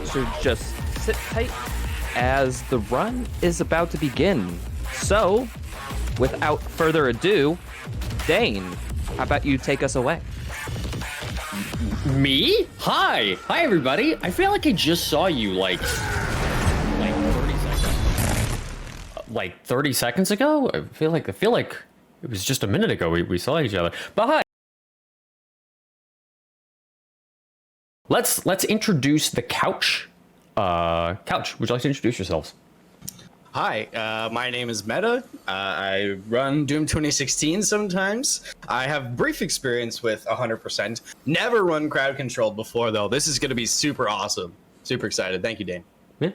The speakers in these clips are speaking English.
So just sit tight as the run is about to begin. So, without further ado, Dane, how about you take us away? Me? Hi everybody. I feel like I just saw you like 30 seconds ago. I feel like it was just a minute ago we saw each other. But hi. Let's introduce the couch. Couch, would you like to introduce yourselves? Hi, my name is Meta. I run Doom 2016 sometimes. I have brief experience with 100%. Never run crowd controlled before, though. This is going to be super awesome. Super excited. Thank you, Dane. Yeah.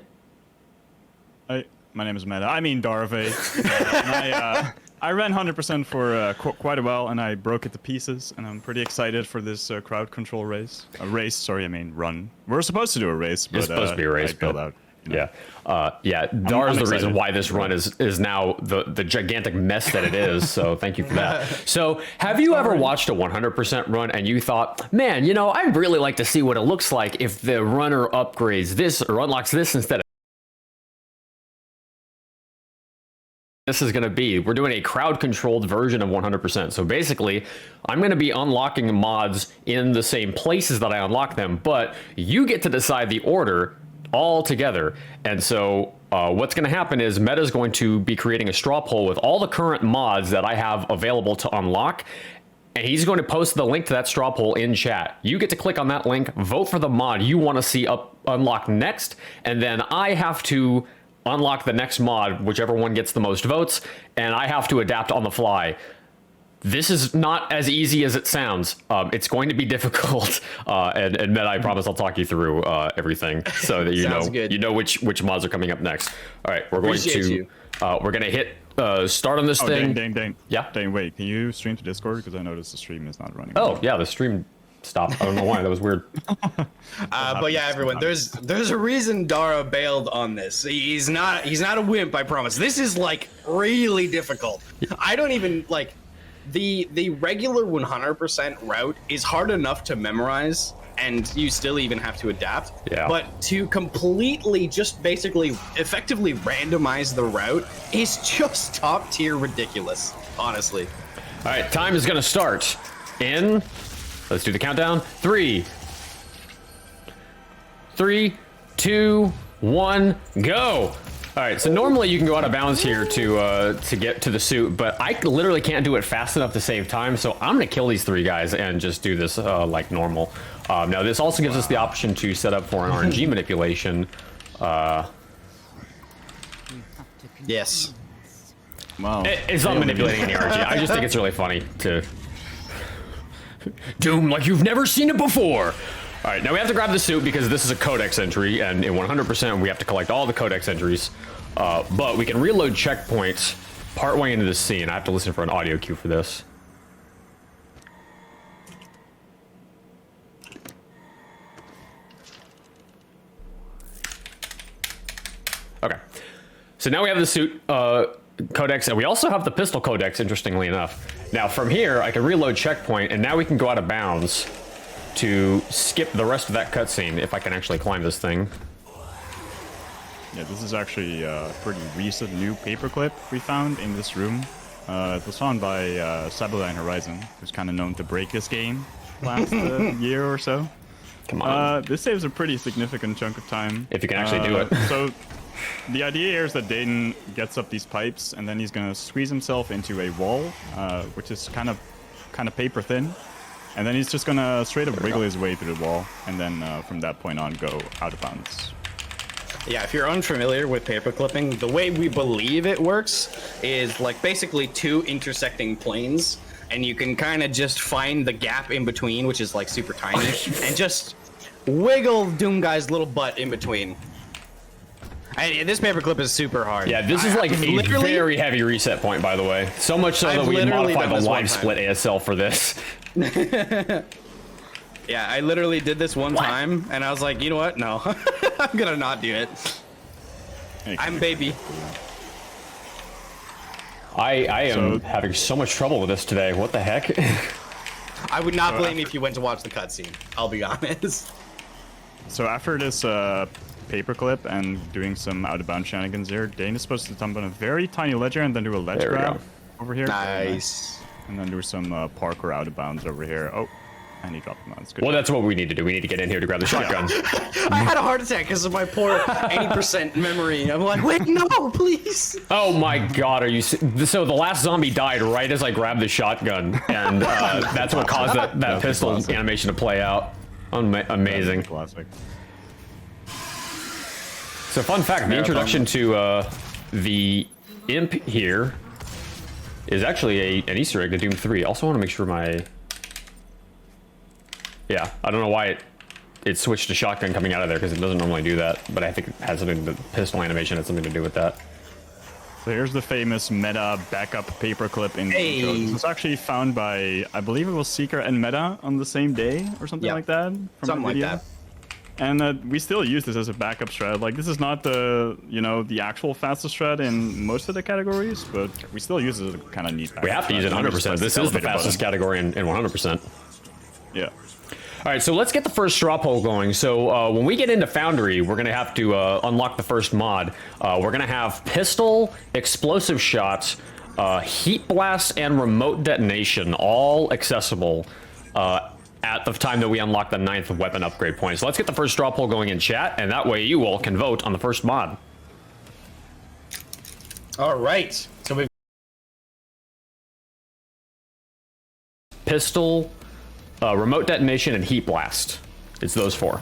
Hi, my name is Meta. I mean Daravae. I ran 100% for quite a while, and I broke it to pieces, and I'm pretty excited for this crowd control race. Run. We're supposed to do a race, but it's supposed to be a race, I bailed out. You know? Yeah. Dar is the reason why this run is now the gigantic mess that it is. So thank you for that. So have you ever watched a 100% run and you thought, man, you know, I'd really like to see what it looks like if the runner upgrades this or unlocks this instead of this is going to be. We're doing a crowd-controlled version of 100%. So basically, I'm going to be unlocking mods in the same places that I unlock them, but you get to decide the order all together. And so what's going to happen is Meta's going to be creating a straw poll with all the current mods that I have available to unlock. And he's going to post the link to that straw poll in chat. You get to click on that link, vote for the mod you want to see unlocked next, and then I have to unlock the next mod, whichever one gets the most votes, and I have to adapt on the fly. This is not as easy as it sounds. It's going to be difficult, and Meta, I promise I'll talk you through everything so that you know which mods are coming up next. All right, we're going to hit start on this thing. Dane. Yeah. Dane, wait, can you stream to Discord? Because I noticed the stream is not running. Oh yeah, the stream stopped. I don't know why. That was weird. But yeah, everyone, there's a reason Dara bailed on this. He's not a wimp, I promise. This is like really difficult. I don't even like the regular 100% route is hard enough to memorize, and you still even have to adapt. Yeah. But to completely just basically effectively randomize the route is just top tier ridiculous, honestly. All right, time is gonna start in. Let's do the countdown. 3, 2, 1, go. All right, so normally you can go out of bounds here to get to the suit, but I literally can't do it fast enough to save time, so I'm gonna kill these 3 guys and just do this like normal. Now this also gives us the option to set up for an RNG manipulation. Yes. Wow. It's not manipulating any RNG. I just think it's really funny to Doom like you've never seen it before. All right, now we have to grab the suit because this is a codex entry, and in 100% we have to collect all the codex entries. But we can reload checkpoints partway into this scene. I have to listen for an audio cue for this. Okay, so now we have the suit codex, and we also have the pistol codex, interestingly enough. Now from here, I can reload checkpoint, and now we can go out of bounds to skip the rest of that cutscene if I can actually climb this thing. Yeah, this is actually a pretty recent new paperclip we found in this room. It was found by Sabeline Horizon, who's kind of known to break this game last year or so. Come on. This saves a pretty significant chunk of time. If you can actually do it. So the idea here is that Dayton gets up these pipes, and then he's going to squeeze himself into a wall, which is kind of paper thin. And then he's just going to straight up wiggle his way through the wall, and then from that point on go out of bounds. Yeah, if you're unfamiliar with paper clipping, the way we believe it works is like basically 2 intersecting planes, and you can kind of just find the gap in between, which is like super tiny, and just wiggle Doom Guy's little butt in between. And this paperclip is super hard. Yeah, this is like a very heavy reset point, by the way. So much so that we modified the live split ASL for this. Yeah, I literally did this one time, and I was like, you know what? No, I'm gonna not do it. I'm baby. I am having so much trouble with this today. What the heck? I would not blame you if you went to watch the cutscene. I'll be honest. So after this paperclip and doing some out-of-bounds shenanigans here, Dane is supposed to jump on a very tiny ledger and then do a ledge There we grab go. over here. Nice. And then do some parkour out-of-bounds over here. Oh, and he dropped them. That's good. Well, that's what we need to do. We need to get in here to grab the shotgun. I had a heart attack because of my poor 80% memory. I'm like, wait, no, please. Oh my god, are you... So the last zombie died right as I grabbed the shotgun, and that's what caused that pistol classic. animation to play out. Amazing. Classic. So fun fact, the introduction to the imp here is actually an Easter egg to Doom 3. Also want to make sure my... Yeah, I don't know why it switched to shotgun coming out of there, because it doesn't normally do that, but I think it has something, the pistol animation has something to do with that. So here's the famous Meta backup paperclip in Hey. This was actually found by, I believe it was Seeker and Meta on the same day or something Yeah. like that. From Something the like video. that. And we still use this as a backup strat. Like, this is not the, the actual fastest strat in most of the categories, but we still use it as a kind of neat backup. We have to use it 100%. This is the fastest category in 100%. Yeah. All right, so let's get the first straw poll going. So when we get into Foundry, we're going to have to unlock the first mod. We're going to have pistol, explosive shots, heat blast, and remote detonation all accessible at the time that we unlock the 9th weapon upgrade point. So let's get the first straw poll going in chat, and that way you all can vote on the first mod. All right. So we've Pistol, remote detonation, and heat blast. It's those four.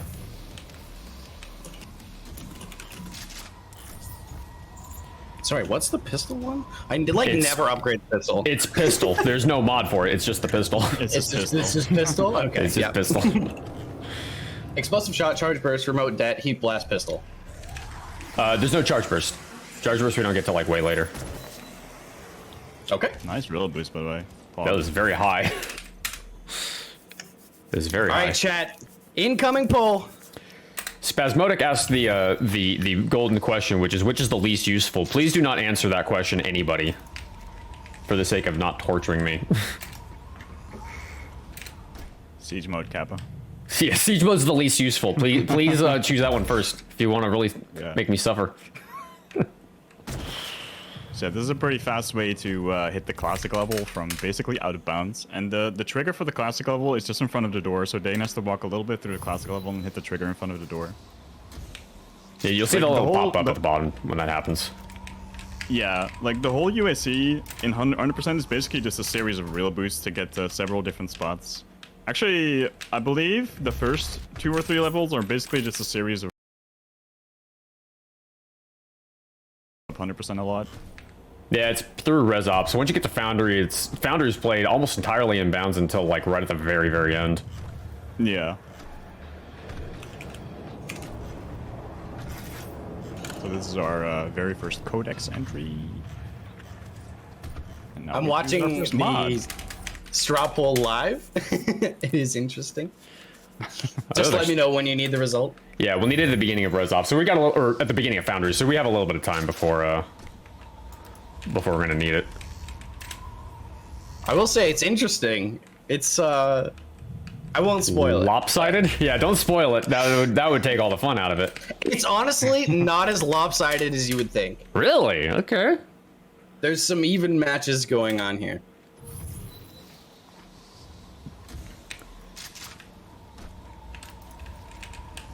Sorry, what's the pistol one? I like It's- never upgrade pistol. It's pistol. There's no mod for it. It's just the pistol. It's just This pistol. is pistol? Okay. It's just yeah. pistol. Explosive shot, charge burst, remote det, heat blast, pistol. There's no charge burst. Charge burst we don't get till like way later. Okay. Nice reload boost, by the way. That was very high. It was very All high. right, chat. Incoming poll. Spasmodic asked the golden question, which is the least useful. Please do not answer that question, anybody, for the sake of not torturing me. Siege mode, Kappa. Yeah, siege mode's the least useful. Please choose that one first if you want to really make me suffer. So yeah, this is a pretty fast way to hit the classic level from basically out of bounds. And the trigger for the classic level is just in front of the door, so Dane has to walk a little bit through the classic level and hit the trigger in front of the door. Yeah, you'll see Like the little the whole- pop up the- at the bottom when that happens. Yeah, like the whole USC in 100% is basically just a series of real boosts to get to several different spots. Actually, I believe the first 2 or 3 levels are basically just a series of 100% a lot. Yeah, it's through res op. So once you get to Foundry, Foundry's played almost entirely in bounds until like right at the very, very end. Yeah. So this is our very first codex entry. And now I'm we watching choose our first mod. the straw poll live. It is interesting. Just let me know when you need the result. Yeah, we'll need it at the beginning of res op. So we got a little, or at the beginning of Foundry. So we have a little bit of time before we're gonna need it. I will say it's interesting. It's I won't spoil it. Lopsided? Yeah, don't spoil it. That would take all the fun out of it. It's honestly not as lopsided as you would think. Really? Okay. There's some even matches going on here.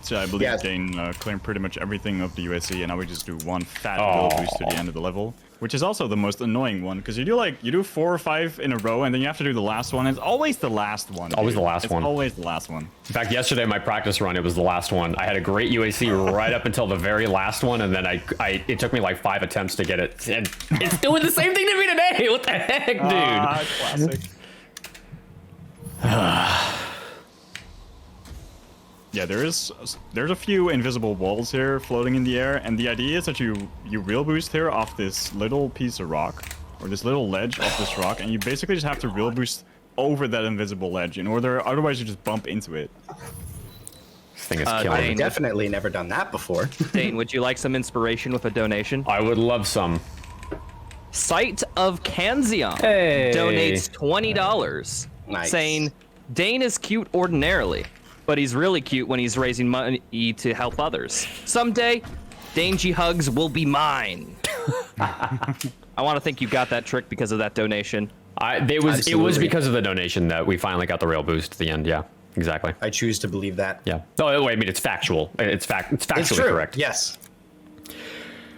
So I believe Yeah. Dane cleared pretty much everything of the USC, and now we just do one fat Oh. little boost to the end of the level, which is also the most annoying one because you do 4 or 5 in a row, and then you have to do the last one. It's always the last one. Always dude. the last It's one. Always the last one. In fact, yesterday my practice run, it was the last one. I had a great UAC right up until the very last one, and then it took me like 5 attempts to get it. And it's doing the same thing to me today. What the heck, dude? Classic. Yeah, there's a few invisible walls here floating in the air, and the idea is that you real boost here off this little piece of rock, or this little ledge off this rock, and you basically just have to real boost over that invisible ledge in order, otherwise you just bump into it. This thing is Dane, killing me. I've definitely never done that before. Dane, would you like some inspiration with a donation? I would love some. Sight of Kanzion Hey. donates $20, Nice. saying, Dane is cute ordinarily. but he's really cute when he's raising money to help others. Someday, Dangy Hugs will be mine. I want to think you got that trick because of that donation. It was because of the donation that we finally got the rail boost at the end. Yeah, exactly. I choose to believe that. Yeah. Oh, I mean, it's factual. It's factually It's true. correct. Yes.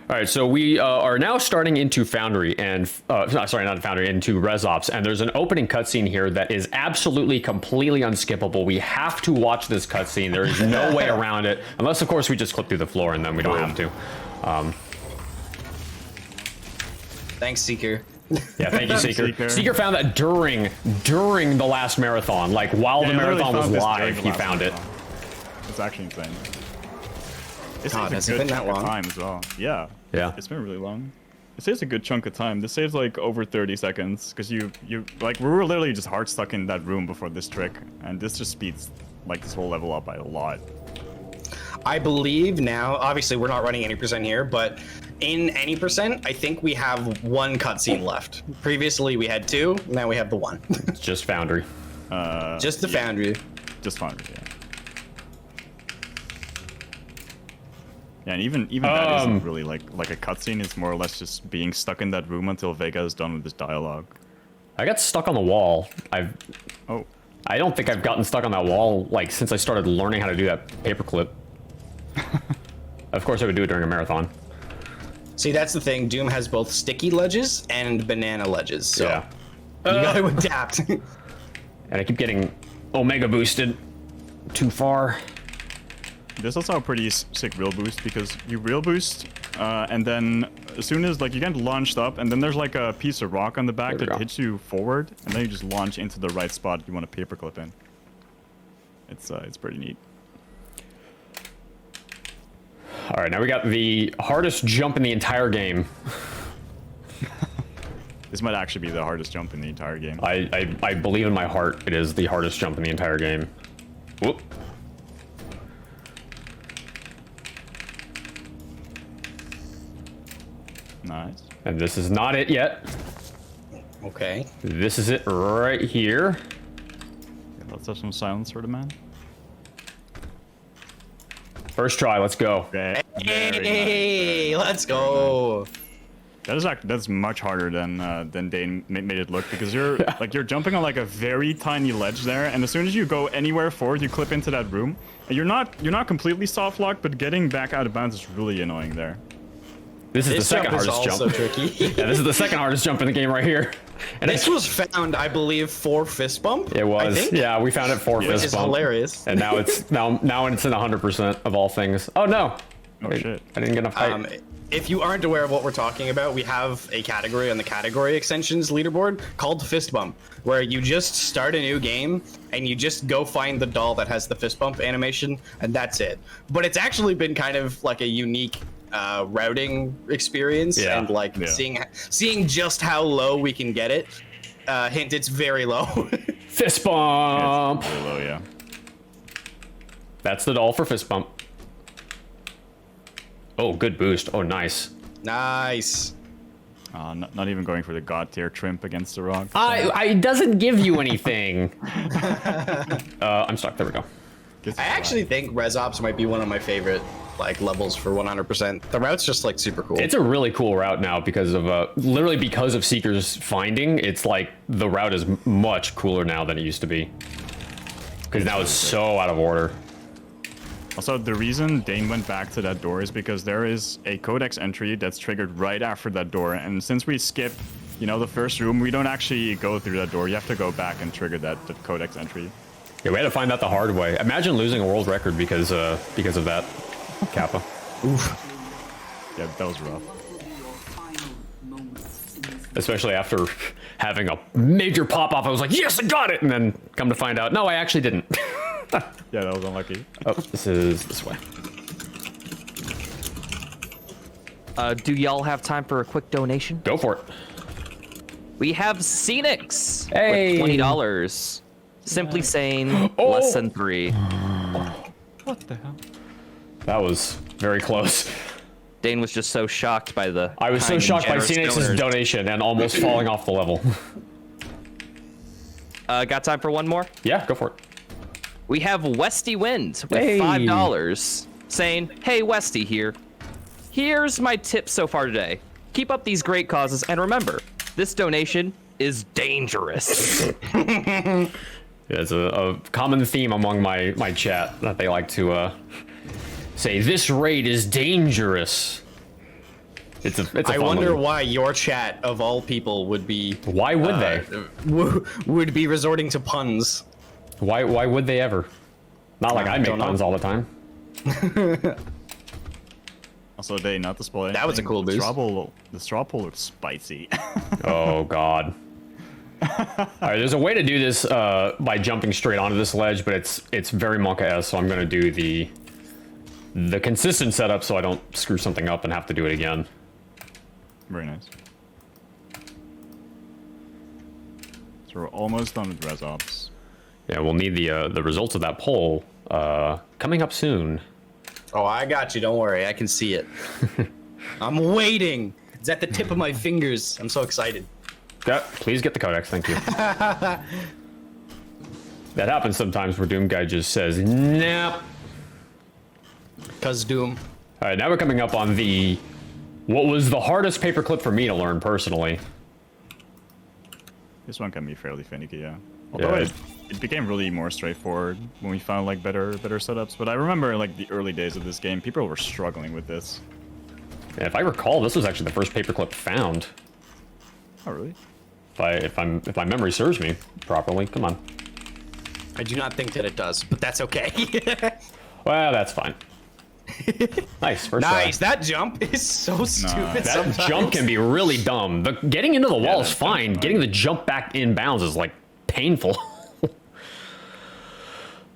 All right, so we are now starting into Foundry and sorry, not Foundry, into ResOps, and there's an opening cutscene here that is absolutely, completely unskippable. We have to watch this cutscene. There is no way around it, unless of course we just clip through the floor, and then we don't have to. Thanks, Seeker. Yeah, thank you, Seeker. Seeker. Seeker found that during the last marathon, like while the marathon was live, he found it. It's actually insane. It God, saves has a it good been that chunk of long? time as well. Yeah. Yeah. It's been really long. It saves a good chunk of time. This saves like over 30 seconds because you like we were literally just hard stuck in that room before this trick, and this just speeds like this whole level up by a lot. I believe now, obviously we're not running any percent here, but in any percent, I think we have one cutscene left. Previously we had two, now we have the one. It's just Foundry. Just the Foundry. Just Foundry, yeah. Yeah, and even that isn't really like a cutscene. It's more or less just being stuck in that room until Vega is done with this dialogue. I got stuck on the wall. Oh, I don't think I've gotten stuck on that wall like since I started learning how to do that paperclip. Of course, I would do it during a marathon. See, that's the thing. Doom has both sticky ledges and banana ledges, so Yeah. you gotta adapt. And I keep getting Omega boosted too far. there's also a pretty sick real boost because you real boost, and then as soon as like you get launched up, and then there's like a piece of rock on the back that hits you forward, and then you just launch into the right spot you want to paperclip in. It's pretty neat. All right, now we got the hardest jump in the entire game. This might actually be the hardest jump in the entire game. I believe in my heart it is the hardest jump in the entire game. Whoop. Nice. And this is not it yet. Okay. This is it right here. Yeah, let's have some silence for the man. First try, let's go. Very Hey, nice. let's go. That's much harder than Dane made it look, because you're you're jumping on like a very tiny ledge there, and as soon as you go anywhere forward, you clip into that room, and you're not completely soft locked, but getting back out of bounds is really annoying there. This is the This second jump is hardest also jump. tricky. Yeah, this is the second hardest jump in the game right here. And This was found, I believe, for fist bump. it I was. think, Yeah, we found it for which fist is bump. hilarious. And now it's now it's in 100% of all things. Oh no. Oh Wait, shit. I didn't get enough height. If you aren't aware of what we're talking about, we have a category on the category extensions leaderboard called fist bump, where you just start a new game and you just go find the doll that has the fist bump animation, and that's it. But it's actually been kind of like a unique routing experience, Yeah. and like Yeah. seeing just how low we can get it. Hint, it's very low. Fist bump. It's really low, yeah. That's the doll for fist bump. Oh, good boost. Oh, nice. Nice. Not even going for the god tier trimp against the rock. It doesn't give you anything. I'm stuck. There we go. I actually think ResOps might be one of my favorite like levels for 100%. The route's just like super cool. It's a really cool route now because of literally because of Seeker's finding. It's like the route is much cooler now than it used to be. Because now it's so out of order. Also, the reason Dane went back to that door is because there is a codex entry that's triggered right after that door, and since we skip, the first room, we don't actually go through that door. You have to go back and trigger that codex entry. Yeah, we had to find that the hard way. Imagine losing a world record because of that, Kappa. Oof. Yeah, that was rough. Especially after having a major pop-off, I was like, yes, I got it! And then come to find out, no, I actually didn't. Yeah, that was unlucky. Oh, this is this way. Do y'all have time for a quick donation? Go for it. We have Scenics Hey. with $20. Simply saying Oh. less than 3. What the hell? That was very close. Dane was just so shocked by the. I was so kind and shocked by generous Phoenix's donors. donation and almost falling off the level. Got time for one more? Yeah, go for it. we have Westy Wind with Hey. $5 saying, "Hey, Westy here. Here's my tip so far today. Keep up these great causes, and remember, this donation is dangerous." Yeah, it's a common theme among my chat that they like to say, "This raid is dangerous." It's a I fun wonder little- why your chat of all people would be. Why would they? Would be resorting to puns. Why would they ever? Not like I make don't know. puns all the time. Also, Dane, not to spoil That was a anything, cool boost. The straw poll looks spicy. Oh god. All right, there's a way to do this by jumping straight onto this ledge, but it's very Monka-esque, so I'm gonna do the consistent setup so I don't screw something up and have to do it again. Very nice. So we're almost done with res ops. Yeah, we'll need the results of that poll coming up soon. Oh, I got you. Don't worry. I can see it. I'm waiting. It's at the tip of my fingers. I'm so excited. Yeah, please get the codex, thank you. That happens sometimes where Doom Guy just says, "Nope." Cause Doom. All right, now we're coming up on what was the hardest paperclip for me to learn personally. This one can be fairly finicky, yeah. Although Yeah. it became really more straightforward when we found like better setups. But I remember like the early days of this game, people were struggling with this. And if I recall, this was actually the first paperclip found. Oh really? If my memory serves me properly. Come on. I do not think that it does, but that's okay. Well, that's fine. Nice, first Nice. try. That jump is so stupid. That sometimes. jump can be really dumb. Getting into the wall is that's fine. fine. Getting the jump back in bounds is like painful.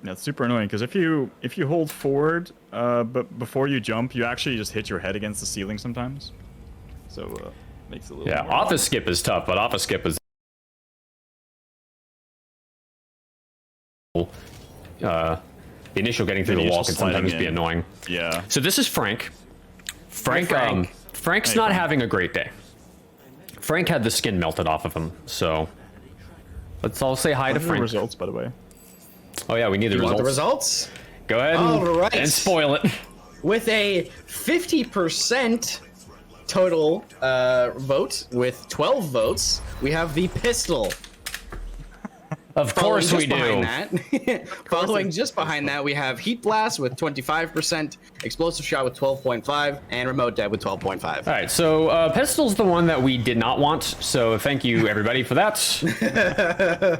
That's super annoying because if you hold forward, but before you jump, you actually just hit your head against the ceiling sometimes. So makes it a little. Yeah, more- office skip is tough, but office skip is the initial getting through the initial wall can sliding sometimes be in. annoying. Yeah. So this is Frank. Frank. Frank. Frank's Hey, not Frank. having a great day. Frank had the skin melted off of him, so let's all say hi to What are the Frank. results, by the way? Oh yeah, we need the You want results. the results? Go ahead All right. and spoil it. With a 50% total vote, with 12 votes, we have the pistol. Of course we do. Following just behind that, we have Heat Blast with 25%, Explosive Shot with 12.5, and Remote Dead with 12.5. All right, so pistol's the one that we did not want. So thank you everybody for that.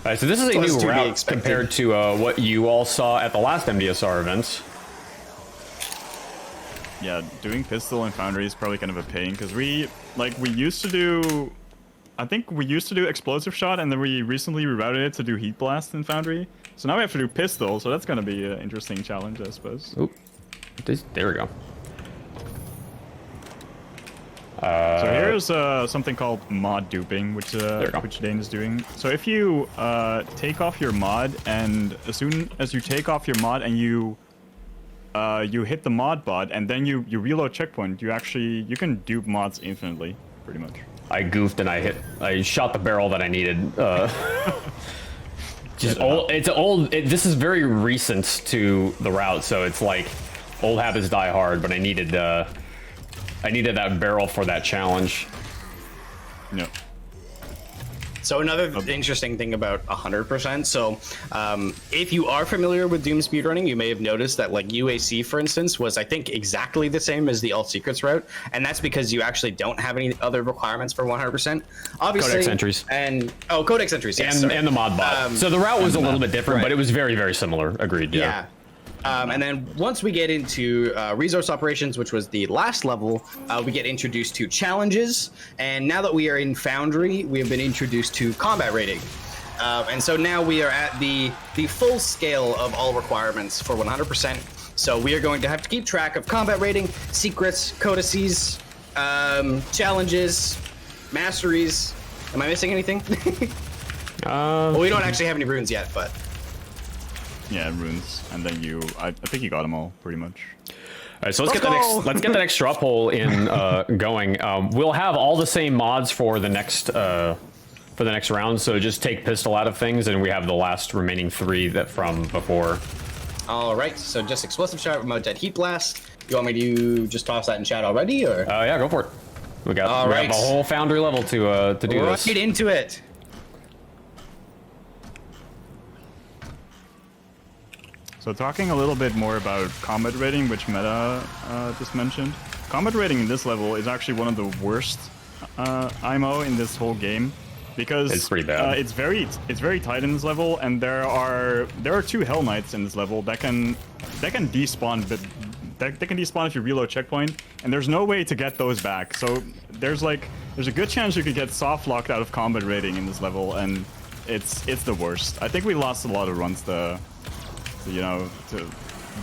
All right, so this is a Was new to be route expected. compared to what you all saw at the last MDSR event. Yeah, doing pistol and foundry is probably kind of a pain because we used to do. I think we used to do explosive shot, and then we recently rerouted it to do heat blast and foundry. So now we have to do pistol, so that's gonna be an interesting challenge, I suppose. Oop. There we go. So here's something called mod duping, which go. which Dane is doing. So if you take off your mod, and as soon as you take off your mod and you hit the mod bot, and then you reload checkpoint, you can dupe mods infinitely, pretty much. I goofed and I shot the barrel that I needed. Just old. It's old. This is very recent to the route, so it's like old habits die hard. But I needed that barrel for that challenge. No. So another interesting thing about 100%. So if you are familiar with Doom speedrunning, you may have noticed that like UAC, for instance, was I think exactly the same as the Alt Secrets route, and that's because you actually don't have any other requirements for 100%. Obviously, Codex entries. And codex entries, yes, And the mod bot. So the route was a little bit different, right. but it was very, very similar. Agreed. yeah. And then once we get into resource operations, which was the last level, we get introduced to challenges. And now that we are in Foundry, we have been introduced to combat rating. And so now we are at the full scale of all requirements for 100%. So we are going to have to keep track of combat rating, secrets, codices, challenges, masteries. Am I missing anything? Well, we don't actually have any runes yet, but... Yeah, runes, and then I think you got them all pretty much. All right, so let's get go! the next straw poll in going. We'll have all the same mods for the next for the next round. So just take pistol out of things, and we have the last remaining 3 that from before. All right, so just explosive shot, remote dead heat blast. You want me to just toss that in chat already, or? Yeah, go for it. We got right. a whole foundry level to do Right this. into it. So talking a little bit more about combat rating, which Meta just mentioned. Combat rating in this level is actually one of the worst IMO in this whole game, because It's pretty bad. It's very tight in this level, and there are 2 Hell Knights in this level that can despawn, but they can despawn if you reload checkpoint, and there's no way to get those back. So there's a good chance you could get soft locked out of combat rating in this level, and it's the worst. I think we lost a lot of runs to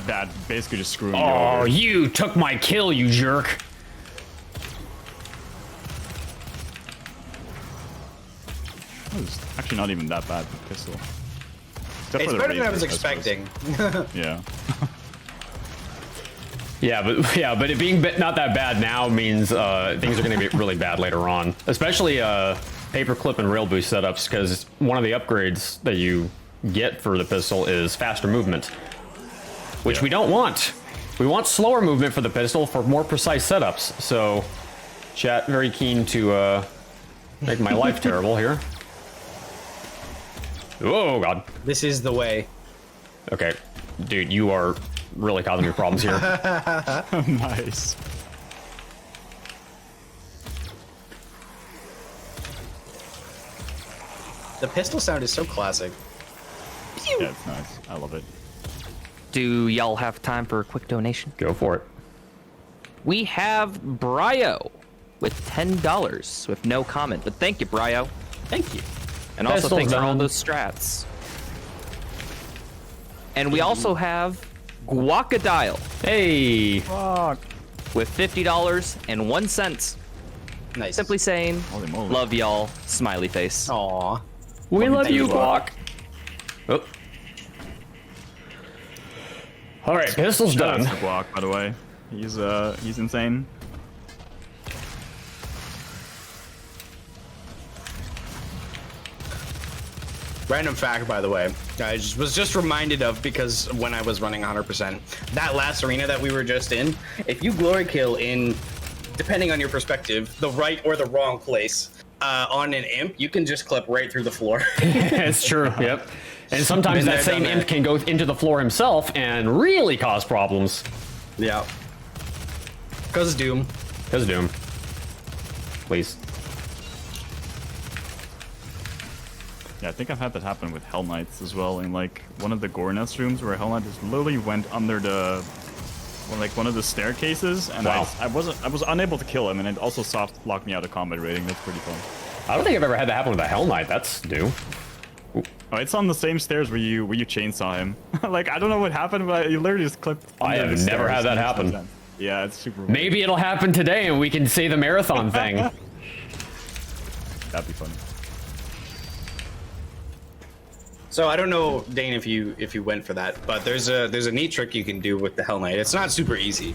that basically just screwing you over. Oh, you took my kill, you jerk. It's actually not even that bad with pistol. Except It's for the better than I was razors, suppose. expecting. Yeah. But it being not that bad now means things are going to be really bad later on, especially paperclip and rail boost setups, because one of the upgrades that you get for the pistol is faster movement, which we don't want. We want slower movement for the pistol for more precise setups. So, chat very keen to make my life terrible here. Oh god. This is the way. Okay, dude, you are really causing me problems here. Nice. The pistol sound is so classic. Yeah, it's nice. I love it. Do y'all have time for a quick donation? Go for it. We have Bryo with $10 with no comment, but thank you, Bryo. Thank you. And also Pistol's thanks for all down. those strats. And we also have Guacadile Hey. Fuck. with $50.01. Nice. Simply saying, Holy moly. love y'all, smiley face. Aw. We love thank you, you, Guac. Oh. All right, pistol's Shout out done. to Guac, by the way. He's insane. Random fact, by the way, I was just reminded of, because when I was running 100%, that last arena that we were just in, if you glory kill in, depending on your perspective, the right or the wrong place on an imp, you can just clip right through the floor. It's true. Yep. And sometimes Been that there, same done imp that. can go into the floor himself and really cause problems. Yeah. Cause Doom. Because Doom. Please. Yeah, I think I've had that happen with Hell Knights as well, in like one of the Gorness rooms where Hell Knight just literally went under the one of the staircases, and Wow. I was unable to kill him, and it also soft locked me out of combat rating. That's pretty fun. I don't think I've ever had that happen with a Hell Knight. That's new. Oh, it's on the same stairs where you chainsaw him. Like, I don't know what happened, but you literally just clipped. I under have the never stairs had that and happen. it's yeah, it's super weird. Maybe it'll happen today and we can say the marathon thing. That'd be fun. So I don't know, Dane, if you went for that, but there's a neat trick you can do with the Hell Knight. It's not super easy.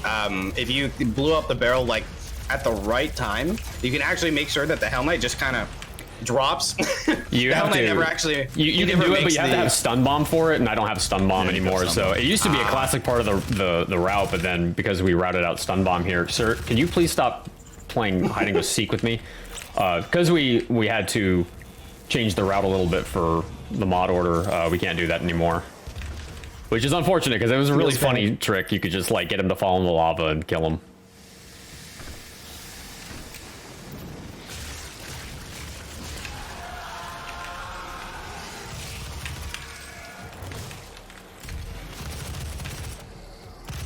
If you blew up the barrel like at the right time, you can actually make sure that the Hell Knight just kind of drops. You The have Hell Knight to. never actually. You can never do it, but makes you have to the- have stun bomb for it, and I don't have stun bomb Yeah, you anymore. have stun So bomb. it used to be a classic part of the route, but then because we routed out stun bomb here, sir, can you please stop playing hide and go seek with me? Because we had to change the route a little bit for the mod order. We can't do that anymore, which is unfortunate because it was a really Feels funny bad. trick. You could just like get him to fall in the lava and kill him.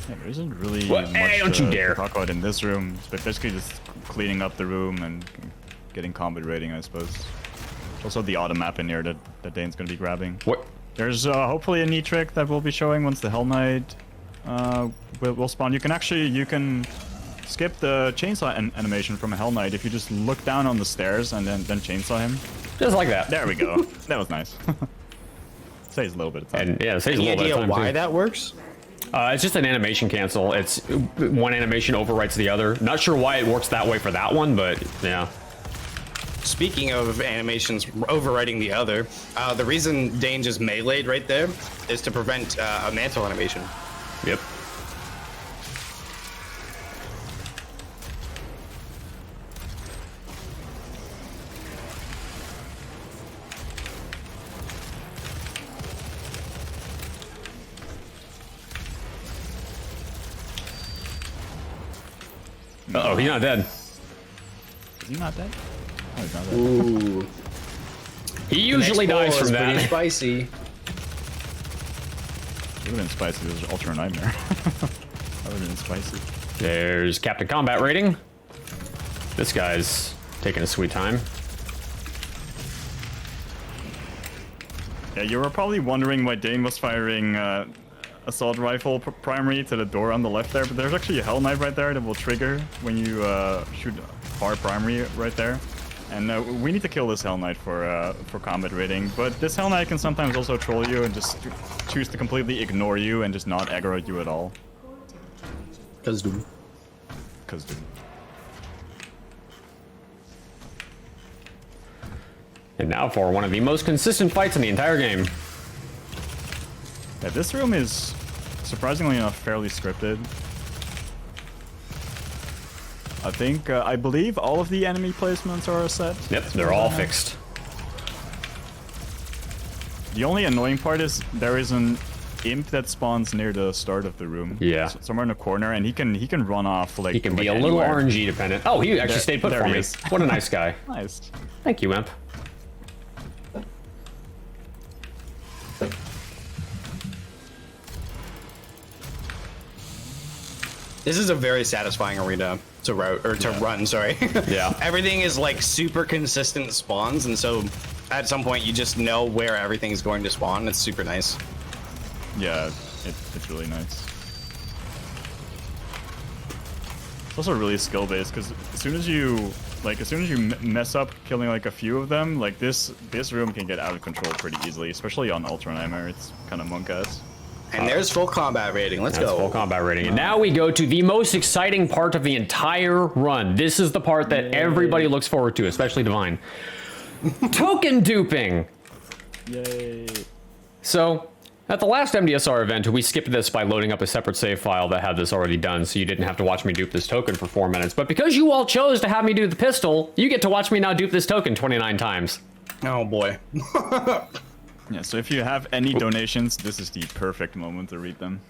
Yeah, there isn't really What? much Hey, don't you to dare. talk about in this room. But basically just cleaning up the room and getting combat rating, I suppose. Also the auto map in here that Dane's gonna be grabbing. What? There's hopefully a neat trick that we'll be showing once the Hell Knight will spawn. You can skip the chainsaw animation from a Hell Knight if you just look down on the stairs and then chainsaw him. Just like that. There we go. That was nice. Saves a little bit of time. And yeah, it saves a Any little bit idea of time why too. that works? It's just an animation cancel. It's one animation overwrites the other. Not sure why it works that way for that one, but yeah. speaking of animations overriding the other, the reason Dane just meleeed right there is to prevent a mantle animation. Yep. Uh-oh, he's not dead. Is he not dead? Oh, he's not dead. Ooh. He usually dies from Pretty that. spicy. It would have been spicy. This was Ultra Nightmare. That would have been spicy. There's Captain Combat rating. This guy's taking a sweet time. Yeah, you were probably wondering why Dane was firing assault rifle primary to the door on the left there, but there's actually a Hell Knight right there that will trigger when you shoot far primary right there. And we need to kill this Hell Knight for combat rating, but this Hell Knight can sometimes also troll you and just choose to completely ignore you and just not aggro you at all. Cause dude. Cause dude. And now for one of the most consistent fights in the entire game. Yeah, this room is surprisingly enough fairly scripted. I think, I believe all of the enemy placements are set. Yep, they're all fixed. The only annoying part is there is an imp that spawns near the start of the room. Yeah. Somewhere in the corner, and he can run off like. He can be a like little anywhere. RNG dependent. Oh, he actually stayed put there for he me. is. What a nice guy. Nice. Thank you, Imp. This is a very satisfying arena to route or to run. Sorry. Yeah. Everything is like super consistent spawns, and so at some point you just know where everything is going to spawn. It's super nice. Yeah, it's really nice. It's also really skill based because as soon as you mess up killing like a few of them, like this room can get out of control pretty easily, especially on Ultra Nightmare. It's kind of monk-ass. And there's full combat rating. Let's That's go. full combat rating. And now we go to the most exciting part of the entire run. This is the part that everybody looks forward to, especially Divine. Token duping. Yay! So, at the last MDSR event, we skipped this by loading up a separate save file that had this already done, so you didn't have to watch me dupe this token for 4 minutes. But because you all chose to have me do the pistol, you get to watch me now dupe this token 29 times. Oh boy. Yeah, so if you have any donations, this is the perfect moment to read them.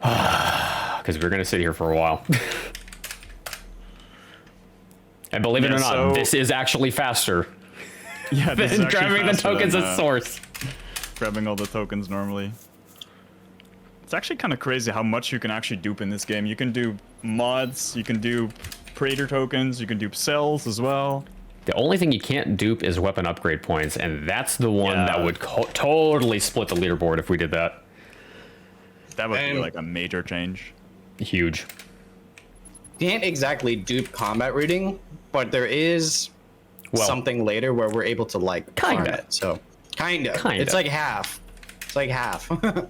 Because we're going to sit here for a while. And believe it or not, this is actually faster Yeah, this is than actually grabbing the faster tokens than, as source. grabbing all the tokens normally. It's actually kind of crazy how much you can actually dupe in this game. You can do mods, you can do Praetor tokens, you can dupe cells as well. The only thing you can't dupe is weapon upgrade points, and that's the one Yeah. that would totally split the leaderboard if we did that. That would be like a major change. Huge. Can't exactly dupe combat rating, but there is Well, something later where we're able to like Kinda. farm it. So kinda. Kinda. It's like half. It's like half. but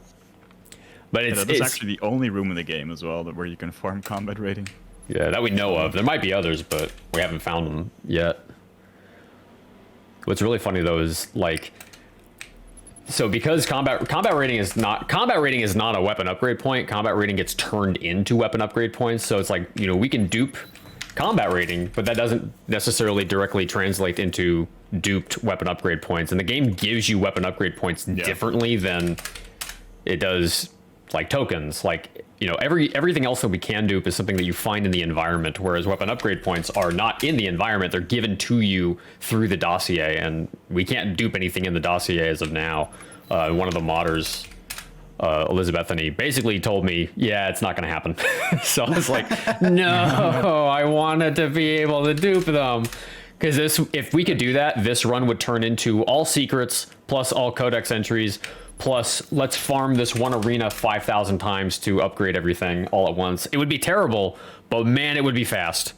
Yeah, it's that's actually the only room in the game as well where you can farm combat rating. yeah, that we know of. There might be others, but we haven't found them yet. What's really funny though is like, so because combat rating is not a weapon upgrade point. Combat rating gets turned into weapon upgrade points. So it's like, you know, we can dupe combat rating, but that doesn't necessarily directly translate into duped weapon upgrade points. And the game gives you weapon upgrade points differently than it does like tokens. Like, you know, everything else that we can dupe is something that you find in the environment, whereas weapon upgrade points are not in the environment. They're given to you through the dossier, and we can't dupe anything in the dossier as of now. One of the modders, Elizabethany, basically told me, yeah, it's not going to happen. So I was like, no, I wanted to be able to dupe them. Because if we could do that, this run would turn into all secrets, plus all codex entries, plus let's farm this one arena 5,000 times to upgrade everything all at once. It would be terrible, but man, it would be fast.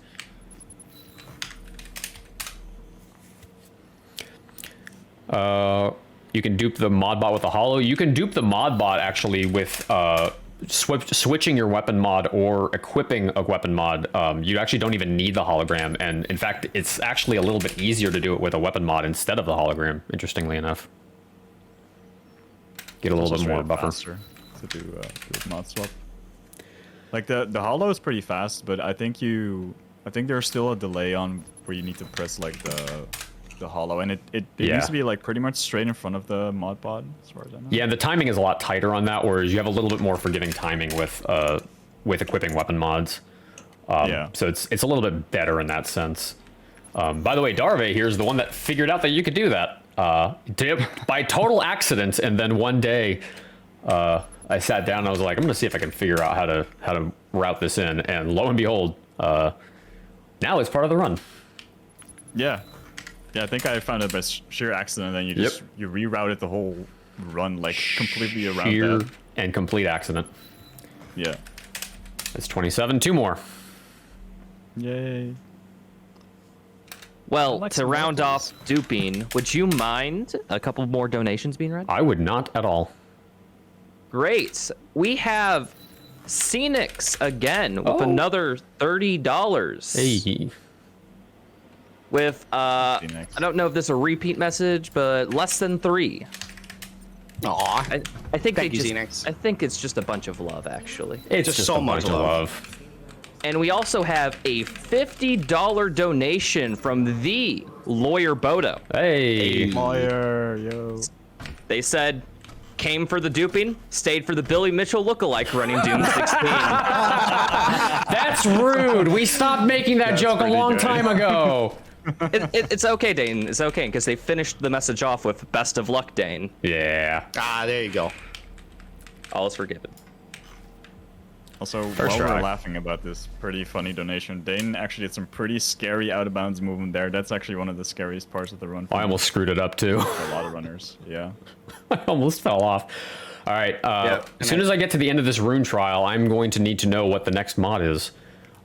You can dupe the mod bot with a hollow. You can dupe the mod bot actually with switching your weapon mod or equipping a weapon mod, you actually don't even need the hologram. And in fact, it's actually a little bit easier to do it with a weapon mod instead of the hologram, interestingly enough. Get a little bit more buffer. To do mod swap. Like the holo is pretty fast, but I think there's still a delay on where you need to press like the holo, and it needs to be like pretty much straight in front of the mod pod, as far as I know. Yeah, and the timing is a lot tighter on that, whereas you have a little bit more forgiving timing with equipping weapon mods. So it's a little bit better in that sense. By the way, Daravae here is the one that figured out that you could do that by total accident, and then one day I sat down and I was like, I'm gonna see if I can figure out how to route this in, and lo and behold, now it's part of the run. Yeah, I think I found it by sheer accident. Then you just you rerouted the whole run like completely around sheer that. And complete accident. Yeah. It's 27. 2 more. Yay. Well, like to some round levels. off Duping, would you mind a couple more donations being read? I would not at all. Great. We have Scenics again with another $30. Hey. With I don't know if this is a repeat message, but less than 3. Aw. I think Thank they you, just, Xenix. I think it's just a bunch of love, actually. It's Just just so a much bunch of love. love. And we also have a $50 donation from the Lawyer Bodo. Hey. Lawyer, yo. They said, came for the duping, stayed for the Billy Mitchell lookalike running Doom 16. That's rude. We stopped making that joke a pretty long good. time ago. It's okay, Dane. It's okay, because they finished the message off with best of luck, Dane. Yeah. Ah, there you go. All is forgiven. Also, First while try. we're laughing about this pretty funny donation, Dane actually did some pretty scary out of bounds movement there. That's actually one of the scariest parts of the run. I almost screwed it up too. For a lot of runners. Yeah. I almost fell off. All right. As soon as I get to the end of this rune trial, I'm going to need to know what the next mod is.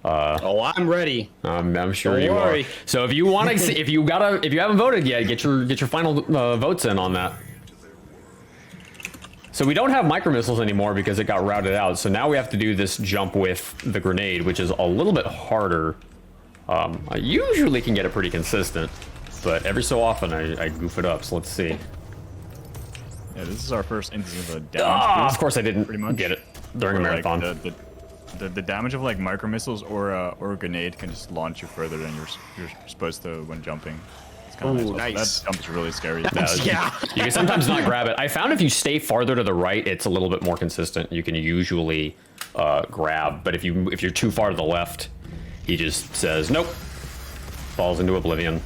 Oh, I'm ready. I'm sure Don't you worry. are. So if you want to, if you haven't voted yet, get your final votes in on that. So we don't have micro missiles anymore because it got routed out. So now we have to do this jump with the grenade, which is a little bit harder. I usually can get it pretty consistent, but every so often I goof it up. So let's see. Yeah, this is our first instance of a damage boost, Of course I didn't pretty much. get it during a Where, like, marathon. the damage of like micro missiles or a grenade can just launch you further than you're supposed to when jumping. It's kind of Ooh, nice. nice. That jump is really scary. Yeah. You can sometimes not grab it. I found if you stay farther to the right, it's a little bit more consistent. You can usually grab, but if you're too far to the left, he just says nope, falls into oblivion.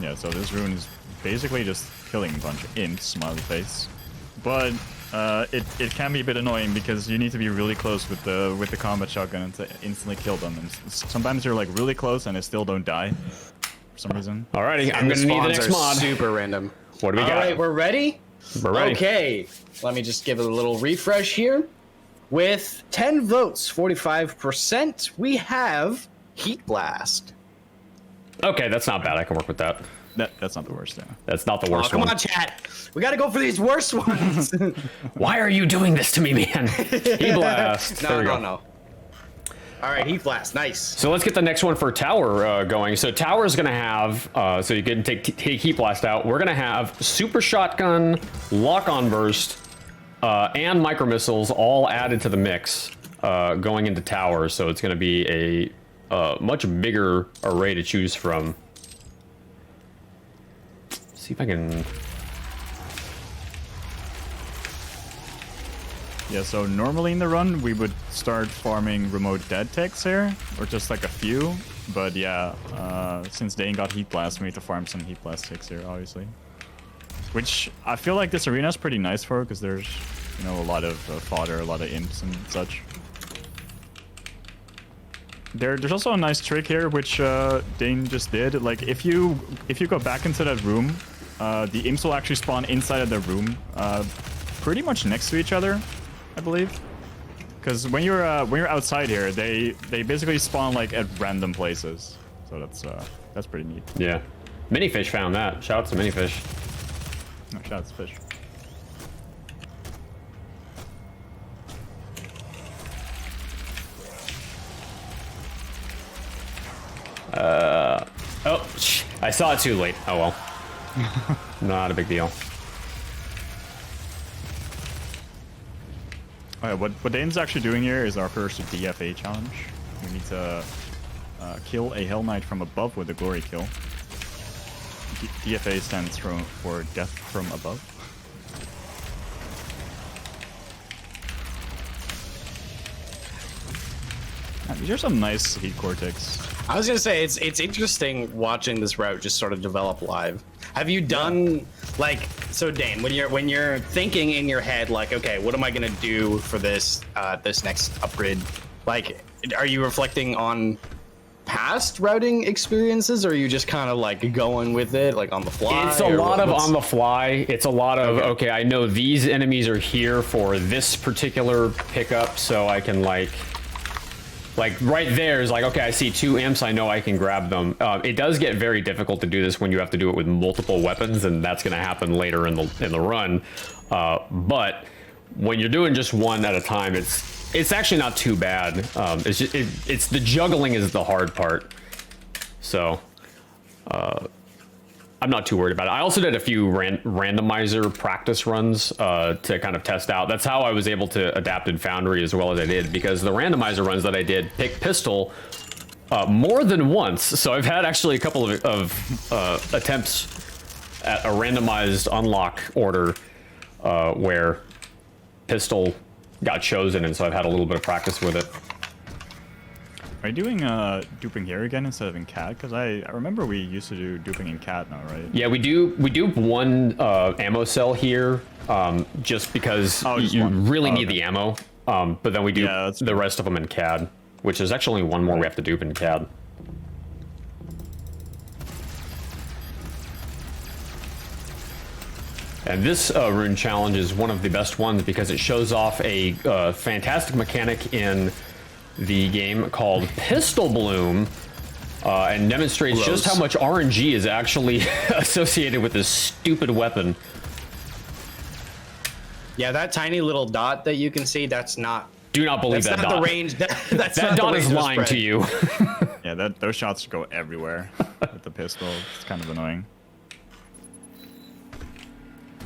Yeah, so this rune is basically just killing a bunch of imps, smiley face. But it can be a bit annoying because you need to be really close with the combat shotgun to instantly kill them. And sometimes you're like really close and they still don't die for some reason. Alrighty, I'm And gonna need the spawns next are mod. super random. What do we got? All right, we're ready? We're ready. Okay, let me just give it a little refresh here. With 10 votes, 45%, we have Heat Blast. Okay, that's not bad. I can work with that. That's not the worst, yeah. That's not the Oh, worst come one. on, chat. We gotta go for these worst ones. Why are you doing this to me, man? Heat blast. There we go. No. All right, Heat Blast, nice. So let's get the next one for tower going. So tower is going to have, so you can take heat blast out. We're going to have super shotgun, lock-on burst, and micro missiles all added to the mix going into tower. So it's going to be a much bigger array to choose from. See if I can. Yeah, so normally in the run, we would start farming remote dead techs here, or just like a few. But yeah, since Dane got Heat Blast, we need to farm some Heat Blast techs here, obviously. Which I feel like this arena is pretty nice for, because there's, you know, a lot of fodder, a lot of imps and such. There's also a nice trick here, which Dane just did. Like, if you go back into that room, the imps will actually spawn inside of the room, pretty much next to each other, I believe. Because when you're outside here, they basically spawn like at random places. So that's pretty neat. Yeah. Minifish found that. Shout out to Minifish. No, shout out to fish. Oh, I saw it too late. Oh well. Not a big deal. Oh, yeah, what Dane's actually doing here is our first DFA challenge. We need to kill a Hell Knight from above with a glory kill. DFA stands for death from above. These are some nice heat cortex. I was gonna say it's interesting watching this route just sort of develop live. Have you done like so, Dane? When you're thinking in your head like, okay, what am I gonna do for this this next upgrade? Like, are you reflecting on past routing experiences, or are you just kind of like going with it, like on the fly? It's a lot of on the fly. It's a lot of okay, I know these enemies are here for this particular pickup, so I can like right there is like, okay, I see 2 imps, I know I can grab them. It does get very difficult to do this when you have to do it with multiple weapons, and that's going to happen later in the run. But when you're doing just one at a time, it's actually not too bad. It's just, it's the juggling is the hard part. So I'm not too worried about it. I also did a few randomizer practice runs to kind of test out. That's how I was able to adapt in Foundry as well as I did, because the randomizer runs that I did picked pistol more than once. So I've had actually a couple of attempts at a randomized unlock order where pistol got chosen, and so I've had a little bit of practice with it. Are you doing duping here again instead of in cat? Because I remember we used to do duping in cat now, right? Yeah, we dupe one ammo cell here, just because you really need the ammo. But then we do the rest of them in CAD, which is actually only one more we have to dupe in CAD. And this rune challenge is one of the best ones because it shows off a fantastic mechanic in the game called Pistol Bloom, and demonstrates just how much RNG is actually associated with this stupid weapon. Yeah, that tiny little dot that you can see, that's not... Do not believe that dot. That's not the range. That's that dot is lying to you. Yeah, those shots go everywhere with the pistol. It's kind of annoying.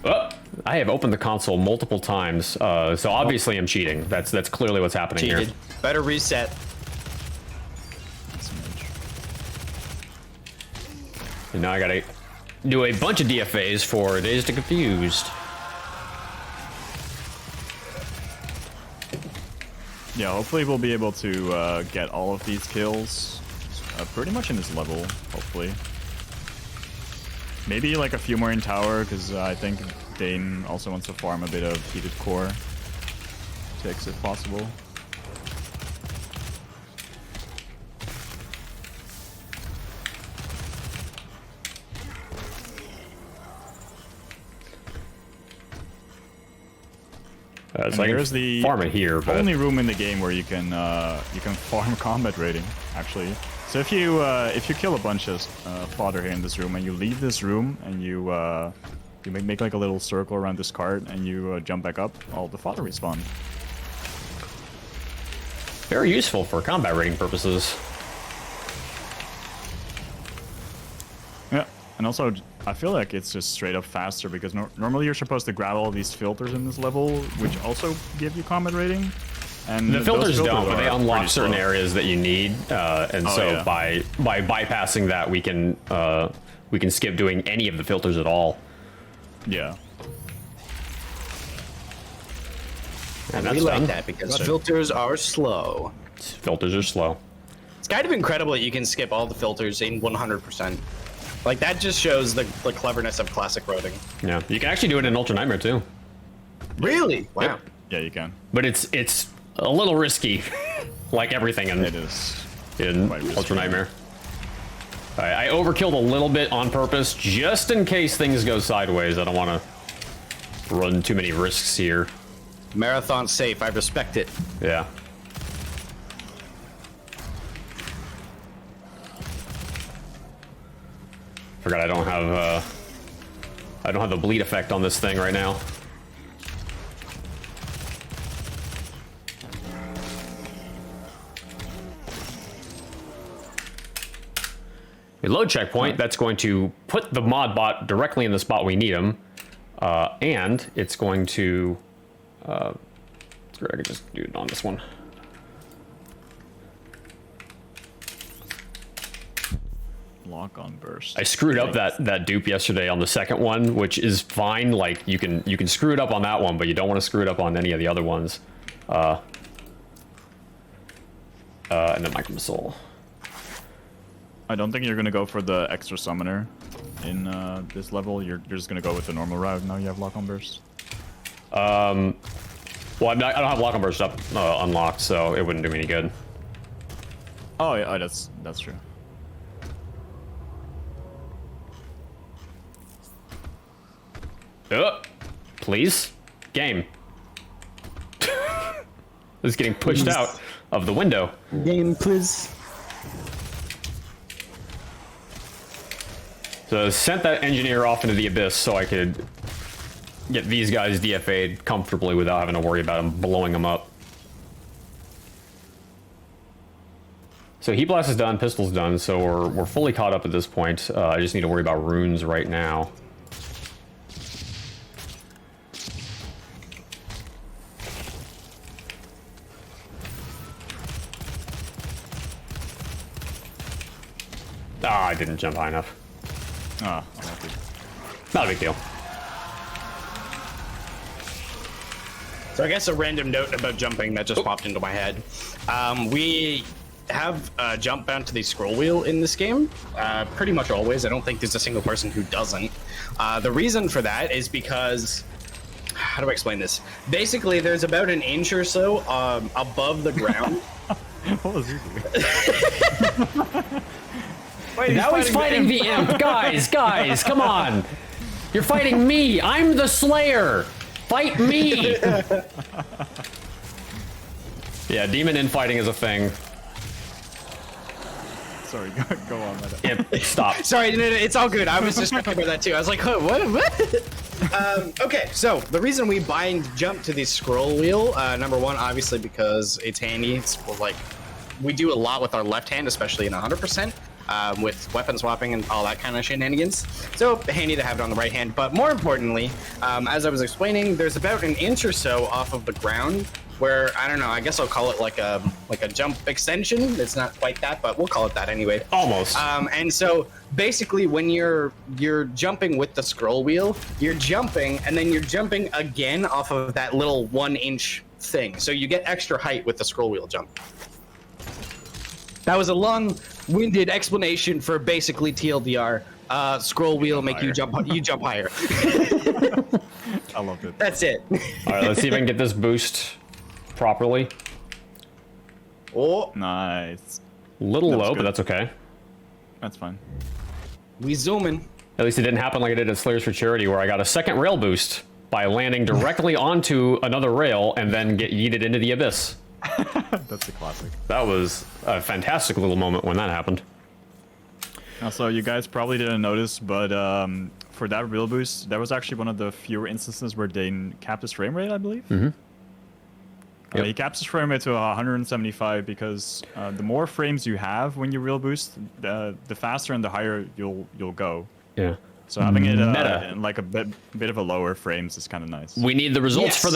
Oh, I have opened the console multiple times, so obviously I'm cheating. That's clearly what's happening here. Better reset. And now I gotta do a bunch of DFAs for Dazed and Confused. Yeah, hopefully we'll be able to get all of these kills pretty much in this level, hopefully. Maybe like a few more in tower, because I think Dane also wants to farm a bit of heated core ticks if possible. So here's the farm it here, but only room in the game where you can farm combat rating, actually. So if you kill a bunch of fodder here in this room and you leave this room and you make like a little circle around this cart and you jump back up, all the fodder respawn. Very useful for combat rating purposes. Yeah, and also I feel like it's just straight up faster because normally you're supposed to grab all these filters in this level, which also give you combat rating. And the filters don't, but they unlock certain areas that you need, and by bypassing that, we can skip doing any of the filters at all. Yeah. And we like that because filters are slow. Filters are slow. It's kind of incredible that you can skip all the filters in 100%. Like, that just shows the cleverness of classic routing. Yeah, you can actually do it in Ultra Nightmare too. Really? Wow. Yep. Yeah, you can. But it's a little risky, like everything in Ultra Nightmare. I overkilled a little bit on purpose, just in case things go sideways. I don't want to run too many risks here. Marathon safe. I respect it. Yeah. forgot I don't have the bleed effect on this thing right now. A load checkpoint, that's going to put the mod bot directly in the spot we need him. And it's going to... I could just do it on this one. Lock on burst. I screwed up that dupe yesterday on the second one, which is fine. Like, you can screw it up on that one, but you don't want to screw it up on any of the other ones. And then Micro Missile. I don't think you're gonna go for the extra summoner in this level. You're just gonna go with the normal route. Now you have lock on burst. Well, I don't have lock on burst up unlocked, so it wouldn't do me any good. Oh yeah, that's true. Please, game. This is getting pushed out of the window. Game, please. So I sent that engineer off into the abyss so I could get these guys DFA'd comfortably without having to worry about them blowing them up. So Heat Blast is done, Pistol's done, so we're fully caught up at this point. I just need to worry about runes right now. Ah, I didn't jump high enough. Ah, unlucky. Not a big deal. So I guess a random note about jumping that just popped into my head. We have jump bound to the scroll wheel in this game, pretty much always. I don't think there's a single person who doesn't. The reason for that is because, how do I explain this? Basically, there's about an inch or so above the ground. What was he doing? Wait, Now he's fighting the imp. Guys, come on. You're fighting me. I'm the Slayer. Fight me. Yeah, demon infighting is a thing. Sorry, go on. Imp, stop. Sorry, no, it's all good. I was just talking about that too. I was like, what? Okay, so the reason we bind jump to the scroll wheel, number one, obviously because it's handy. It's like, we do a lot with our left hand, especially in 100%. With weapon swapping and all that kind of shenanigans. So handy to have it on the right hand, but more importantly, as I was explaining, there's about an inch or so off of the ground where, I don't know, I guess I'll call it like a jump extension. It's not quite that, but we'll call it that anyway. Almost. And so basically when you're jumping with the scroll wheel, you're jumping and then you're jumping again off of that little 1 inch thing. So you get extra height with the scroll wheel jump. That was a long-winded explanation for basically TLDR. Scroll wheel make you jump higher. I loved it. That's it. All right, let's see if I can get this boost properly. Oh, Nice. Little That was low, but good. that's okay. That's fine. we zooming. At least it didn't happen like it did at Slayers for Charity, where I got a second rail boost by landing directly onto another rail and then get yeeted into the abyss. That's a classic. That was a fantastic little moment when that happened. Also, you guys probably didn't notice, but for that real boost, that was actually one of the fewer instances where Dane capped his frame rate, I believe. Mm-hmm. Yep. He caps his frame rate to 175 because the more frames you have when you real boost, the faster and the higher you'll go. Yeah. So having it Meta. in like a bit of a lower frames is kind of nice. We need the results Yes. for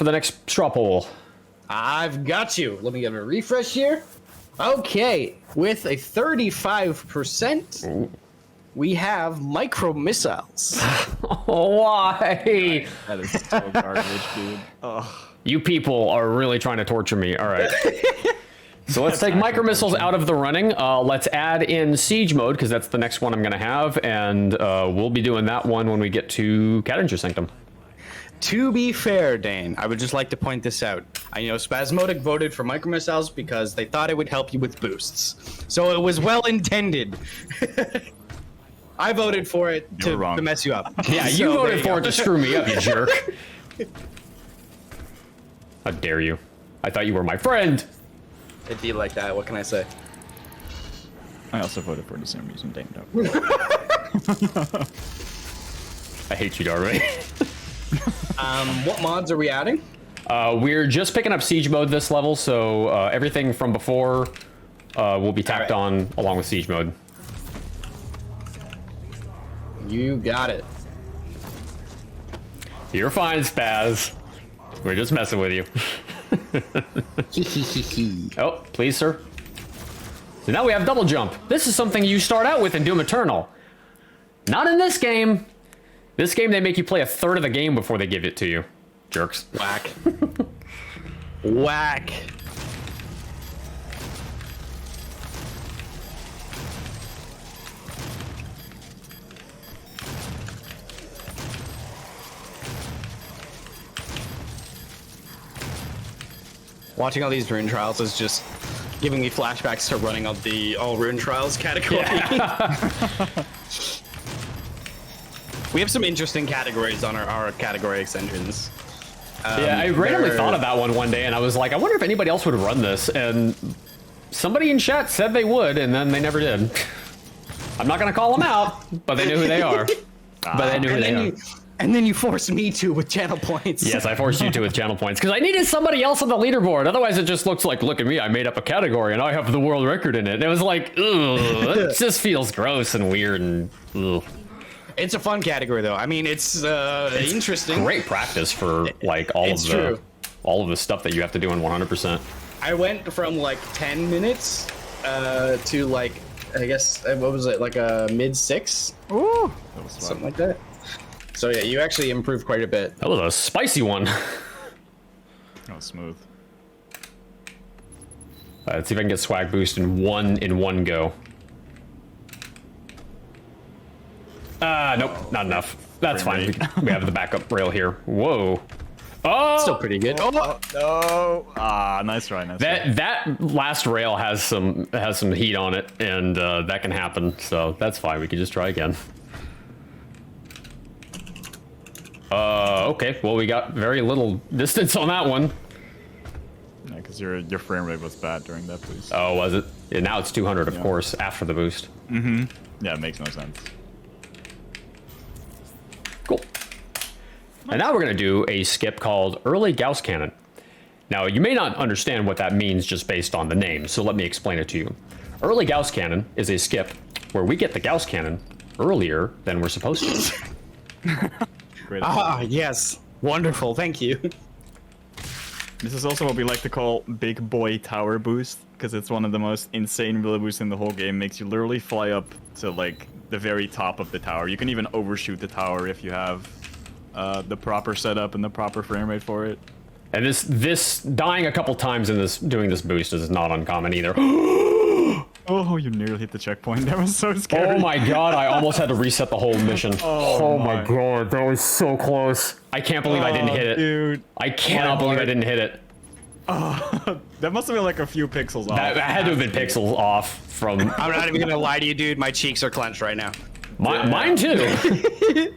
the next straw poll. I've got you. Let me give it a refresh here. Okay, with a 35%, we have micro missiles. Why? That is so garbage, dude. Ugh. You people are really trying to torture me. All right. So let's take micro missiles out of the running. Let's add in siege mode because that's the next one I'm going to have, and we'll be doing that one when we get to Cadanger Sanctum. To be fair, Dane, I would just like to point this out. I know Spasmodic voted for micro missiles because they thought it would help you with boosts. So it was well intended. I voted for it to mess you up. Yeah, you voted for it to screw me up, you jerk. How dare you? I thought you were my friend. It'd be like that. What can I say? I also voted for the same reason Dane don't. I hate you, Daravae. What mods are we adding? We're just picking up siege mode this level, so everything from before will be tacked on along with siege mode. You got it. You're fine, Spaz. We're just messing with you. Oh, please, sir. So now we have double jump. This is something you start out with in Doom Eternal. Not in this game. This game, they make you play a third of the game before they give it to you. Jerks. Whack. Whack. Watching all these rune trials is just giving me flashbacks to running of the all rune trials category. Yeah. We have some interesting categories on our category extensions. Yeah, I randomly thought of that one day, and I was like, I wonder if anybody else would run this, and somebody in chat said they would, and then they never did. I'm not gonna call them out, but they knew who they are. But they knew who they are. And then you forced me to with channel points. Yes, I forced you to with channel points because I needed somebody else on the leaderboard. Otherwise, it just looks like, look at me, I made up a category and I have the world record in it. And it was like, ugh, it just feels gross and weird and ugh. It's a fun category though. I mean, it's interesting. Great practice for like all of the stuff that you have to do in 100%. I went from like 10 minutes to like, I guess, what was it, like a mid 6? Ooh, something like that. So yeah, you actually improved quite a bit. That was a spicy one. Oh, smooth. Let's see if I can get swag boost in one go. Nope, not enough. That's fine. We have the backup rail here. Whoa. Oh, Still pretty good. Oh, no. Ah, nice try. Nice try. that last rail has some heat on it, and that can happen. So that's fine. We can just try again. Okay. Well, we got very little distance on that one. Yeah, because your frame rate was bad during that boost. Oh, was it? Yeah, now it's 200, of course, after the boost. Mm-hmm. Yeah, it makes no sense. Cool. And now we're going to do a skip called Early Gauss Cannon. Now, you may not understand what that means just based on the name, so let me explain it to you. Early Gauss Cannon is a skip where we get the Gauss Cannon earlier than we're supposed to. Great. ah, yes. Wonderful. Thank you. This is also what we like to call Big Boy Tower Boost, because it's one of the most insane melee boosts in the whole game. Makes you literally fly up to like the very top of the tower. You can even overshoot the tower if you have the proper setup and the proper frame rate for it. And this dying a couple times in doing this boost is not uncommon either. Oh, you nearly hit the checkpoint. That was so scary. Oh my god, I almost had to reset the whole mission. Oh my god, that was so close. I can't believe I didn't hit it. Dude. I cannot believe I didn't hit it. That must have been like a few pixels off. That had to have been pixels off from... I'm not even gonna lie to you, dude. My cheeks are clenched right now. Mine too.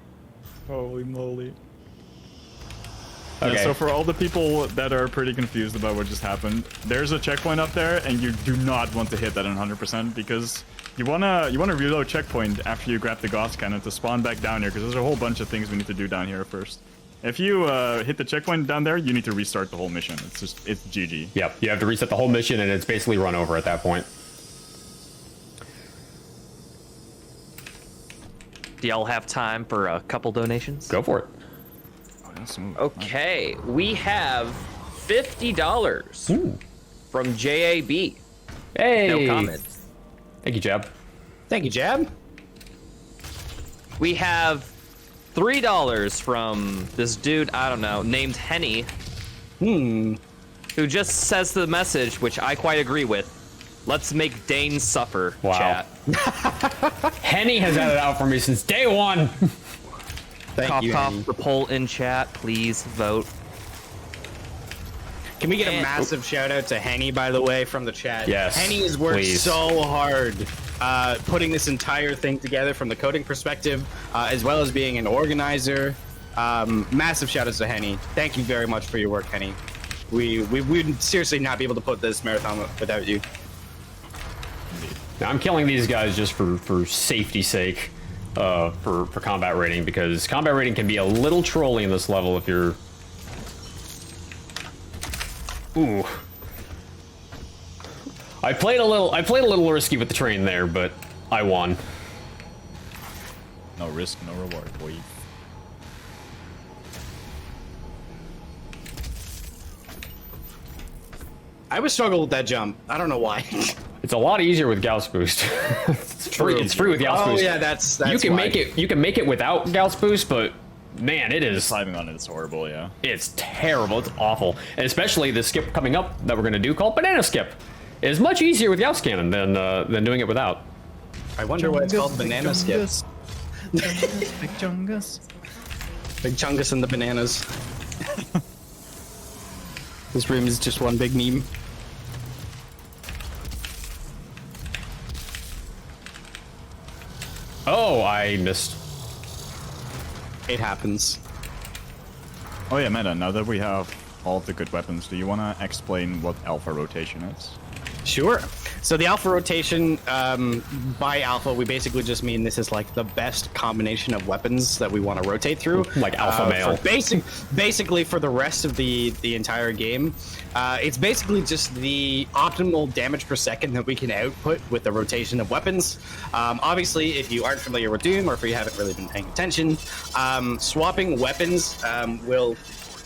Holy moly. Okay. Yeah, so for all the people that are pretty confused about what just happened, there's a checkpoint up there, and you do not want to hit that 100% because you wanna reload checkpoint after you grab the Gauss Cannon to spawn back down here, because there's a whole bunch of things we need to do down here first. If you hit the checkpoint down there, you need to restart the whole mission. It's GG. Yep, you have to reset the whole mission, and it's basically run over at that point. Do y'all have time for a couple donations? Go for it. Oh, that's smooth. Okay, we have $50 from JAB. Hey. No comment. Thank you, Jab. Thank you, Jab. We have $3 from this dude, I don't know, named Henny, who just says the message, which I quite agree with. Let's make Dane suffer, Wow. chat. Henny has had it out for me since day one. Thank you, Henny. The poll in chat, please vote. Can we get a massive shout out to Henny, by the way, from the chat? Yes, Henny has worked please. so hard putting this entire thing together from the coding perspective, as well as being an organizer. Massive shout outs to Henny. Thank you very much for your work, Henny. We would seriously not be able to put this marathon without you. Now, I'm killing these guys just for safety's sake. for combat rating, because combat rating can be a little trolly in this level if you're... Ooh. I played a little risky with the train there, but I won. No risk, no reward, boy. I always struggle with that jump. I don't know why. It's a lot easier with Gauss boost. It's free with Gauss boost. Oh yeah, that's you can why. you can make it without Gauss boost, but man, it is Climbing on it is horrible, yeah. it's terrible. It's awful, and especially the skip coming up that we're gonna do called Banana Skip is much easier with Gauss Cannon than doing it without. I wonder why it's called banana skip. Big Chungus. Big Chungus and the bananas. This room is just one big meme. Oh, I missed. It happens. Oh yeah, Meta, now that we have all of the good weapons, do you want to explain what alpha rotation is? Sure. So the alpha rotation, by alpha, we basically just mean this is like the best combination of weapons that we want to rotate through. Like alpha male. Basically for the rest of the entire game, it's basically just the optimal damage per second that we can output with the rotation of weapons. Obviously, if you aren't familiar with Doom, or if you haven't really been paying attention, swapping weapons will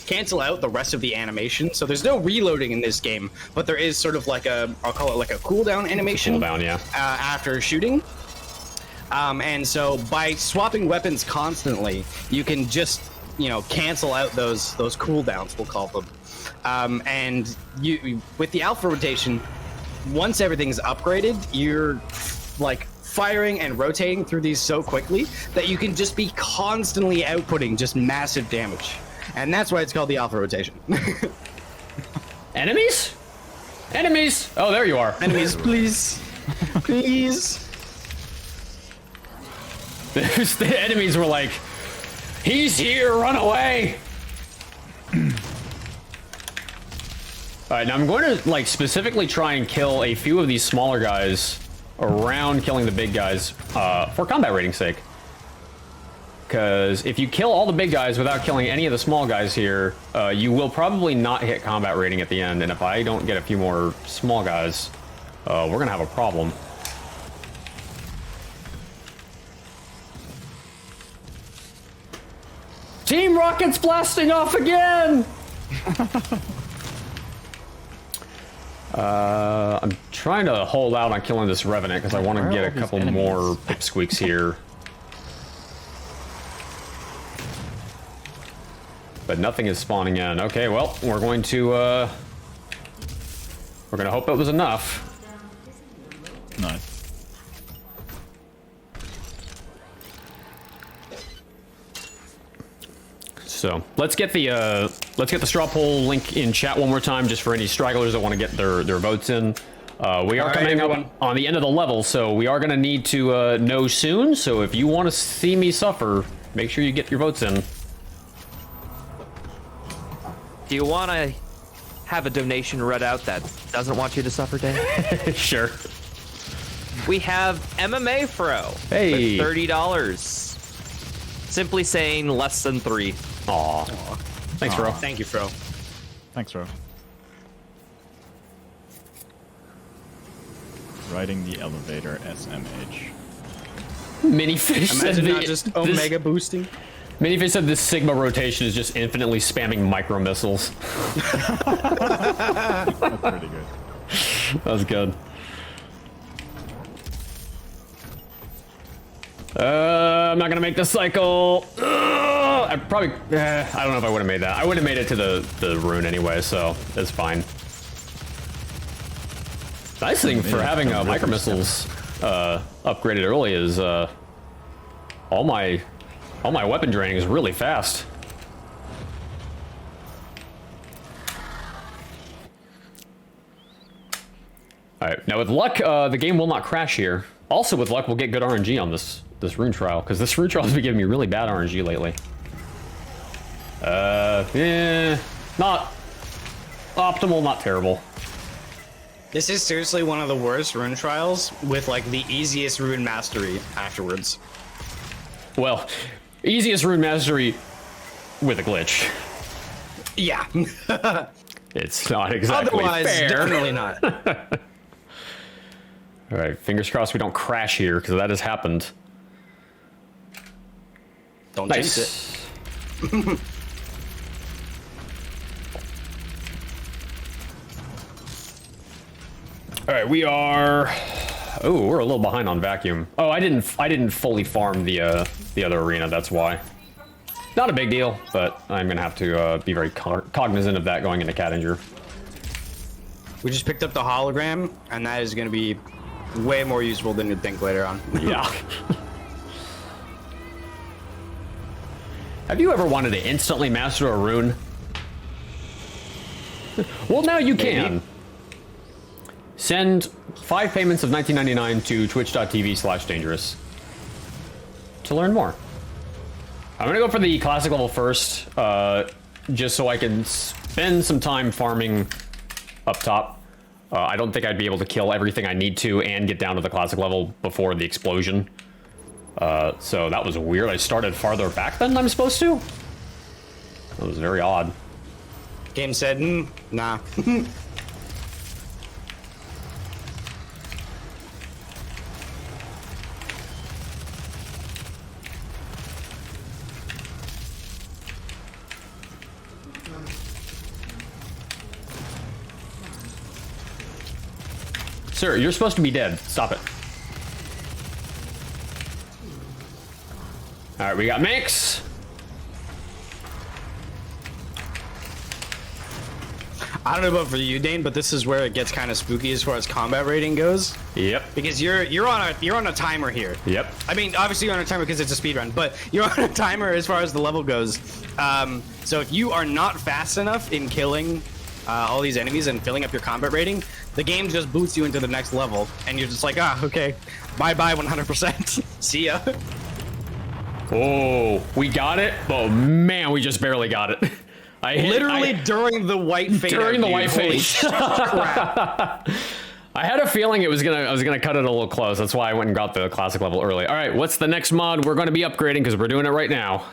cancel out the rest of the animation. So there's no reloading in this game, but there is sort of like I'll call it like a cooldown animation. Cooldown, yeah. After shooting. And so by swapping weapons constantly, you can just, cancel out those cooldowns, we'll call them. And you, with the alpha rotation, once everything's upgraded, you're like firing and rotating through these so quickly that you can just be constantly outputting just massive damage. And that's why it's called the alpha rotation. Enemies? Enemies! Oh, there you are. Enemies, please. Please. The enemies were like, he's here, run away! Alright, now I'm going to specifically try and kill a few of these smaller guys around killing the big guys for combat rating's sake. Because if you kill all the big guys without killing any of the small guys here, you will probably not hit combat rating at the end, and if I don't get a few more small guys, we're gonna have a problem. Team Rocket's blasting off again! I'm trying to hold out on killing this Revenant, because I want to get a couple more pipsqueaks here. But nothing is spawning in. Okay, well, we're going to hope it was enough. Nice. So let's get the straw poll link in chat one more time, just for any stragglers that want to get their votes in. We are coming up on the end of the level, so we are going to need to know soon. So if you want to see me suffer, make sure you get your votes in. Do you want to have a donation read out that doesn't want you to suffer, Dan? Sure. We have MMA Fro Hey. with $30. Simply saying less than 3. Aw. Thanks, bro. Thank you, Fro. Thanks, bro. Riding the elevator, SMH. Minifish said Imagine not just Omega boosting. Minifish said this Sigma rotation is just infinitely spamming micro missiles. That's pretty good. That was good. I'm not gonna make the cycle. I probably, I don't know if I would have made that. I would have made it to the rune anyway, so it's fine. Nice thing for having micro missiles upgraded early is all my weapon draining is really fast. All right, now with luck, the game will not crash here. Also, with luck, we'll get good RNG on this rune trial, because this rune trial has been giving me really bad RNG lately. Not optimal, not terrible. This is seriously one of the worst rune trials with like the easiest rune mastery afterwards. Well, easiest rune mastery with a glitch. Yeah. It's not exactly Otherwise, fair. definitely not. All right, fingers crossed we don't crash here, because that has happened. Don't Nice. jinx it. All right, we are. Oh, we're a little behind on vacuum. Oh, I didn't fully farm the other arena. That's why. Not a big deal, but I'm gonna have to be very cognizant of that going into Catanger. We just picked up the hologram, and that is going to be way more useful than you'd think later on. Yeah. Have you ever wanted to instantly master a rune? Well, now you can. Send 5 payments of $19.99 to twitch.tv/Danejerus to learn more. I'm gonna go for the classic level first, just so I can spend some time farming up top. I don't think I'd be able to kill everything I need to and get down to the classic level before the explosion. So that was weird. I started farther back than I'm supposed to. That was very odd. Game said, nah. Sir, you're supposed to be dead. Stop it. All right, we got Mix. I don't know about for you, Dane, but this is where it gets kind of spooky as far as combat rating goes. Yep. Because you're on a timer here. Yep. I mean, obviously you're on a timer because it's a speed run, but you're on a timer as far as the level goes. So if you are not fast enough in killing all these enemies and filling up your combat rating, the game just boots you into the next level, and you're just like, okay, bye-bye 100%. See ya. Oh, we got it. Oh man, we just barely got it. Literally during the white fade. During the white Holy fade. crap. I had a feeling I was gonna cut it a little close. That's why I went and got the classic level early. All right, what's the next mod we're gonna be upgrading? Because we're doing it right now.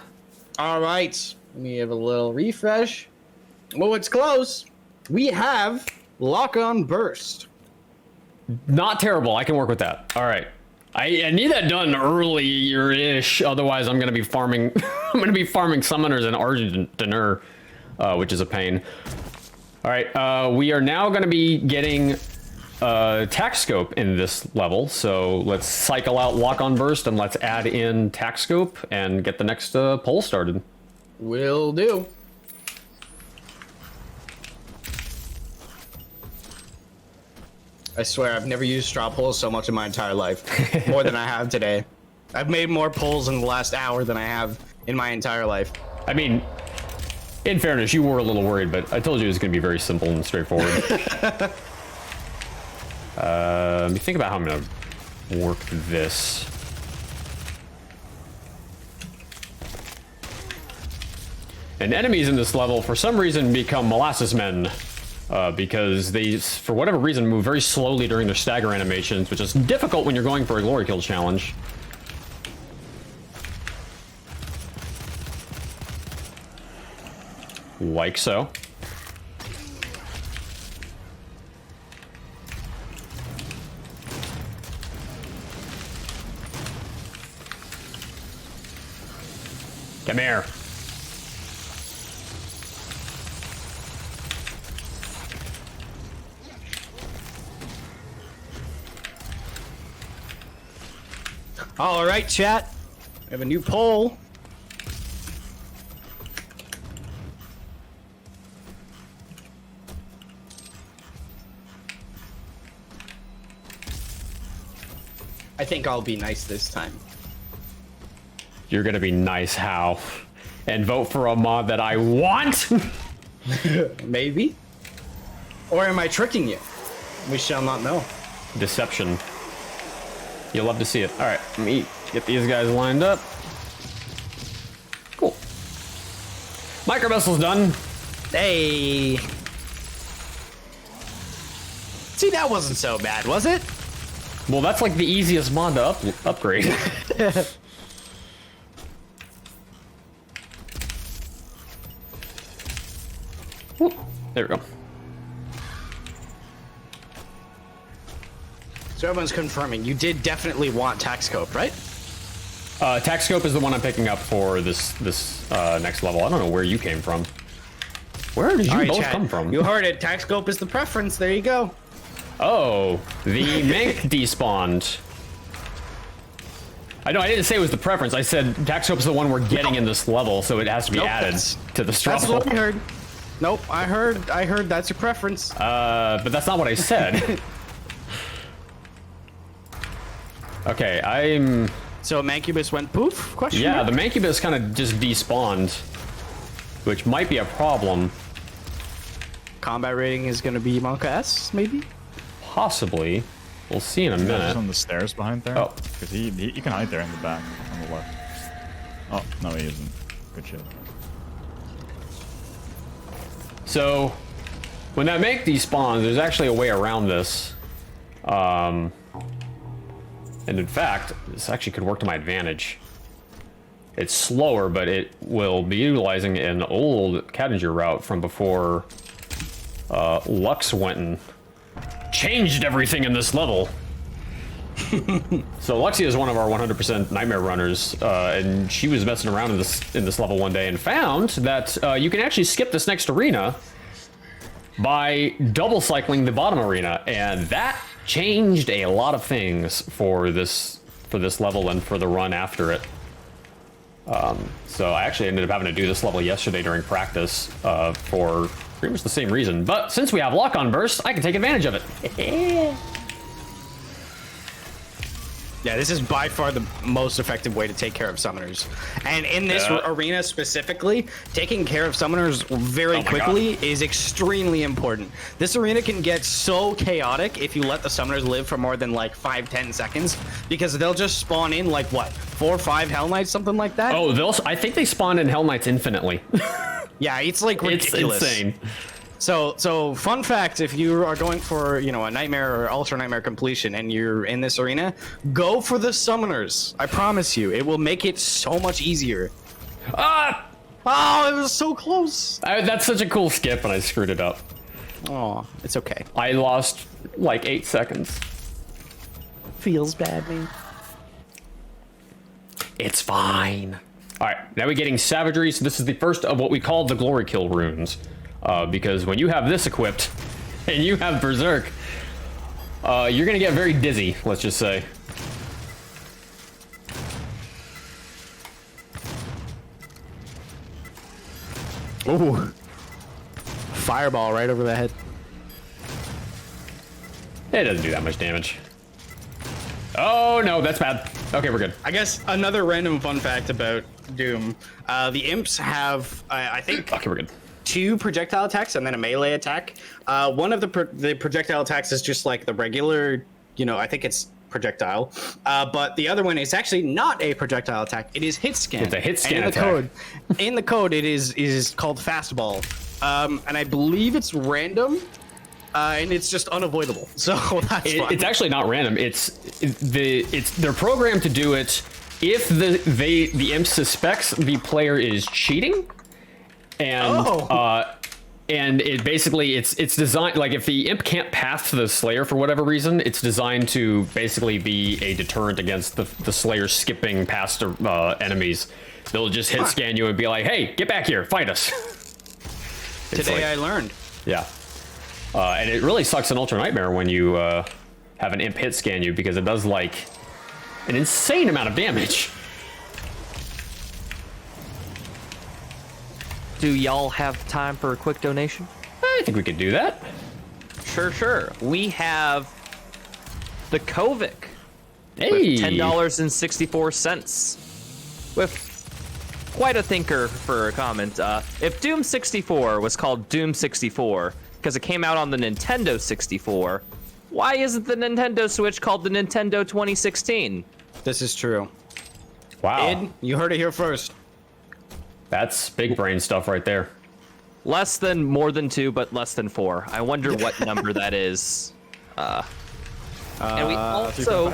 All right, let me have a little refresh. Well, it's close. We have Lock On Burst. Not terrible. I can work with that. All right. I need that done earlier-ish. Otherwise, I'm gonna be farming. I'm gonna be farming summoners in Argentinur, which is a pain. All right. We are now gonna be getting tack scope in this level. So let's cycle out Lock On Burst and let's add in tack scope and get the next poll started. Will do. I swear, I've never used straw polls so much in my entire life. More than I have today. I've made more polls in the last hour than I have in my entire life. I mean, in fairness, you were a little worried, but I told you it was going to be very simple and straightforward. Let me think about how I'm going to work this. And enemies in this level, for some reason, become molasses men. Because they, for whatever reason, move very slowly during their stagger animations, which is difficult when you're going for a glory kill challenge. Like so. Come here. All right, chat. We have a new poll. I think I'll be nice this time. You're gonna be nice, how? And vote for a mod that I want? Maybe. Or am I tricking you? We shall not know. Deception. You'll love to see it. All right, let me get these guys lined up. Cool. Micro vessel's done. Hey. See, that wasn't so bad, was it? Well, that's like the easiest mod to upgrade. There we go. So everyone's confirming. You did definitely want Taxcope, right? Taxscope is the one I'm picking up for this next level. I don't know where you came from. Where did you both come from? You heard it. Taxcope is the preference. There you go. Oh, the Mank despawned. I know I didn't say it was the preference. I said Taxscope is the one we're getting in this level, so it has to be added to the struggle. That's what I heard. Nope, I heard that's your preference. But that's not what I said. Okay, I'm... So Mancubus went poof? Question Yeah, mark? the Mancubus kind of just despawned, which might be a problem. Combat rating is going to be Monka S, maybe? Possibly. We'll see in a He's minute. on the stairs behind there. Oh. Because he can hide there in the back on the left. Oh, no he isn't. Good shit. So, when that Mank despawns, there's actually a way around this. And in fact, this actually could work to my advantage. It's slower, but it will be utilizing an old Cadinger route from before Lux went and changed everything in this level. So Luxia is one of our 100% Nightmare runners, and she was messing around in this level one day and found that you can actually skip this next arena by double cycling the bottom arena, and that changed a lot of things for this level and for the run after it. So I actually ended up having to do this level yesterday during practice for pretty much the same reason. But since we have lock-on burst, I can take advantage of it. Yeah, this is by far the most effective way to take care of summoners. And in this arena specifically, taking care of summoners very quickly is extremely important. This arena can get so chaotic if you let the summoners live for more than like 5-10 seconds, because they'll just spawn in like what, 4 or 5 Hell Knights, something like that? Oh, I think they spawn in Hell Knights infinitely. Yeah, it's like ridiculous. It's insane. So fun fact, if you are going for, you know, a Nightmare or Ultra Nightmare completion and you're in this arena, go for the summoners. I promise you, it will make it so much easier. Ah! Oh, it was so close. That's such a cool skip, and I screwed it up. Oh, it's okay. I lost like 8 seconds. Feels bad, man. It's fine. All right, now we're getting Savagery. So this is the first of what we call the Glory Kill runes. Because when you have this equipped and you have Berserk, you're gonna get very dizzy, let's just say. Ooh. Fireball right over the head. It doesn't do that much damage. Oh no, that's bad. Okay, we're good. I guess another random fun fact about Doom. The imps have, I think, Okay, we're good. 2 projectile attacks and then a melee attack. One of the projectile attacks is just like the regular, you know, I think it's projectile. But the other one is actually not a projectile attack. It is hit scan. It's a hit scan and attack. In the code, it is called fastball. And I believe it's random. And it's just unavoidable. So that's fun. It's actually not random. They're programmed to do it if the imp suspects the player is cheating. And and it basically it's designed, like, if the imp can't path the Slayer for whatever reason, it's designed to basically be a deterrent against the Slayer skipping past enemies. They'll just hit scan you and be like, "Hey, get back here, fight us." Today I learned. Yeah, and it really sucks in Ultra Nightmare when you have an imp hit scan you, because it does like an insane amount of damage. Do y'all have time for a quick donation? I think we could do that. Sure. We have the Kovic Hey, with $10.64. With quite a thinker for a comment. If Doom 64 was called Doom 64 because it came out on the Nintendo 64, why isn't the Nintendo Switch called the Nintendo 2016? This is true. wow, Id, you heard it here first. that's big brain stuff right there. More than 2, but less than 4. I wonder what number that is. And we also...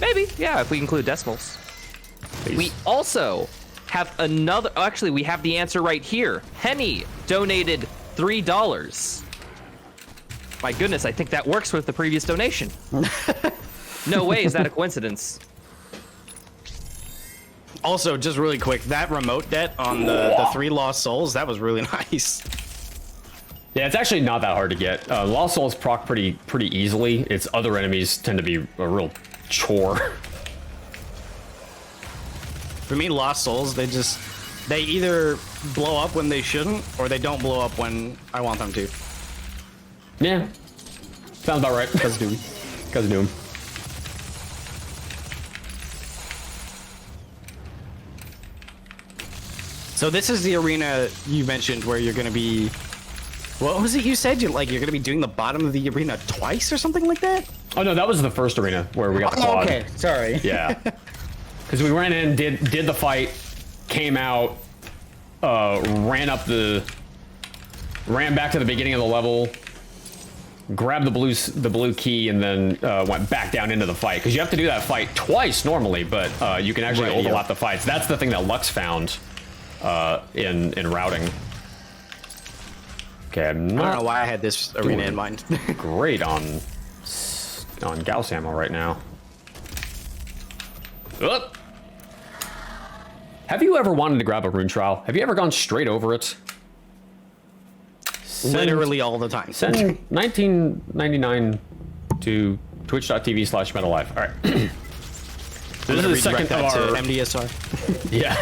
Maybe, yeah, if we include decimals. Please. We also have another... Actually, we have the answer right here. Henny donated $3. My goodness, I think that works with the previous donation. No way, is that a coincidence? Also, just really quick, that remote debt on the 3 lost souls, that was really nice. Yeah, it's actually not that hard to get. Lost Souls proc pretty easily. Its other enemies tend to be a real chore. For me, lost souls, they either blow up when they shouldn't, or they don't blow up when I want them to. Yeah, sounds about right. Cause Doom. Cause Doom. So this is the arena you mentioned where you're gonna be. What was it you said? You're gonna be doing the bottom of the arena twice or something like that? Oh no, that was the first arena where we got the quad. Okay, sorry. Yeah, because we ran in, did the fight, came out, ran back to the beginning of the level, grabbed the blue key, and then went back down into the fight. Because you have to do that fight twice normally, but you can actually overlap the fights. That's the thing that Lux found in routing. Okay, I'm I not don't know why I had this arena in mind. great on Gauss ammo right now. Up. Have you ever wanted to grab a rune trial? Have you ever gone straight over it? Literally all the time. Send 1999 to twitch.tv/metalife. All right. This is the second of our MDSR. Yeah.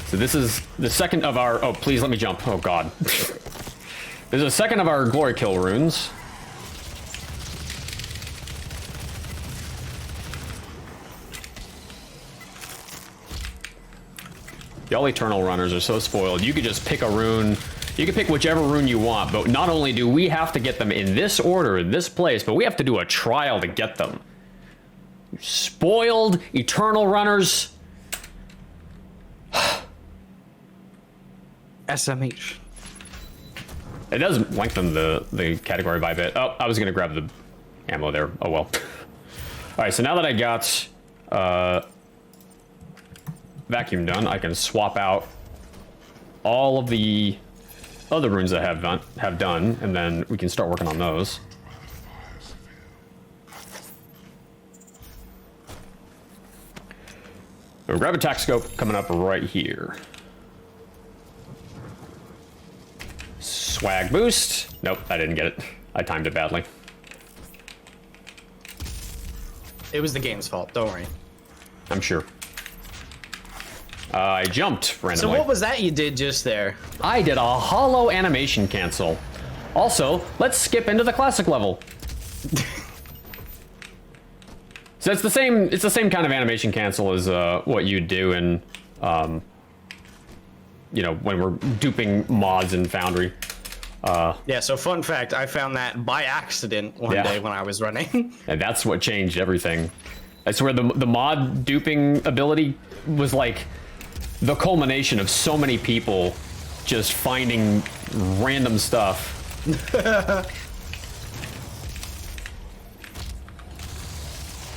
So this is the second of our. Oh, please let me jump. Oh God. This is the second of our glory kill runes. Y'all eternal runners are so spoiled. You could just pick a rune. You can pick whichever rune you want, but not only do we have to get them in this order, in this place, but we have to do a trial to get them. You spoiled eternal runners. SMH. It does lengthen the category by a bit. Oh, I was gonna grab the ammo there. Oh well. All right, so now that I got vacuum done, I can swap out all of the other runes that have done, and then we can start working on those. So grab a tac scope coming up right here. Swag boost. Nope, I didn't get it. I timed it badly. It was the game's fault, don't worry. I'm sure. I jumped randomly. So what was that you did just there? I did a hollow animation cancel. Also, let's skip into the classic level. So it's the same kind of animation cancel as what you'd do in you know, when we're duping mods in Foundry. Yeah, so fun fact, I found that by accident one day when I was running. And that's what changed everything. That's where the mod duping ability was like the culmination of so many people just finding random stuff.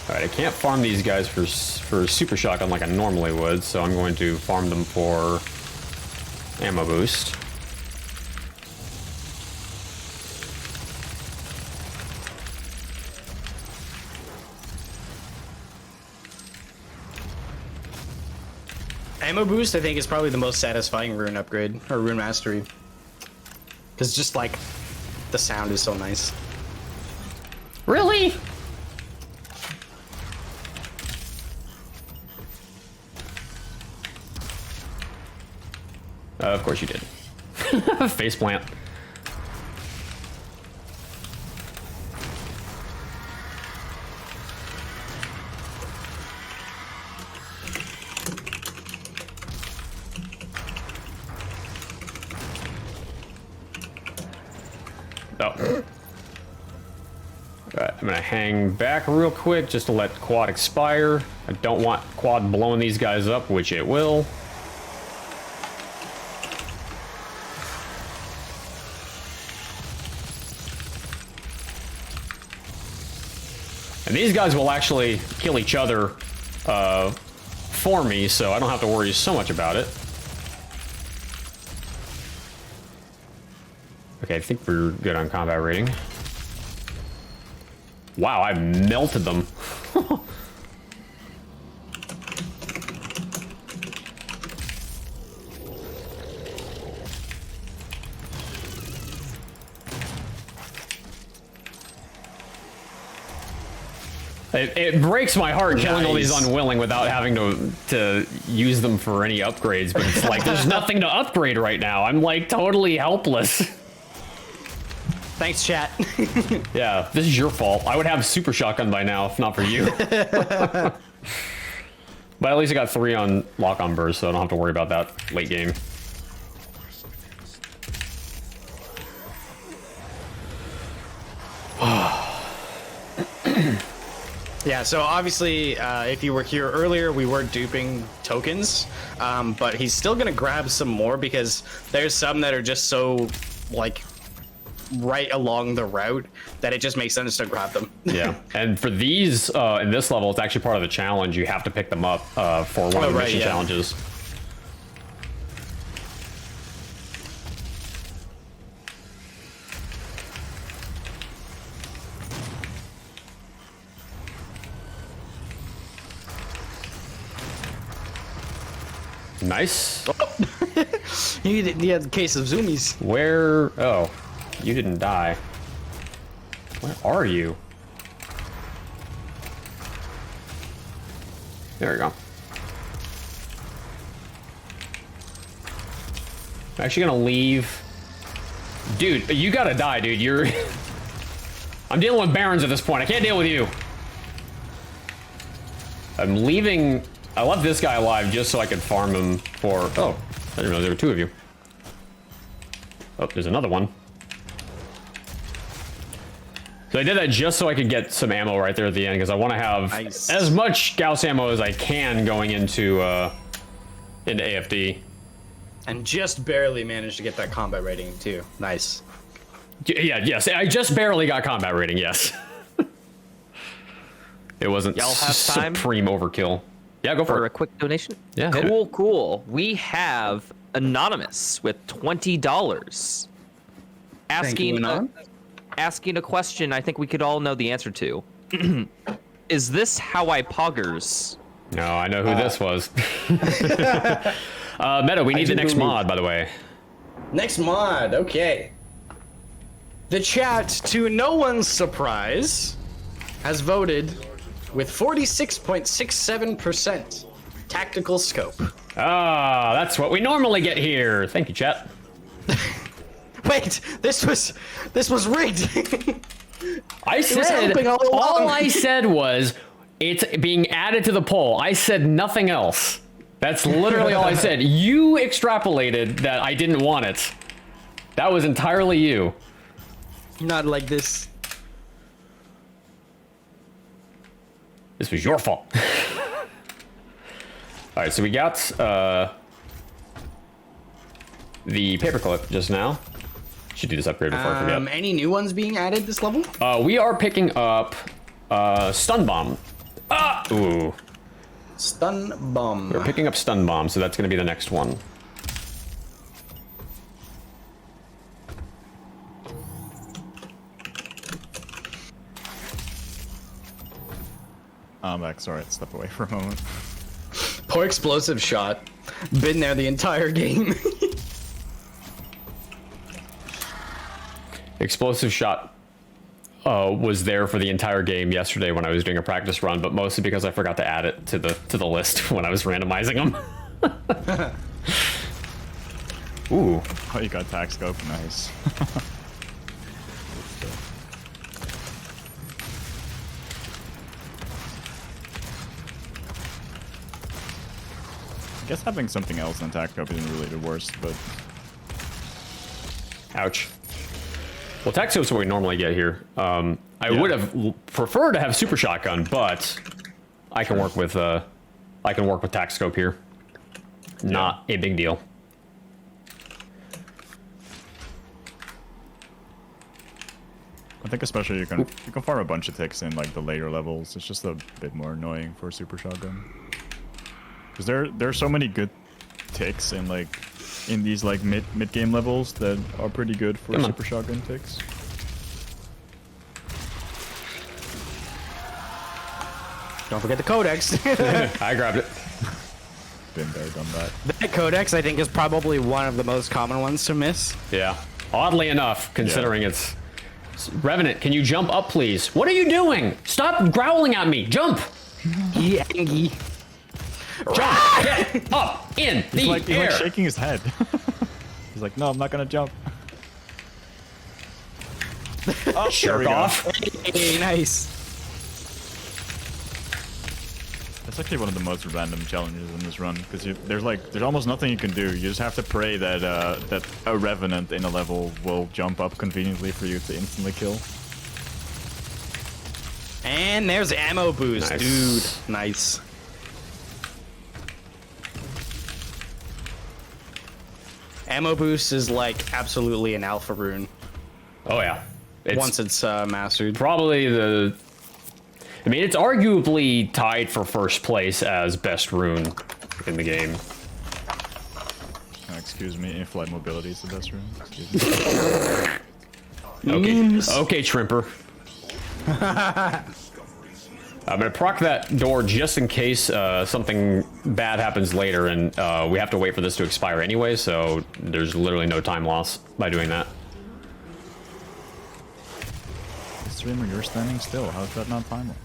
Alright, I can't farm these guys for super shotgun like I normally would, so I'm going to farm them for ammo boost. Ammo boost, I think, is probably the most satisfying rune upgrade, or rune mastery. Because just, like, the sound is so nice. Really? Of course you did. Faceplant. Oh. Alright, I'm gonna hang back real quick just to let quad expire. I don't want quad blowing these guys up, which it will. And these guys will actually kill each other for me, so I don't have to worry so much about it. Okay, I think we're good on combat rating. Wow, I melted them. It breaks my heart killing all these unwilling without having to use them for any upgrades, but it's like there's nothing to upgrade right now. I'm like totally helpless. Thanks, chat. Yeah, this is your fault. I would have super shotgun by now if not for you. But at least I got 3 on lock-on burst, so I don't have to worry about that late game. Yeah, so obviously, if you were here earlier, we were duping tokens, but he's still gonna grab some more because there's some that are just so, like, right along the route that it just makes sense to grab them. Yeah, and for these, in this level, it's actually part of the challenge. You have to pick them up for one of the mission challenges. Nice. You had a case of zoomies. Where? Oh, you didn't die. Where are you? There we go. I'm actually gonna leave. Dude, you gotta die, dude. You're... I'm dealing with barons at this point. I can't deal with you. I'm leaving... I left this guy alive just so I could farm him for... Oh, I didn't know there were 2 of you. Oh, there's another one. So I did that just so I could get some ammo right there at the end, because I want to have as much Gauss ammo as I can going into AFD. And just barely managed to get that combat rating, too. Nice. Yeah, yes. I just barely got combat rating, yes. It wasn't supreme overkill. Yeah, go for a quick donation. Yeah. Cool. We have Anonymous with $20 asking a question I think we could all know the answer to. Is this how I poggers? No, I know who this was. Meta, we need the next mod, by the way. Next mod, okay. The chat, to no one's surprise, has voted with 46.67% tactical scope. Ah, that's what we normally get here. Thank you, chat. Wait, this was rigged. I said all I said was it's being added to the poll. I said nothing else. That's literally all I said. You extrapolated that I didn't want it. That was entirely you. Not like this. This was your fault. All right, so we got the paperclip just now. Should do this upgrade before I forget. Any new ones being added this level? We are picking up stun bomb. Ah! Ooh. Stun bomb. We're picking up stun bomb, so that's going to be the next one. Max, alright, step away for a moment. Poor explosive shot. Been there the entire game. Explosive shot was there for the entire game yesterday when I was doing a practice run, but mostly because I forgot to add it to the list when I was randomizing them. Ooh. Oh, you got tac scope, nice. I guess having something else than tac scope isn't really the worst, but... Ouch. Well, tac scope's what we normally get here. I would have preferred to have super shotgun, but I can work with tac scope here. Not a big deal. I think especially you can farm a bunch of ticks in like the later levels. It's just a bit more annoying for super shotgun. Because there are so many good ticks in like in these like mid game levels that are pretty good for Come on. super shotgun ticks. Don't forget the codex. I grabbed it. Been there, done that. That codex, I think, is probably one of the most common ones to miss. Yeah. Oddly enough, considering it's... Revenant, can you jump up, please? What are you doing? Stop growling at me. Jump. Yangy. Jump. Get up in the He's like air. shaking his head. He's like, no, I'm not gonna jump. Oh, there we Jerk go. off. Hey, nice. That's actually one of the most random challenges in this run because there's almost nothing you can do. You just have to pray that that a revenant in a level will jump up conveniently for you to instantly kill. And there's ammo boost, Nice. dude. Nice. Ammo boost is like absolutely an alpha rune Oh yeah. It's once it's mastered. probably the... I mean, it's arguably tied for first place as best rune in the game. Excuse me, in-flight mobility is the best rune. Excuse me. Okay, Shrimper. I'm gonna proc that door just in case something bad happens later, and we have to wait for this to expire anyway, so there's literally no time loss by doing that. Streamer, you're standing still. How's that not time lapse?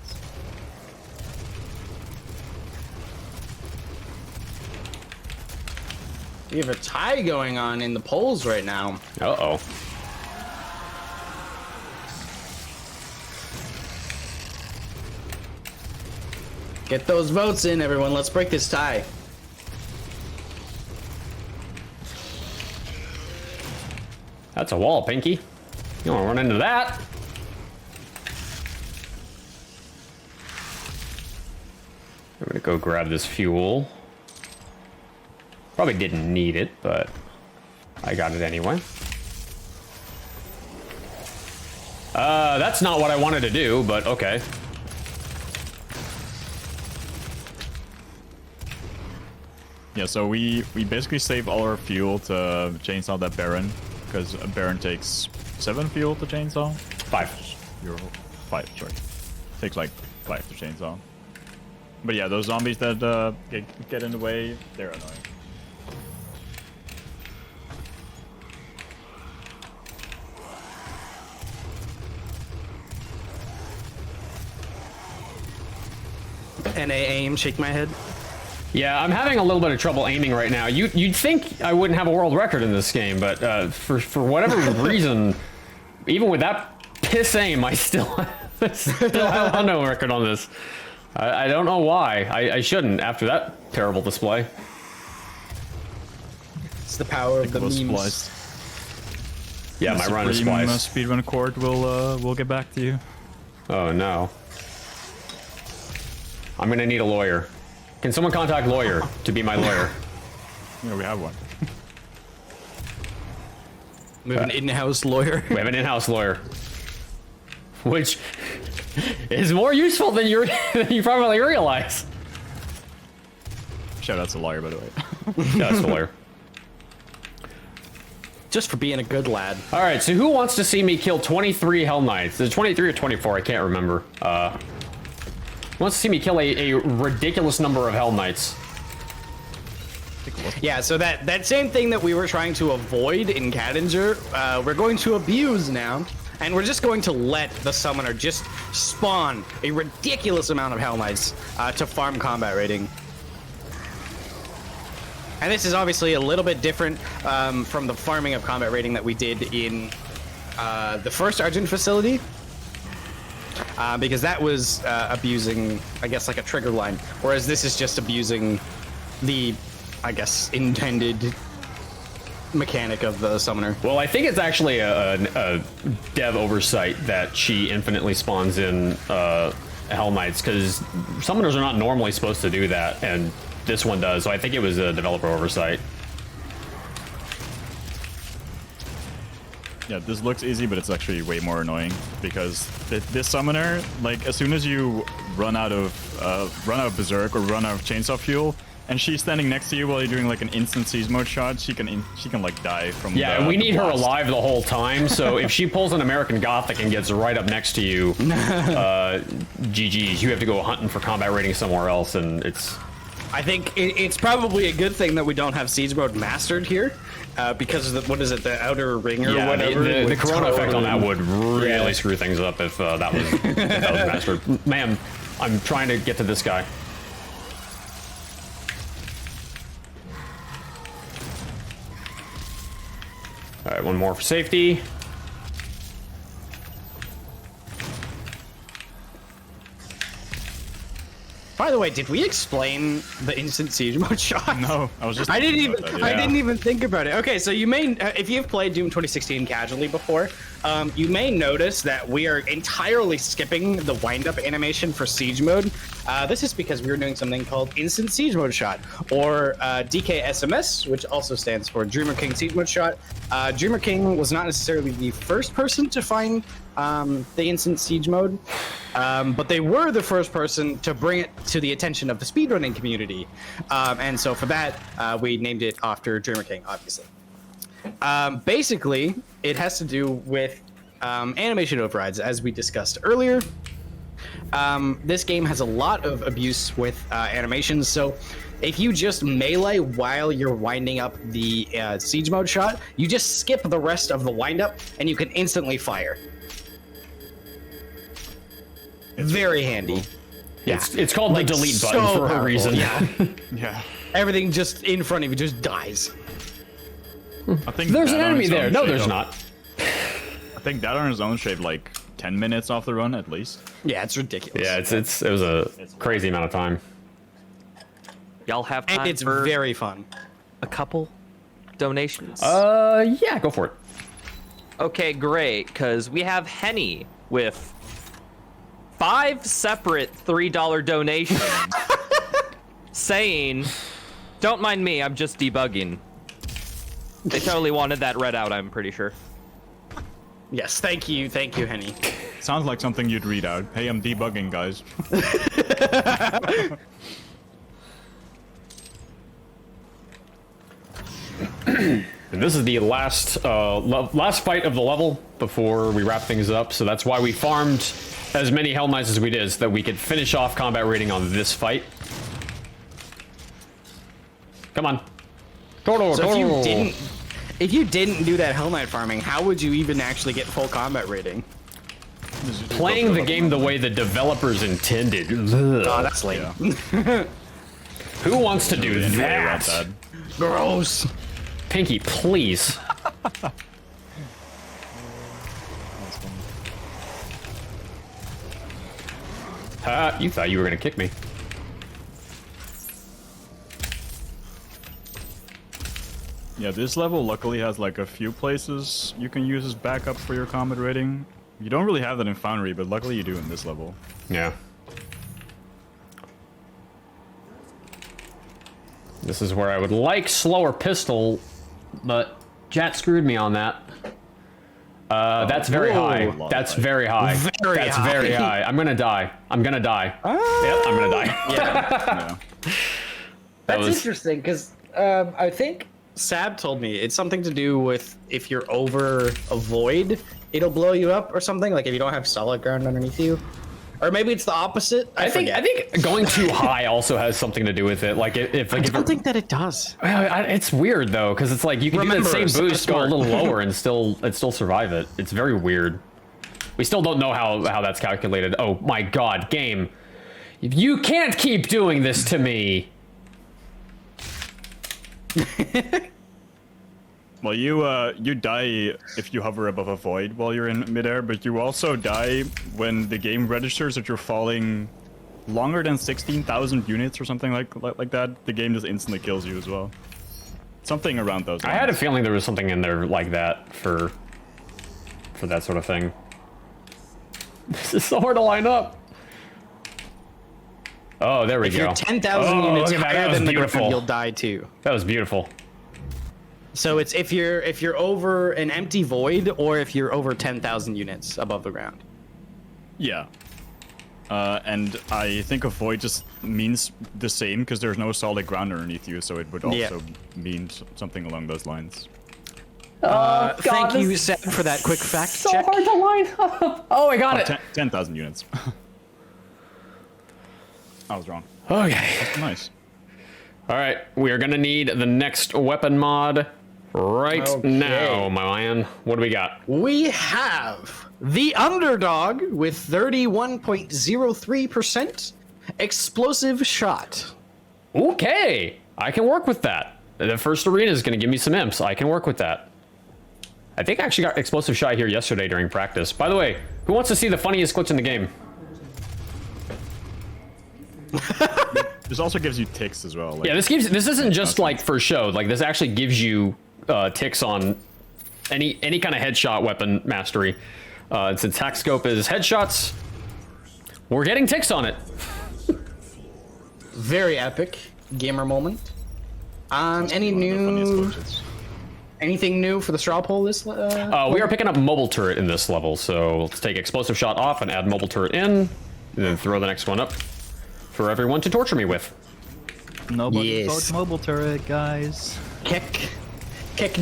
We have a tie going on in the polls right now. Uh-oh. Get those votes in, everyone. Let's break this tie. That's a wall, Pinky. You don't want to run into that. I'm gonna go grab this fuel. Probably didn't need it, but I got it anyway. That's not what I wanted to do, but okay. Yeah, so we basically save all our fuel to chainsaw that Baron, because a Baron takes 7 fuel to chainsaw. 5. You're 5, sorry. Takes like 5 to chainsaw. But yeah, those zombies that get in the way, they're annoying. NA aim, shake my head. Yeah, I'm having a little bit of trouble aiming right now. You'd think I wouldn't have a world record in this game, but for whatever reason, even with that piss aim, I still have a no record on this. I don't know why. I shouldn't after that terrible display. It's the power of the Nicholas memes. Splice. Yeah, my run is Supreme, spliced. Speedrun Court will get back to you. Oh no. I'm gonna need a lawyer. Can someone contact lawyer to be my lawyer? Yeah, we have one. We have an in-house lawyer. We have an in-house lawyer, which is more useful than than you probably realize. Shout out to lawyer, by the way. Yeah, that's the lawyer. Just for being a good lad. All right, so who wants to see me kill 23 Hell Knights? Is it 23 or 24? I can't remember. Who wants to see me kill a ridiculous number of Hell Knights? Yeah, so that same thing that we were trying to avoid in Cadinger, we're going to abuse now. And we're just going to let the summoner just spawn a ridiculous amount of Hell Knights to farm combat rating. And this is obviously a little bit different from the farming of combat rating that we did in the first Argent facility. Because that was abusing, I guess, like a trigger line. Whereas this is just abusing the, I guess, intended mechanic of the summoner. Well, I think it's actually a dev oversight that she infinitely spawns in Hell Knights, because summoners are not normally supposed to do that, and this one does, so I think it was a developer oversight. Yeah, this looks easy, but it's actually way more annoying because this summoner, like, as soon as you run out of Berserk or run out of chainsaw fuel, and she's standing next to you while you're doing like an instant siege mode shot, she can like die from. Yeah, and we need her alive the whole time. So if she pulls an American Gothic and gets right up next to you, GG's. You have to go hunting for combat rating somewhere else, and it's. I think it's probably a good thing that we don't have siege mode mastered here, because of the, what is it, the outer ring or whatever. The corona effect on that would really screw things up if that was mastered. Man, I'm trying to get to this guy. All right, one more for safety. By the way, did we explain the instant siege mode shot? No, I was just. I didn't even. That, yeah. I didn't even think about it. Okay, so you may, if you've played Doom 2016 casually before, you may notice that we are entirely skipping the wind-up animation for siege mode. This is because we were doing something called instant siege mode shot, or DKSMS, which also stands for Dreamer King siege mode shot. Dreamer King was not necessarily the first person to find the instant siege mode, but they were the first person to bring it to the attention of the speedrunning community, and so for that we named it after Dreamer King, obviously. Basically, it has to do with animation overrides, as we discussed earlier. This game has a lot of abuse with animations, so if you just melee while you're winding up the siege mode shot, you just skip the rest of the windup and you can instantly fire. Very handy. Yeah, it's called the delete button so for a powerful, reason. Yeah. Yeah. Everything just in front of you just dies. I think There's an that on enemy its there. own No, shaved there's off- not. I think that on his own shaved like 10 minutes off the run at least. Yeah, it's ridiculous. Yeah, it was a crazy amount of time. Y'all have time And it's for very fun. a couple donations? Yeah, go for it. Okay, great, because we have Henny with 5 separate $3 donations saying, don't mind me, I'm just debugging. They totally wanted that read out, I'm pretty sure. Yes, thank you, Henny. Sounds like something you'd read out. Hey, I'm debugging, guys. And this is the last last fight of the level before we wrap things up, so that's why we farmed as many Hell Knights as we did, so that we could finish off combat rating on this fight. Come on. So if you didn't do that Hell Knight farming, how would you even actually get full combat rating? Playing the game the way the developers intended. Oh, that's lame. Yeah. Who wants to do Anyway, about that? Gross. Pinky, please. You thought you were gonna kick me. Yeah, this level luckily has like a few places you can use as backup for your combat rating. You don't really have that in Foundry, but luckily you do in this level. Yeah. This is where I would like slower pistol, but Jat screwed me on that. That's very high. Whoa. That's very high. That's high. very high. I'm gonna die. I'm gonna die. Yep, I'm gonna die. Yeah. Yeah. That's was- interesting, because I think Sab told me it's something to do with if you're over a void, it'll blow you up or something, like if you don't have solid ground underneath you. Or maybe it's the opposite. I think going too high also has something to do with it. Like if I don't think that it does. it's weird though, because it's like you can do Remember, the same so boost, go a smart. little lower, and still survive it. It's very weird. We still don't know how that's calculated. Oh my god, game! You can't keep doing this to me. Well, you die if you hover above a void while you're in midair, but you also die when the game registers that you're falling longer than 16,000 units or something like that. The game just instantly kills you as well. Something around those lines. I had a feeling there was something in there like that for that sort of thing. This is so hard to line up. Oh, there we If go. you're 10,000 Oh, units look at that. That higher was than the beautiful. ground, you'll die too. That was beautiful. So it's if you're over an empty void, or if you're over 10,000 units above the ground. Yeah. And I think avoid just means the same because there's no solid ground underneath you, so it would also mean something along those lines. Thank you, Seb, for that quick fact So check. hard to line up. Oh, I got it. 10,000 units. I was wrong. Okay. Nice. All right, we are gonna need the next weapon mod right now, my man. What do we got? We have the underdog with 31.03% explosive shot. Okay, I can work with that. The first arena is gonna give me some imps. I can work with that. I think I actually got explosive shot here yesterday during practice. By the way, who wants to see the funniest glitch in the game? This also gives you ticks as well. Like, Yeah, this isn't just like for show. Like this actually gives you ticks on any kind of headshot weapon mastery. Since attack scope is headshots, we're getting ticks on it. Very epic gamer moment. Anything new for the straw poll this? We are picking up mobile turret in this level, so let's take explosive shot off and add mobile turret in, and then throw the next one up for everyone to torture me with. Nobody votes mobile turret, guys. Kick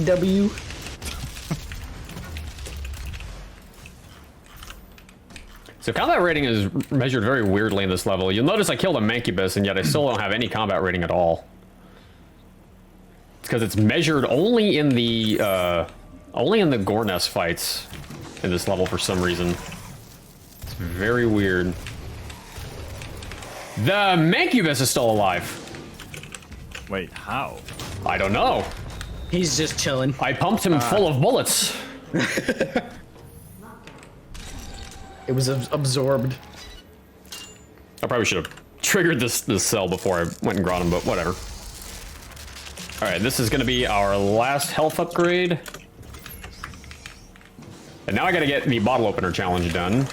W. So combat rating is measured very weirdly in this level. You'll notice I killed a Mancubus, and yet I still don't have any combat rating at all. It's because it's measured only in the Gorness fights in this level for some reason. It's very weird. The Mancubus is still alive. Wait, how? I don't know. He's just chilling. I pumped him full of bullets. It was absorbed. I probably should have triggered this cell before I went and got him, but whatever. All right, this is going to be our last health upgrade. And now I got to get the bottle opener challenge done.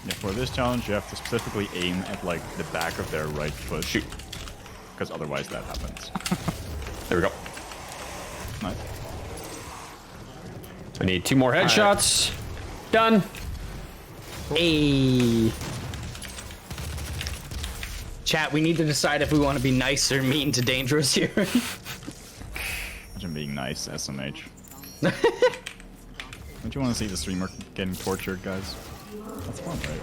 Yeah, for this challenge, you have to specifically aim at like the back of their right foot. Shoot. Because otherwise that happens. There we go. Nice. I need 2 more headshots. Done. Hey. Chat, we need to decide if we want to be nice or mean to Danejerus here. Imagine being nice, SMH. Don't you want to see the streamer getting tortured, guys? That's fun, right?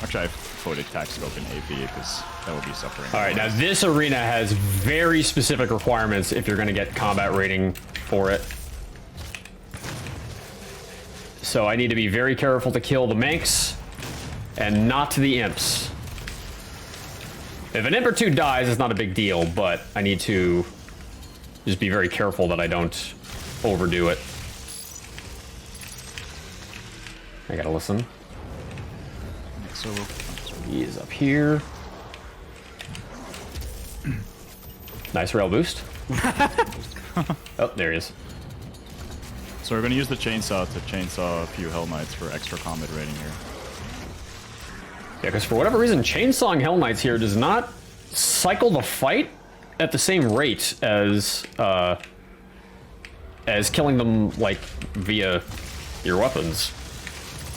Actually, I voted attack scope in AP because that would be suffering. All right, now this arena has very specific requirements if you're going to get combat rating for it. So I need to be very careful to kill the Manx and not the imps. If an imp or 2 dies, it's not a big deal, but I need to just be very careful that I don't overdo it. I gotta listen. So He is up here. Nice rail boost. Oh, there he is. So we're gonna use the chainsaw to chainsaw a few Hell Knights for extra combat rating here. Yeah, because for whatever reason, chainsawing Hell Knights here does not cycle the fight at the same rate as killing them like via your weapons.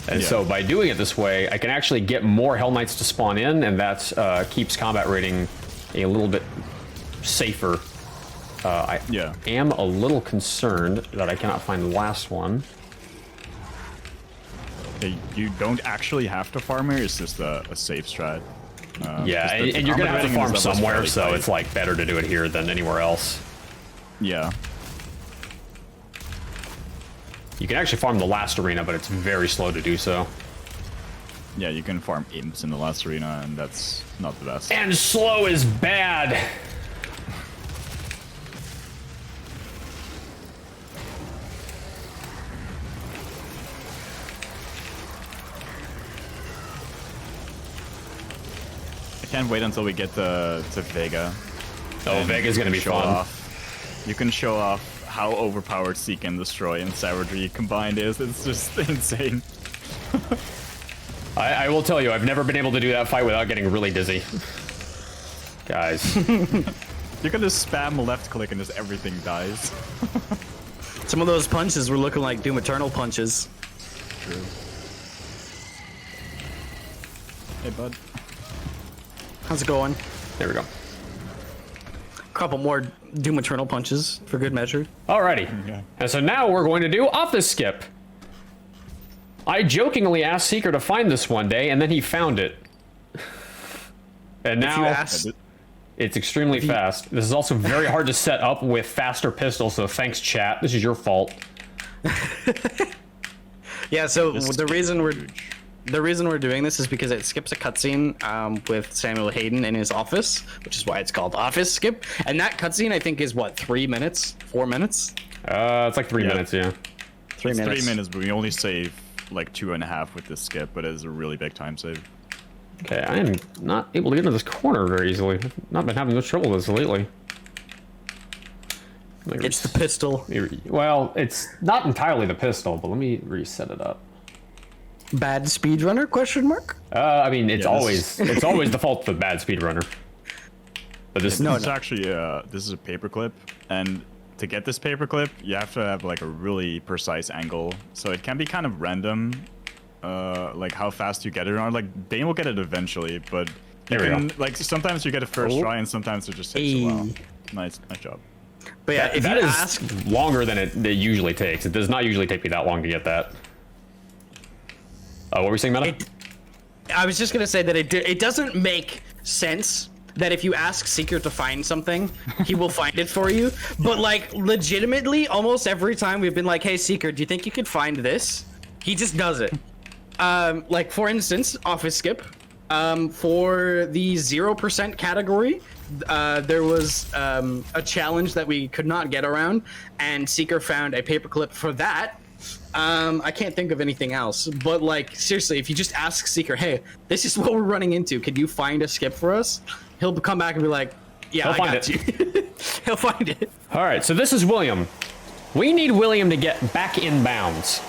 And so by doing it this way, I can actually get more Hell Knights to spawn in, and that keeps combat rating a little bit safer. I am a little concerned that I cannot find the last one. Okay, you don't actually have to farm here, it's just a safe strat. Yeah, and you're going to have to farm somewhere, so it's like better to do it here than anywhere else. Yeah. You can actually farm the last arena, but it's very slow to do so. Yeah, you can farm imps in the last arena, and that's not the best. And slow is bad. I can't wait until we get to Vega. Oh, Vega's gonna be fun. You can show off how overpowered Seek and Destroy and Savagery combined is. It's just insane. I will tell you, I've never been able to do that fight without getting really dizzy. Guys. You can just spam left click and just everything dies. Some of those punches were looking like Doom Eternal punches. True. Hey, bud. How's it going? There we go. Couple more Doom Eternal punches for good measure. Alrighty. Yeah. And so now we're going to do office skip. I jokingly asked Seeker to find this one day, and then he found it. And If you now ask, it's extremely fast. This is also very hard to set up with faster pistols, so thanks, chat. This is your fault. yeah. So This is the reason we're huge. the reason we're doing this is because it skips a cutscene with Samuel Hayden in his office, which is why it's called Office Skip. And that cutscene I think is what 3 minutes, 4 minutes. It's like 3 minutes, yeah. 3 It's minutes. 3 minutes, but we only save like 2.5 with this skip, but it's a really big time save. Okay, I am not able to get into this corner very easily. I've not been having much trouble with this lately. It's the pistol. Well, it's not entirely the pistol, but let me reset it up. Bad speedrunner? Question mark. I mean, it's Yeah, always it's always the fault of the bad speedrunner. But this No, This is actually this is a paperclip, and to get this paperclip, you have to have like a really precise angle. So it can be kind of random, like how fast you get it around. Like Dane will get it eventually, but you There we can go. like sometimes you get it first Oh. try, and sometimes it just takes a while. Hey. Nice job. But yeah, if that you is ask, longer than it usually takes. It does not usually take me that long to get that. What were we saying, Meta? I was just gonna say that it doesn't make sense that if you ask Seeker to find something, he will find it for you. But like legitimately, almost every time we've been like, "Hey Seeker, do you think you could find this?" He just does it. Like for instance, Office Skip. For the 0% category, there was a challenge that we could not get around, and Seeker found a paperclip for that. I can't think of anything else, but like seriously, if you just ask Seeker, "Hey, this is what we're running into. Could you find a skip for us?" He'll come back and be like, "Yeah, He'll I find got it." you." He'll find it. All right, so this is William. We need William to get back in bounds.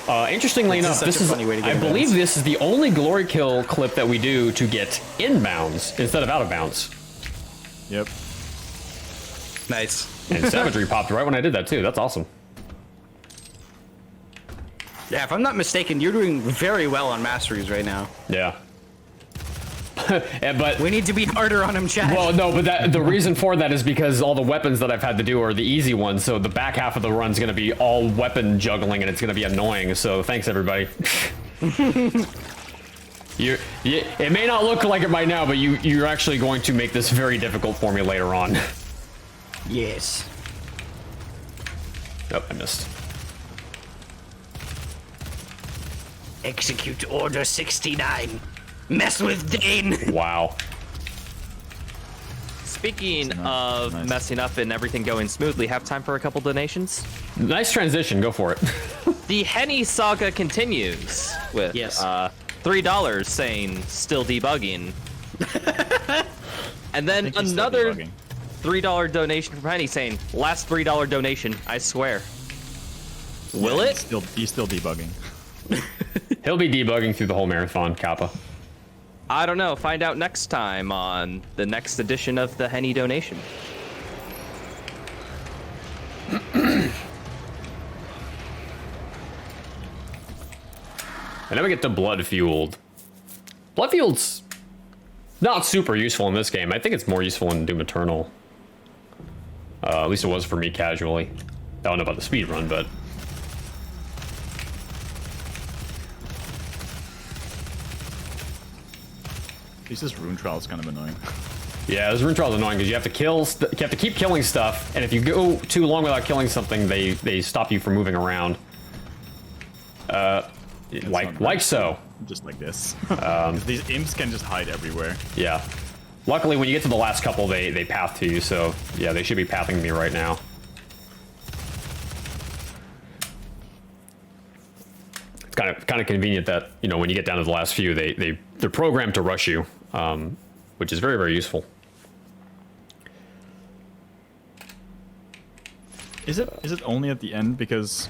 Interestingly This is enough, such this a is, funny way to get I in believe bounds. this is the only glory kill clip that we do to get inbounds instead of out of bounds. Yep. Nice. And Savagery popped right when I did that too. That's awesome. Yeah, if I'm not mistaken, you're doing very well on masteries right now. Yeah. But We need to be harder on him, Chad. well, no, but the reason for that is because all the weapons that I've had to do are the easy ones. So the back half of the run's going to be all weapon juggling, and it's going to be annoying. So thanks, everybody. It may not look like it right now, but you're actually going to make this very difficult for me later on. Yes. Oh, I missed. Execute Order 69. Mess with Dane. Wow. Speaking Nice, of nice. messing up and everything going smoothly, have time for a couple donations? Nice transition. Go for it. The Henny saga continues with Yes. $3 saying still debugging. And then think he's still another debugging. $3 donation from Henny saying last $3 donation, I swear. Will Yeah, it? He's still debugging. He'll be debugging through the whole marathon, Kappa. I don't know. Find out next time on the next edition of the Henny donation. And then we get to Blood Fueled. Blood Fueled's not super useful in this game. I think it's more useful in Doom Eternal. At least it was for me casually. I don't know about the speedrun, but... At least this rune trial is kind of annoying. Yeah, this rune trial is annoying because you have to you have to keep killing stuff, and if you go too long without killing something, they stop you from moving around. Like so. Just like this. 'Cause these imps can just hide everywhere. Yeah. Luckily, when you get to the last couple, they path to you, so yeah, they should be pathing me right now. It's kind of convenient that, you know, when you get down to the last few, they're programmed to rush you, which is very, very useful. Is it only at the end? Because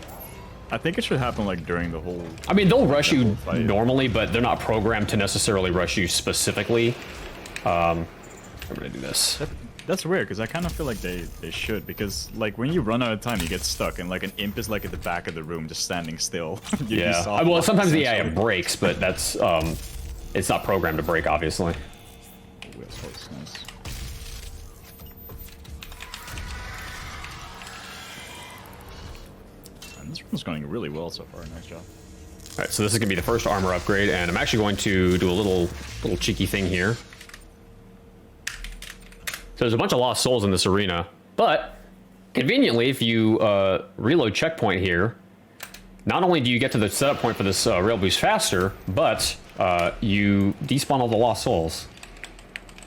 I think it should happen like during the whole. I mean, they'll rush you fight. normally, but they're not programmed to necessarily rush you specifically. I'm gonna do this. That's weird because I kind of feel like they should, because like when you run out of time you get stuck and like an imp is like at the back of the room just standing still. You Yeah. soft Well, lock sometimes the AI essentially. breaks, but that's it's not programmed to break, obviously. Oh, that's horse, nice. And this one's going really well so far. Nice job. All right, so this is gonna be the first armor upgrade, and I'm actually going to do a little cheeky thing here. So there's a bunch of lost souls in this arena, but conveniently, if you reload checkpoint here, not only do you get to the setup point for this rail boost faster, but you despawn all the lost souls.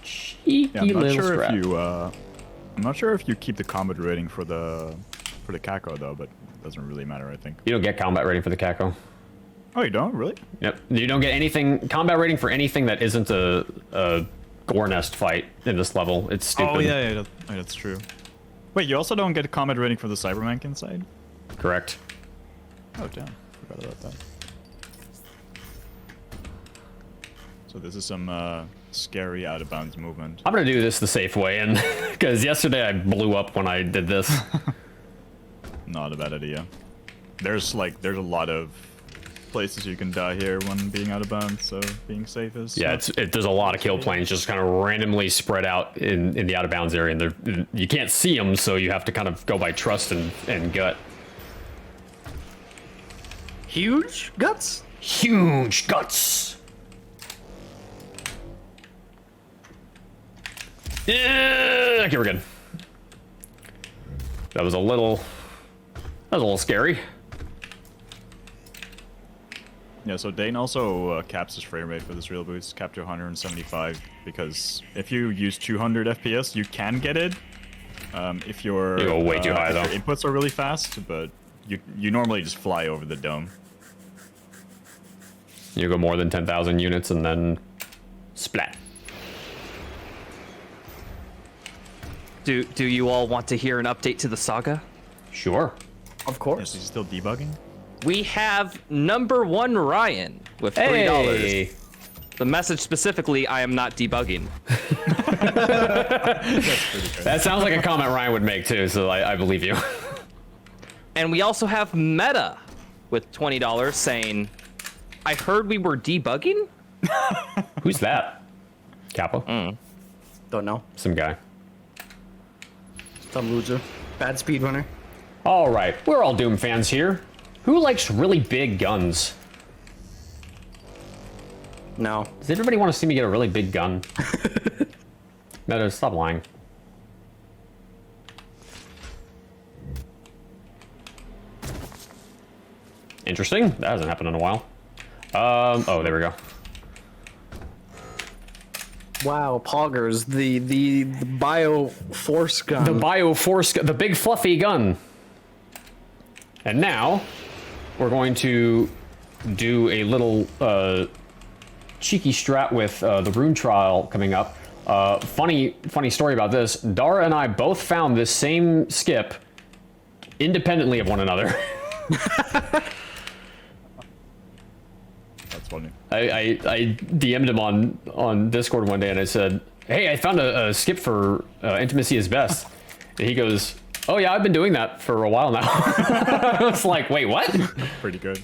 Cheeky Yeah, I'm not little sure strat. if you. I'm not sure if you keep the combat rating for the Kako though, but it doesn't really matter. I think. You don't get combat rating for the Kako. Oh, you don't really? Yep. You don't get anything combat rating for anything that isn't a gore nest fight in this level. It's stupid. Oh yeah, that's true. Wait, you also don't get a combat rating for the Cybermankin side? Correct. Oh damn, forgot about that. So this is some scary out of bounds movement. I'm gonna do this the safe way, and because yesterday I blew up when I did this. Not a bad idea. There's a lot of places you can die here when being out of bounds, so being safe is. Yeah, there's a lot of kill planes just kind of randomly spread out in the out of bounds area, and you can't see them, so you have to kind of go by trust and gut. Huge guts. Huge guts. Yeah, okay, we're good. That was a little scary. Yeah, so Dane also caps his frame rate for this real boost, capped to 175, because if you use 200 FPS, you can get it. If your You go way too high, if though. your inputs are really fast, but you normally just fly over the dome. You go more than 10,000 units and then splat. Do you all want to hear an update to the saga? Sure. Of Yes, course. he's still debugging. We have number one Ryan with $3. Hey. The message specifically, I am not debugging. That sounds like a comment Ryan would make too, so I believe you. And we also have Meta with $20 saying, I heard we were debugging? Who's that? Capo? Don't know. Some guy. Some loser. Bad speedrunner. All right, we're all Doom fans here. Who likes really big guns? No. Does everybody want to see me get a really big gun? Meta, stop lying. Interesting. That hasn't happened in a while. Oh, there we go. Wow, Poggers, the bio force gun. The Bioforce, the big fluffy gun. And now, we're going to do a little cheeky strat with the rune trial coming up. Funny story about this. Dara and I both found this same skip independently of one another. That's funny. I DM'd him on Discord one day and I said, hey, I found a skip for Intimacy is Best. And he goes, oh yeah, I've been doing that for a while now. I was like, wait, what? Pretty good.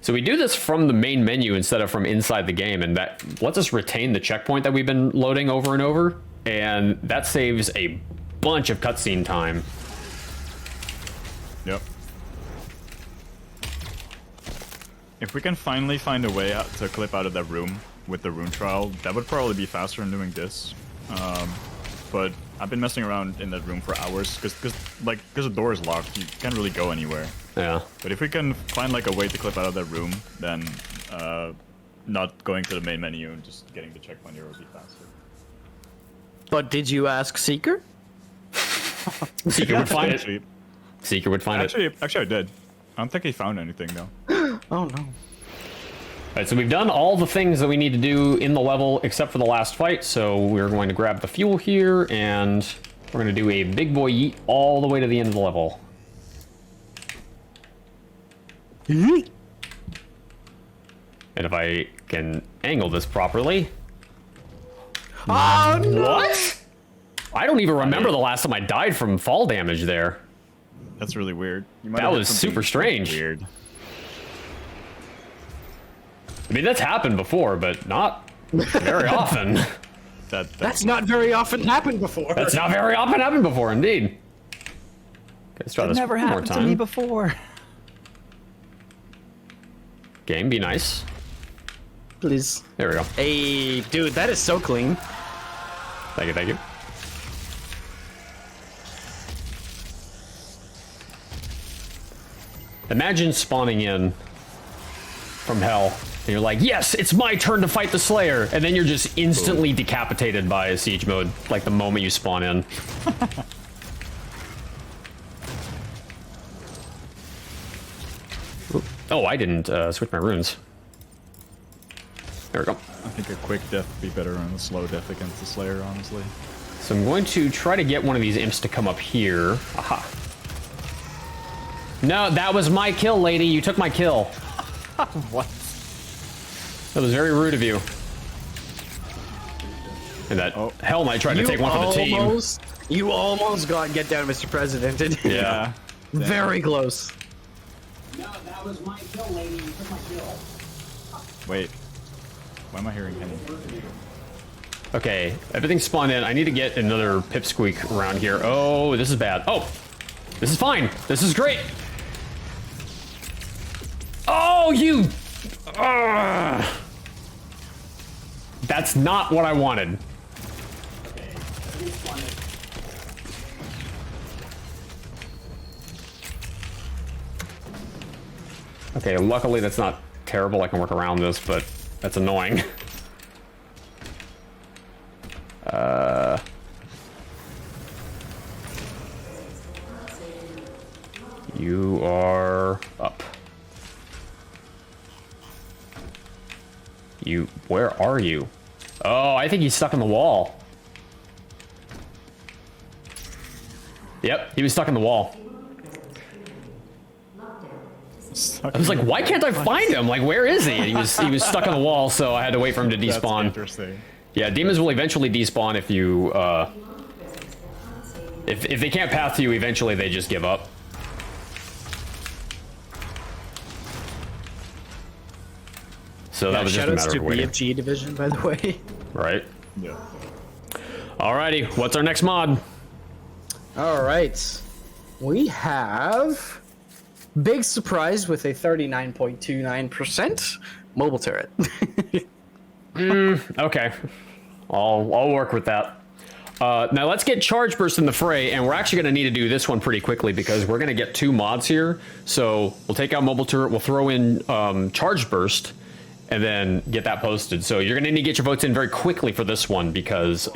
So we do this from the main menu instead of from inside the game, and that lets us retain the checkpoint that we've been loading over and over, and that saves a bunch of cutscene time. Yep. If we can finally find a way out to clip out of that room with the rune trial, that would probably be faster than doing this. But I've been messing around in that room for hours because the door is locked. You can't really go anywhere. Yeah. But if we can find like a way to clip out of that room, then not going to the main menu and just getting the checkpoint here would be faster. But did you ask Seeker? Seeker would find it. Actually, Seeker would find it. actually, I did. I don't think he found anything though. Oh no. Alright, so we've done all the things that we need to do in the level except for the last fight, so we're going to grab the fuel here, and we're going to do a big boy yeet all the way to the end of the level. And if I can angle this properly. Oh no! What? I don't even remember the last time I died from fall damage there. That's really weird. You might That have hit was something super strange. Weird. I mean, that's happened before, but not very often. That's not very often happened before. That's not very often happened before, indeed. Okay, let's try It this never one more happened to time. me before. Game, be nice. Please. There we go. Hey, dude, that is so clean. Thank you, thank you. Imagine spawning in from hell, and you're like, yes, it's my turn to fight the Slayer, and then you're just instantly decapitated by a siege mode, like the moment you spawn in. Oh, I didn't switch my runes. There we go. I think a quick death would be better than a slow death against the Slayer, honestly. So I'm going to try to get one of these imps to come up here. Aha. No, that was my kill, lady. You took my kill. What? That was very rude of you. And that Hell Knight tried to take one for the team. You almost got get down, Mr. President. Didn't you? Yeah. Very close. No, that was my kill, lady. You took my kill. Wait. Why am I hearing Henny? Okay, everything's spawned in. I need to get another pipsqueak around here. Oh, this is bad. Oh, this is fine. This is great. Oh, you... That's not what I wanted. Okay, luckily that's not terrible. I can work around this, but that's annoying. You are up. Where are you? Oh, I think he's stuck in the wall. Yep, he was stuck in the wall. I was like, why can't I find him? Like, where is he? And he was stuck in the wall, so I had to wait for him to That's despawn. interesting. Yeah, demons will eventually despawn if you, if they can't path to you, eventually they just give up. So that was just a Shoutouts matter to of waiting. BFG division, by the way. Right. Yeah. Alrighty, what's our next mod? All right, we have big surprise with a 39.29% mobile turret. Okay, I'll work with that. Now let's get Charge Burst in the fray, and we're actually going to need to do this one pretty quickly because we're going to get 2 mods here. So we'll take out Mobile Turret, we'll throw in Charge Burst, and then get that posted. So you're going to need to get your votes in very quickly for this one because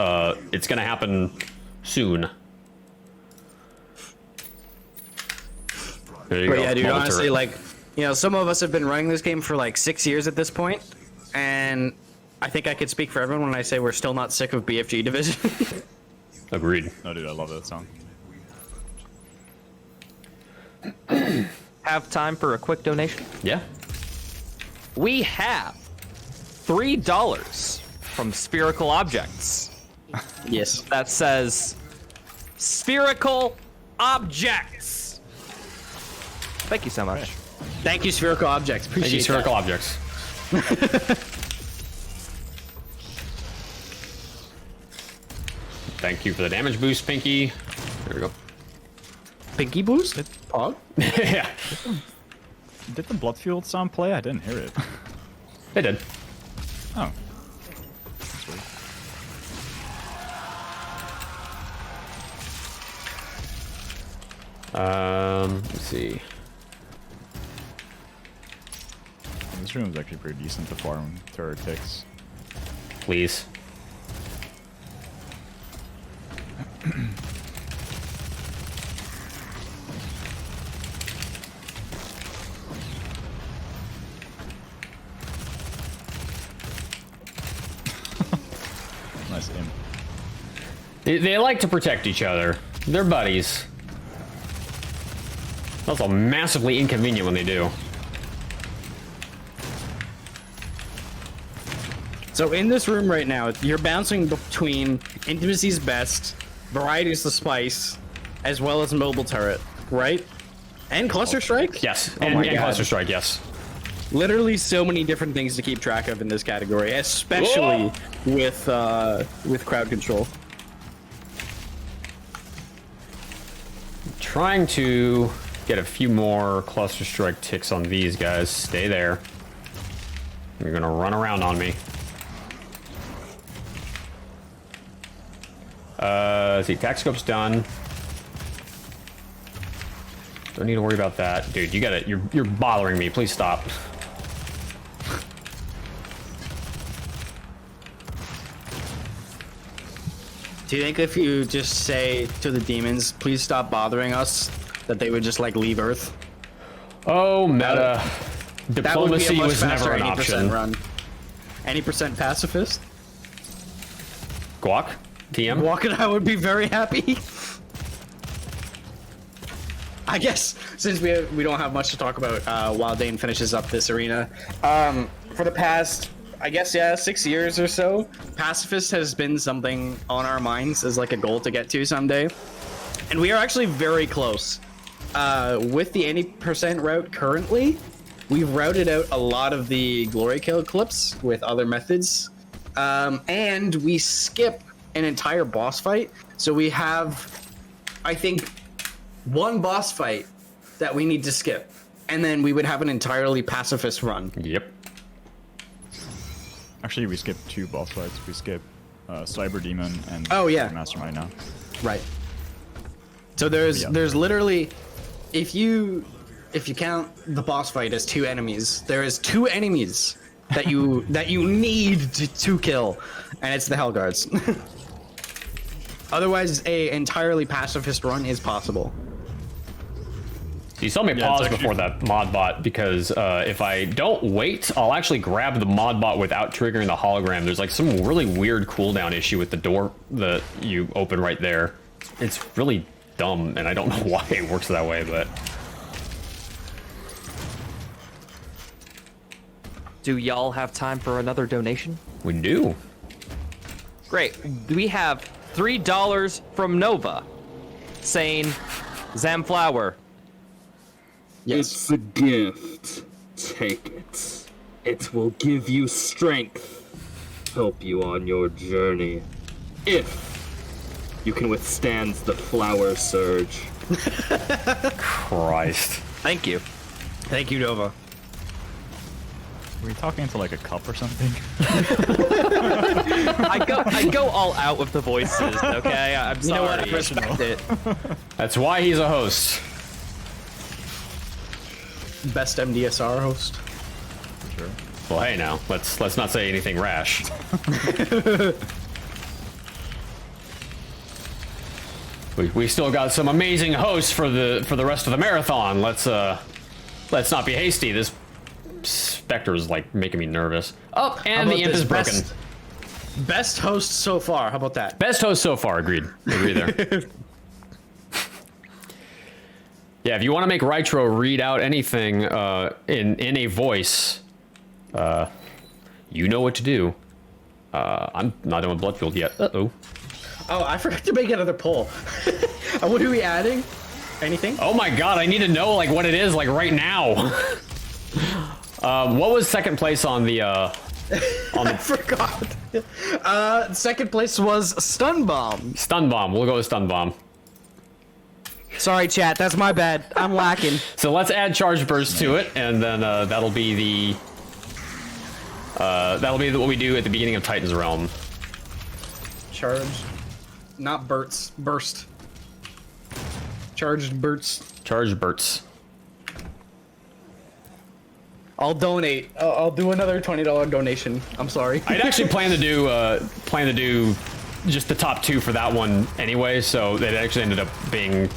it's going to happen soon. There you But go. yeah, dude, Mobile honestly, turret. like, you know, some of us have been running this game for like 6 years at this point, and I think I could speak for everyone when I say we're still not sick of BFG division. Agreed. No, dude, I love that song. Have time for a quick donation? Yeah. We have $3 from Spherical Objects. Yes. That says Spherical Objects. Thank you so much. Thank you, Spherical Objects. Thank you, Appreciate Spherical Objects. Thank you for the damage boost, Pinky. There we go. that. Pinky boost? Pog? Yeah, Did the Bloodfield sound play? I didn't hear it. it did. Oh. That's weird. Let's see. This room is actually pretty decent to farm turret ticks. Please. Nice imp. They like to protect each other. They're buddies. Also massively inconvenient when they do. So in this room right now, you're bouncing between Intimacy's Best, Variety's the Spice, as well as Mobile Turret, right? And Cluster Strike? Yes, Oh my and God. Cluster Strike, yes. Literally so many different things to keep track of in this category, especially with crowd control. Trying to get a few more Cluster Strike ticks on these guys. Stay there. You're gonna run around on me. Let's see, attack scope's done. Don't need to worry about that. Dude, you gotta, you're bothering me. Please stop. Do you think if you just say to the demons, please stop bothering us, that they would just like leave Earth? Oh, meta. That would be a Diplomacy much was faster never an 80% option. run. Any percent pacifist? Guac? TM? Walk and I would be very happy. I guess since we don't have much to talk about while Dane finishes up this arena, for the past, I guess, 6 years or so, pacifist has been something on our minds as like a goal to get to someday, and we are actually very close. With the 80% route currently, we've routed out a lot of the glory kill clips with other methods, and we skip an entire boss fight. So we have, I think, one boss fight that we need to skip, and then we would have an entirely pacifist run. Yep. Actually, we skipped 2 boss fights. We skipped Cyber Demon and Oh, yeah. Mastermind now. Right. So there's literally, if you count the boss fight as 2 enemies, there is 2 enemies that you need to kill, and it's the Hellguards. Otherwise, a entirely pacifist run is possible. You saw me Yeah, pause it's actually- before that mod bot because if I don't wait, I'll actually grab the mod bot without triggering the hologram. There's like some really weird cooldown issue with the door that you open right there. It's really dumb, and I don't know why it works that way, but... Do y'all have time for another donation? We do. Great. We have $3 from Nova saying, Zamflower. Yes. It's a gift. Take it. It will give you strength. Help you on your journey. If you can withstand the flower surge. Christ. Thank you. Thank you, Nova. Were we talking into like a cup or something? I go all out with the voices, okay? I'm You know what? sorry. I respect it. That's why he's a host. Best MDSR host. Sure. Well, hey now, let's not say anything rash. we still got some amazing hosts for the rest of the marathon. Let's not be hasty. This Spectre is like making me nervous. Oh, and the imp is broken. Best host so far. How about that? Best host so far. Agreed. Agree there. Yeah, if you want to make Rytro read out anything in a voice, you know what to do. I'm not done with Bloodfield yet. Uh-oh. Oh, I forgot to make another poll. What are we adding? Anything? Oh my god, I need to know like what it is like right now. What was second place on the I forgot. Second place was Stun Bomb. Stun Bomb? We'll go with Stun Bomb. Sorry, chat. That's my bad. I'm lacking. So let's add Charge Burst to it, and then that'll be what we do at the beginning of Titan's Realm. Charge. Not bursts. Burst. Charged bursts. Charge Bursts. I'll donate. I'll do another $20 donation. I'm sorry. I'd actually plan to do just the top 2 for that one anyway, so it actually ended up being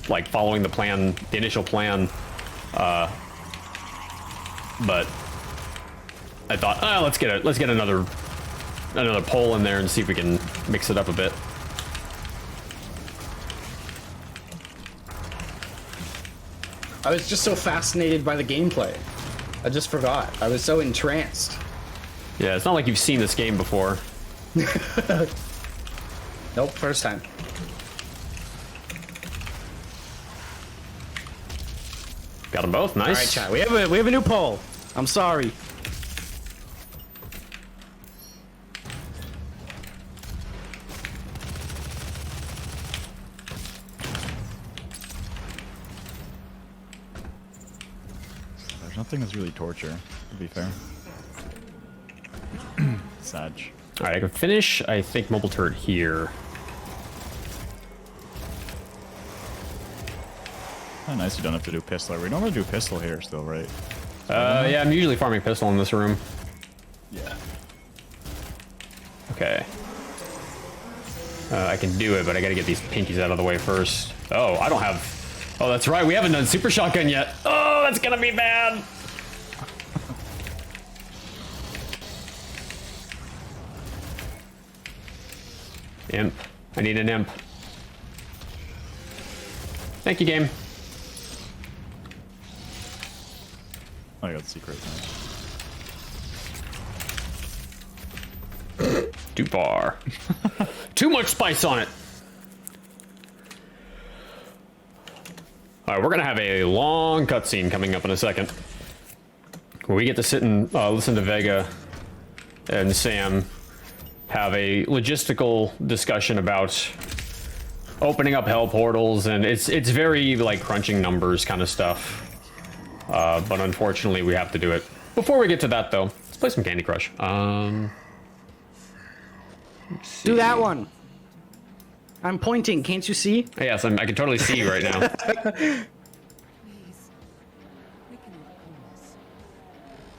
like following the plan, the initial plan. But I thought, let's get another poll in there and see if we can mix it up a bit. I was just so fascinated by the gameplay. I just forgot. I was so entranced. Yeah, it's not like you've seen this game before. Nope, first time. Got them both. Nice. All right, chat. We have a new poll. I'm sorry. There's nothing that's really torture, to be fair. Sag. All right, I can finish, I think, mobile turret here. Oh, nice, you don't have to do pistol. We normally do pistol here still, right? Yeah, I'm usually farming pistol in this room. Yeah. Okay. I can do it, but I gotta get these pinkies out of the way first. Oh, I don't have... Oh, that's right, we haven't done super shotgun yet. Oh, that's gonna be bad. Imp. I need an imp. Thank you, game. Oh, I got the secret. Too far. Too much spice on it. All right, we're gonna have a long cutscene coming up in a second, where we get to sit and listen to Vega and Sam have a logistical discussion about opening up hell portals, and it's very like crunching numbers kind of stuff. But unfortunately, we have to do it. Before we get to that, though, let's play some Candy Crush. Do that one. I'm pointing. Can't you see? Yes, I can totally see you right now.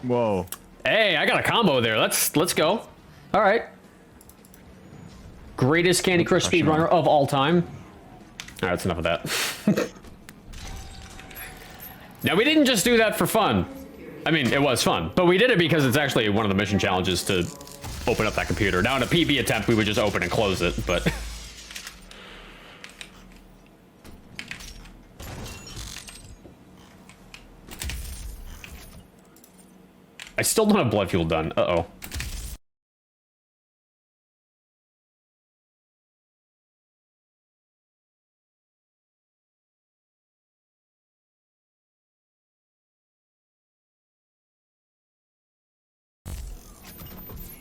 Whoa. Hey, I got a combo there. Let's go. All right. Greatest Candy Crush speedrunner of all time. All right, that's enough of that. Now, we didn't just do that for fun. I mean, it was fun, but we did it because it's actually one of the mission challenges to open up that computer. Now, in a PB attempt, we would just open and close it, but... I still don't have blood fuel done. Uh-oh.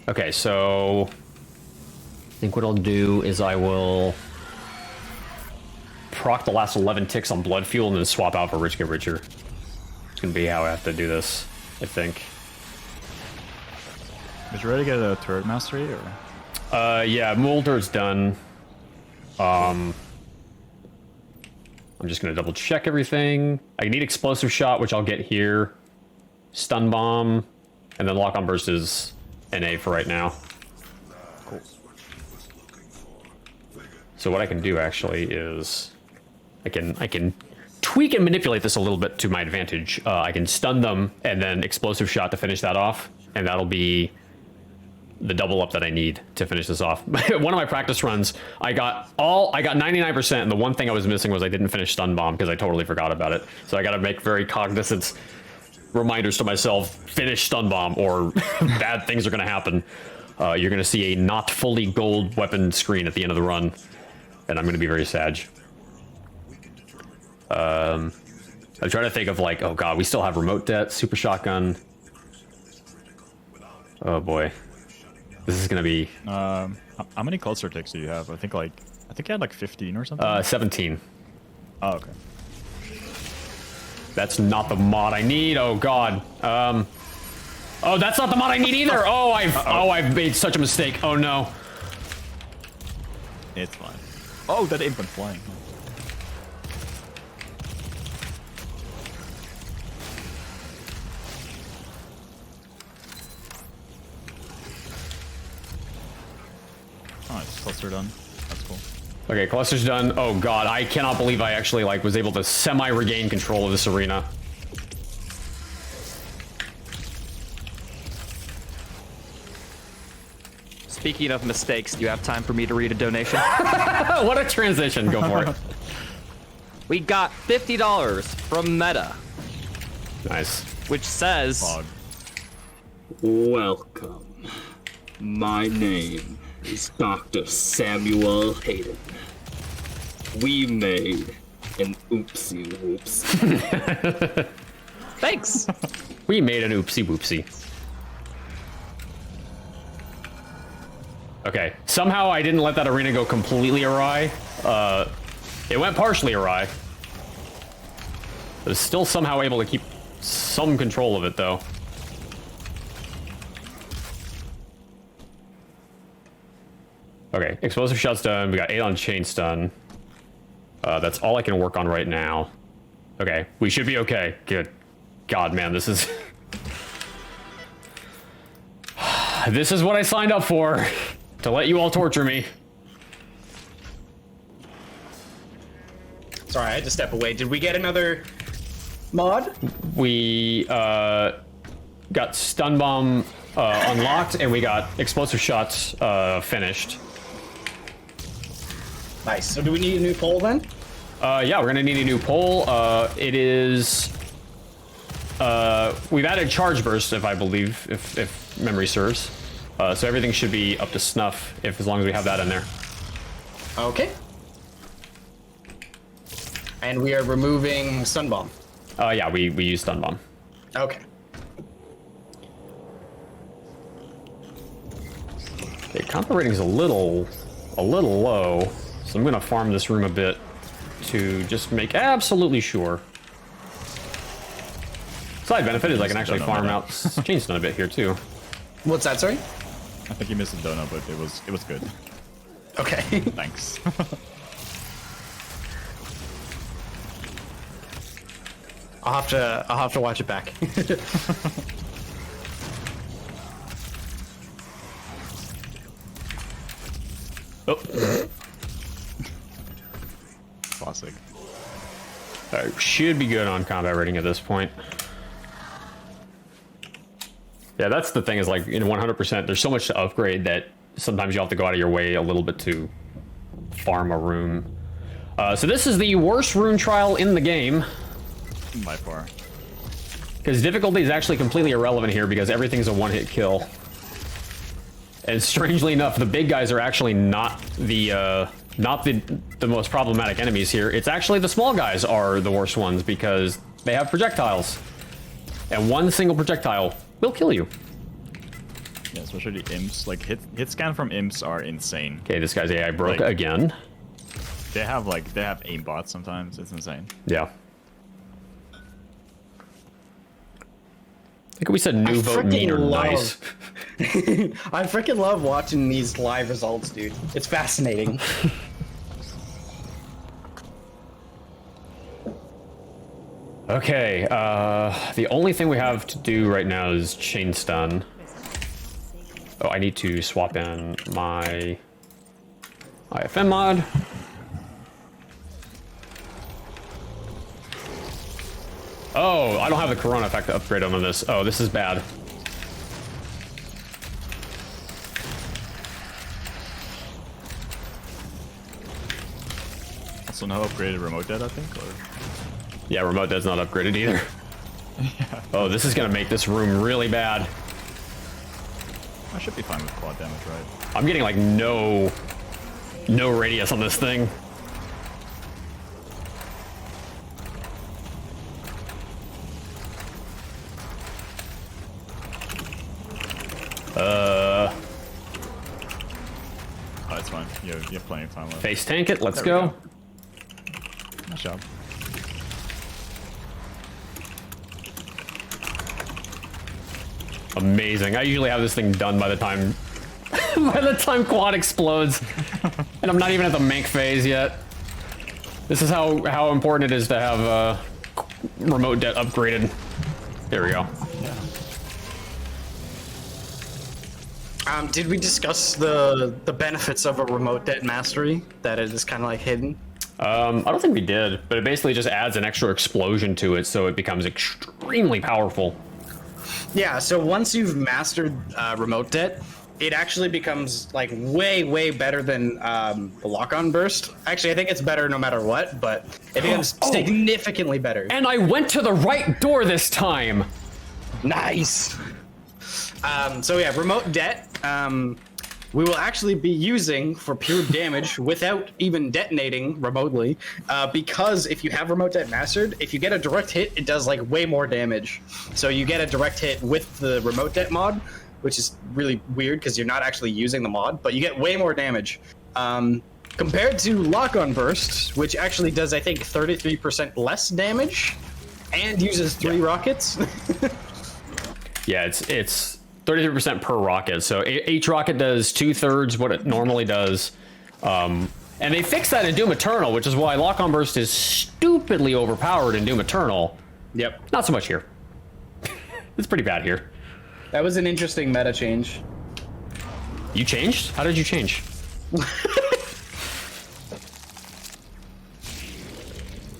Okay, so I think what I'll do is I will proc the last 11 ticks on blood fuel and then swap out for Rich Get Richer. It's gonna be how I have to do this, I think. Did you ready to get a turret mastery, or? Yeah, Mulder's done. I'm just gonna double check everything. I need explosive shot, which I'll get here. Stun bomb, and then lock on burst is NA for right now. Cool. So what I can do actually is I can tweak and manipulate this a little bit to my advantage. I can stun them and then explosive shot to finish that off, and that'll be the double up that I need to finish this off. One of my practice runs, I got 99%, and the one thing I was missing was I didn't finish stun bomb because I totally forgot about it. So I got to make very cognizant reminders to myself: finish stun bomb, or bad things are going to happen. You're going to see a not fully gold weapon screen at the end of the run, and I'm going to be very sad. I'm trying to think of like, oh god, we still have remote debt, super shotgun. Oh boy. This is gonna be... how many cluster ticks do you have? I think you had like 15 or something? 17. Oh, okay. That's not the mod I need. Oh god. Oh, that's not the mod I need either. Oh, I've made such a mistake. Oh no. It's fine. Oh, that imp went flying. Nice, cluster done. That's cool. Okay, cluster's done. Oh god, I cannot believe I actually was able to semi-regain control of this arena. Speaking of mistakes, do you have time for me to read a donation? What a transition. Go for it. We got $50 from Meta, Nice. which says, Welcome. My name is Dr. Samuel Hayden. We made an oopsie whoops. Thanks. We made an oopsie whoopsie. Okay, somehow I didn't let that arena go completely awry. It went partially awry. But it's still somehow able to keep some control of it, though. Okay, explosive shots done. We got 8 on chain stun. That's all I can work on right now. Okay, we should be okay. Good. God, man, this is... This is what I signed up for. To let you all torture me. Sorry, I had to step away. Did we get another mod? We got stun bomb unlocked, and we got explosive shots finished. Nice. So do we need a new pole then? Yeah, we're gonna need a new pole. It is... we've added charge burst, if I believe, if memory serves. So everything should be up to snuff, as long as we have that in there. Okay. And we are removing stun bomb. Yeah, we use stun bomb. Okay. Okay, combat rating's a little low, so I'm gonna farm this room a bit to just make absolutely sure. Side benefit is I can actually farm out chain stun a bit here too. What's that, sorry? I think you missed a donut, but it was good. Okay. Thanks. I'll have to watch it back. Oh. Classic. Alright, should be good on combat rating at this point. Yeah, that's the thing is like in 100%, there's so much to upgrade that sometimes you have to go out of your way a little bit to farm a room. So this is the worst rune trial in the game. By far. Because difficulty is actually completely irrelevant here because everything's a one-hit kill. And strangely enough, the big guys are actually not the most problematic enemies here. It's actually the small guys are the worst ones because they have projectiles. And one single projectile will kill you. Yeah, especially the imps. Like hit scan from imps are insane. Okay, this guy's AI broke Like- again. They have aimbots sometimes. It's insane. Yeah. I think we said new vote mean or nice. I freaking love watching these live results, dude. It's fascinating. Okay, the only thing we have to do right now is chain stun. Oh, I need to swap in my IFM mod. Oh, I don't have the Corona effect to upgrade on this. Oh, this is bad. Also, no upgraded remote dead, I think. Or Yeah, remote dead's not upgraded either. Oh, this is gonna make this room really bad. I should be fine with quad damage, right? I'm getting like no radius on this thing. Oh, it's fine. You have plenty of time left. Face tank it, let's There we go. Nice job. Amazing. I usually have this thing done by the time quad explodes. And I'm not even at the mank phase yet. This is how important it is to have remote det upgraded. There we go. Did we discuss the benefits of a remote det mastery? That it is kind of like hidden? I don't think we did, but it basically just adds an extra explosion to it so it becomes extremely powerful. Yeah, so once you've mastered remote det, it actually becomes like way better than the lock-on burst. Actually, I think it's better no matter what, but it becomes significantly better. And I went to the right door this time. Nice. So yeah, remote det we will actually be using for pure damage without even detonating remotely, because if you have remote det mastered, if you get a direct hit, it does like way more damage. So you get a direct hit with the remote det mod, which is really weird because you're not actually using the mod, but you get way more damage. Compared to lock-on burst, which actually does, I think, 33% less damage and uses 3 rockets. Yeah, it's 33% per rocket. So each rocket does 2/3 what it normally does. And they fixed that in Doom Eternal, which is why lock-on burst is stupidly overpowered in Doom Eternal. Yep. Not so much here. It's pretty bad here. That was an interesting meta change. You changed? How did you change?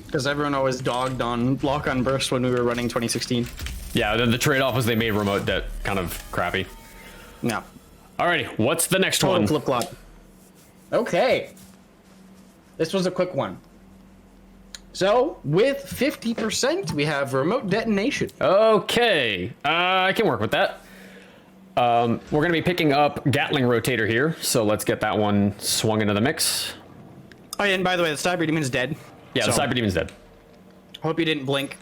Because everyone always dogged on lock-on burst when we were running 2016. Yeah, the trade-off was they made remote det kind of crappy. No. Alrighty, what's the next Total one? flip-flop. Okay. This was a quick one. So, with 50%, we have remote detonation. Okay, I can work with that. We're going to be picking up Gatling Rotator here, so let's get that one swung into the mix. Oh, yeah, and by the way, the Cyber Demon's dead. Yeah, the So, Cyber Demon's dead. Hope you didn't blink.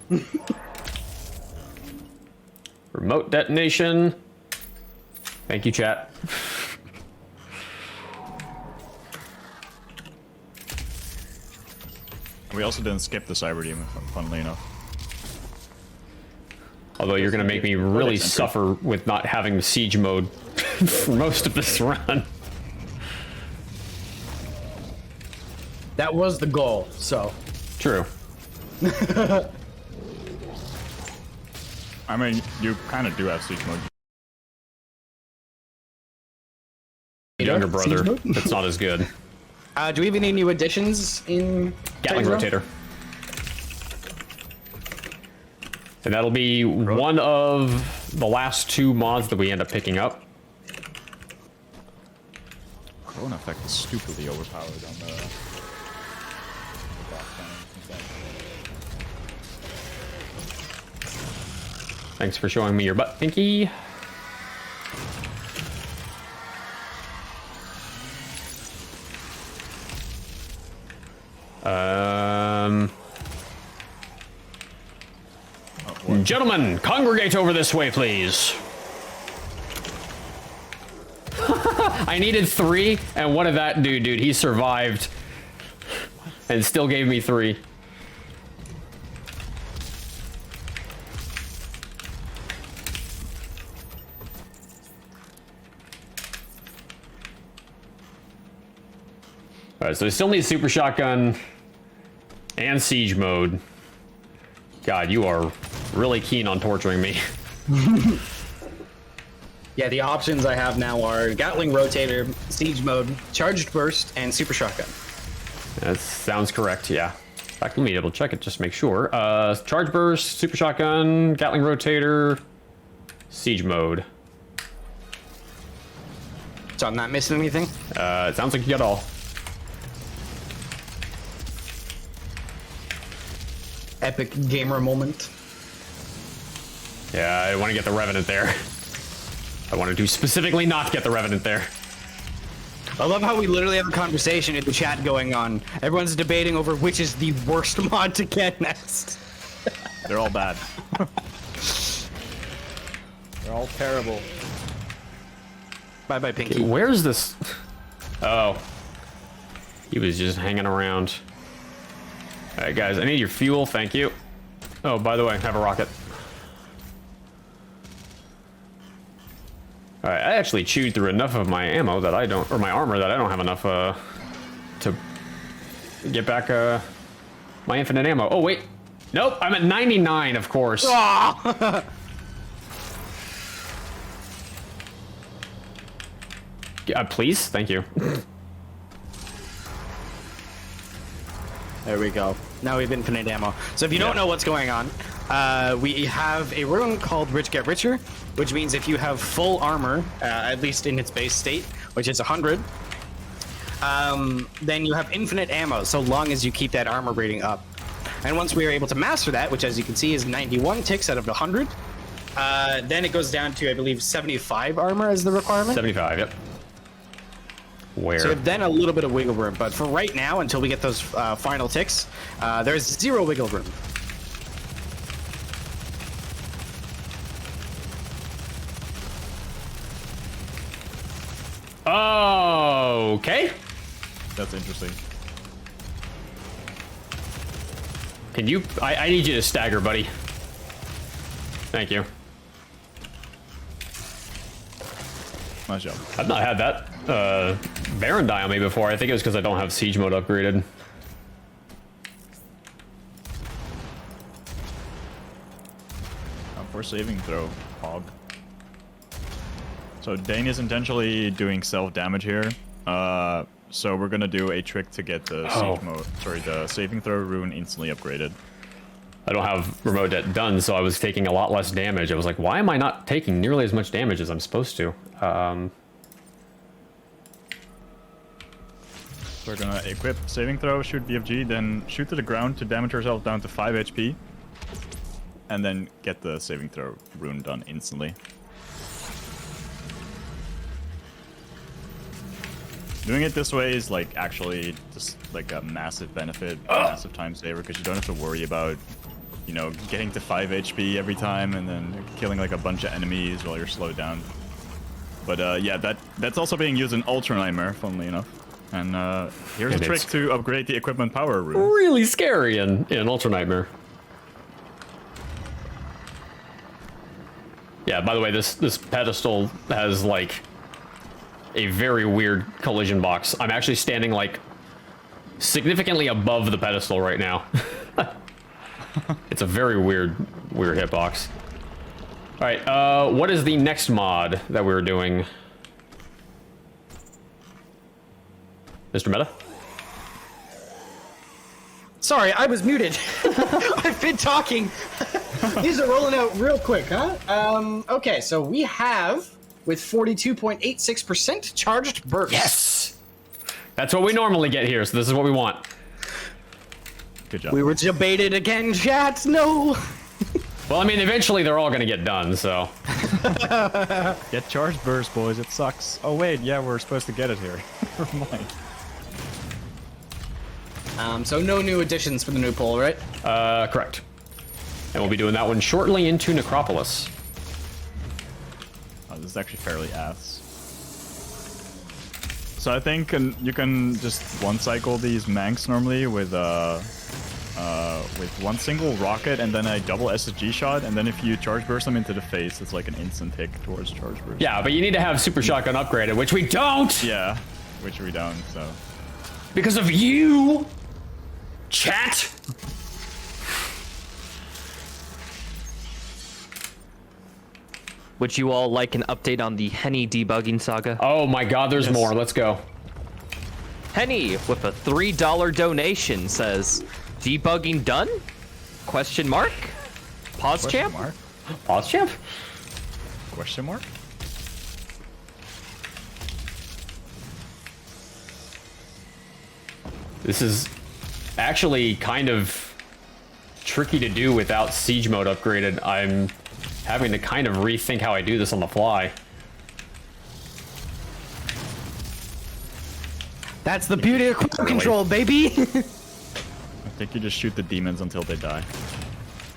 Remote detonation. Thank you, chat. We also didn't skip the Cyber Demon, funnily enough. Although you're going to make me really suffer with not having siege mode for most of this run. That was the goal, so. True. I mean, you kind of do have siege mode. Younger brother, Siege mode? that's not as good. Do we have any new additions in Gatling Titan's Rotator. And that'll be one of the last 2 mods that we end up picking up. Corona effect is stupidly overpowered on the boss cannon. Thanks for showing me your butt, Pinky. Gentlemen, congregate over this way, please. I needed 3, and what did that do, dude? He survived and still gave me 3. Alright, so we still need super shotgun and siege mode. God, you are really keen on torturing me. Yeah, the options I have now are Gatling Rotator, Siege Mode, Charged Burst, and Super Shotgun. That sounds correct, yeah. In fact, let me double check it, just make sure. Charge Burst, Super Shotgun, Gatling Rotator, Siege Mode. So I'm not missing anything? It sounds like you got all. Epic gamer moment. Yeah, I want to get the Revenant there. I wanted to specifically not get the Revenant there. I love how we literally have a conversation in the chat going on. Everyone's debating over which is the worst mod to get next. They're all bad. They're all terrible. Bye-bye, Pinky. Where's this? Oh. He was just hanging around. Alright, guys, I need your fuel, thank you. Oh, by the way, I have a rocket. Alright, I actually chewed through enough of my ammo that I don't, or my armor that I don't have enough, to get back, my infinite ammo. Oh, wait. Nope, I'm at 99, of course. Please? Thank you. There we go. Now we have infinite ammo. So if you don't know what's going on, we have a rune called Rich Get Richer, which means if you have full armor, at least in its base state, which is 100, then you have infinite ammo, so long as you keep that armor rating up. And once we are able to master that, which as you can see is 91 ticks out of 100, Then it goes down to, I believe, 75 armor as the requirement. 75, yep. Where? So then a little bit of wiggle room, but for right now, until we get those final ticks, there's 0 wiggle room. Okay. That's interesting. Can you... I need you to stagger, buddy. Thank you. Nice job. I've not had that Baron die on me before. I think it was because I don't have siege mode upgraded. For saving throw, hog. So Dane is intentionally doing self-damage here. So we're gonna do a trick to get the siege mode, the saving throw rune instantly upgraded. I don't have remote det done, so I was taking a lot less damage. I was like, why am I not taking nearly as much damage as I'm supposed to? So we're gonna equip saving throw, shoot BFG, then shoot to the ground to damage ourselves down to 5 HP. And then get the saving throw rune done instantly. Doing it this way is like actually just like a massive benefit, massive time saver, because you don't have to worry about, you know, getting to 5 HP every time and then killing like a bunch of enemies while you're slowed down. But yeah, that's also being used in Ultra Nightmare, funnily enough. And here's a trick to upgrade the equipment power rune. Really scary in Ultra Nightmare. Yeah, by the way, this pedestal has like a very weird collision box. I'm actually standing like significantly above the pedestal right now. It's a very weird hitbox. All right, what is the next mod that we're doing? Mr. Meta? Sorry, I was muted. I've been talking. These are rolling out real quick, huh? Okay, so we have, with 42.86% charged burst. Yes! That's what we normally get here, so this is what we want. Good job. We were debated again, chat. No. Well, I mean, eventually they're all gonna get done, so. Get charged burst, boys. It sucks. Oh wait, yeah, we're supposed to get it here. Never mind. So no new additions for the new poll, right? Correct. And we'll be doing that one shortly into Necropolis. Oh, this is actually fairly ass. So I think you can just one cycle these Manx normally with one single rocket and then a double SSG shot, and then if you charge burst them into the face, it's like an instant tick towards charge burst. Yeah, but you need to have Super Shotgun upgraded, which we don't! Yeah, which we don't, so. Because of you! Chat! Would you all like an update on the Henny debugging saga? Oh my god, there's more. Let's go. Henny with a $3 donation says, "Debugging done?" Question mark? Pause champ? Mark? Pause champ? Question mark? This is actually kind of tricky to do without siege mode upgraded. I'm having to kind of rethink how I do this on the fly. That's the beauty of quick control, baby. I think you just shoot the demons until they die.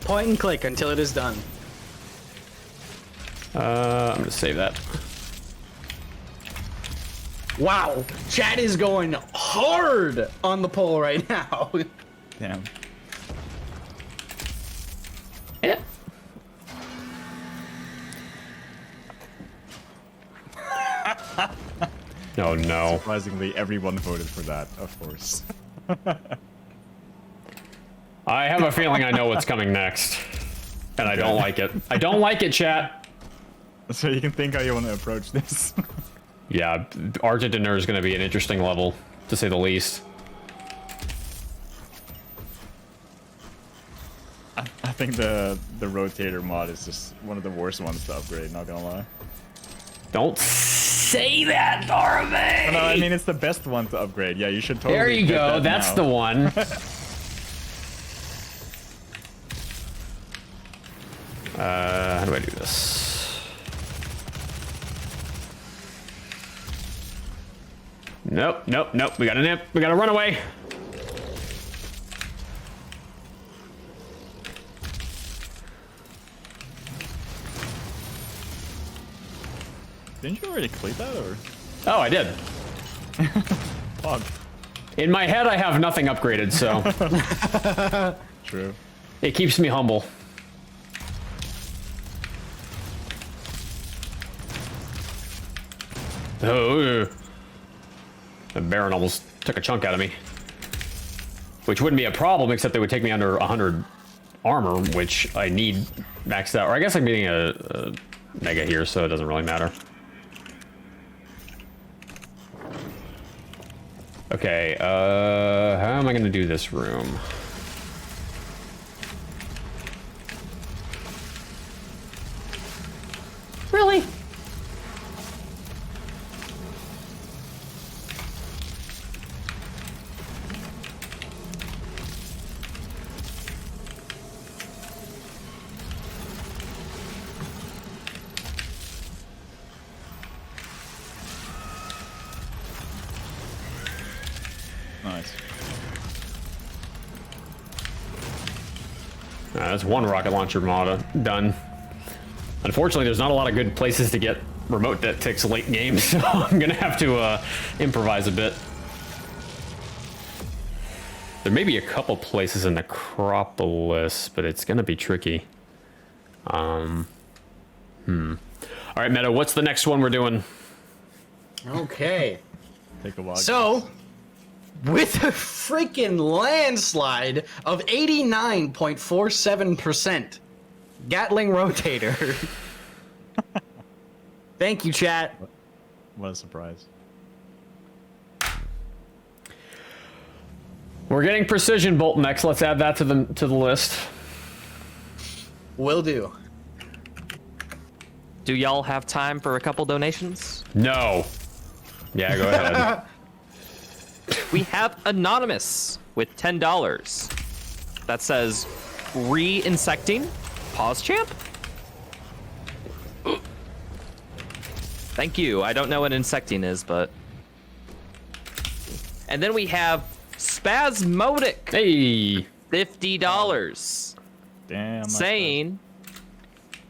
Point and click until it is done. I'm gonna save that. Wow, chat is going hard on the poll right now. Damn. Yeah. Oh no. Surprisingly, everyone voted for that, of course. I have a feeling I know what's coming next. And I don't like it. I don't like it, chat. So you can think how you want to approach this. Yeah, Argentiner is going to be an interesting level, to say the least. I think the rotator mod is just one of the worst ones to upgrade, not gonna lie. Don't say that, Daravae! No, I mean, it's the best one to upgrade. Yeah, you should totally There you get go, that that's now. the one. how do I do this? Nope, nope, nope. We got a nip. We got to run away. Didn't you already complete that, or? Oh, I did. Pog. In my head, I have nothing upgraded, so True. it keeps me humble. Oh, the Baron almost took a chunk out of me. Which wouldn't be a problem, except they would take me under 100 armor, which I need maxed out. Or I guess I'm getting a mega here, so it doesn't really matter. Okay, how am I gonna do this room? Really? Nice. That's one rocket launcher mod done. Unfortunately, there's not a lot of good places to get remote that takes late game, so I'm gonna have to improvise a bit. There may be a couple places in Necropolis, but it's gonna be tricky. All right, Meta, what's the next one we're doing? Okay. Take a while. So, with a freaking landslide of 89.47%, Gatling Rotator. Thank you, chat. What a surprise. We're getting Precision Bolt next. Let's add that to the list. Will do. Do y'all have time for a couple donations? No. Yeah, go ahead. We have Anonymous with $10. That says, re-insecting, pause champ? Thank you. I don't know what insecting is, but... And then we have Spasmodic, Hey. $50. Damn. that's Saying,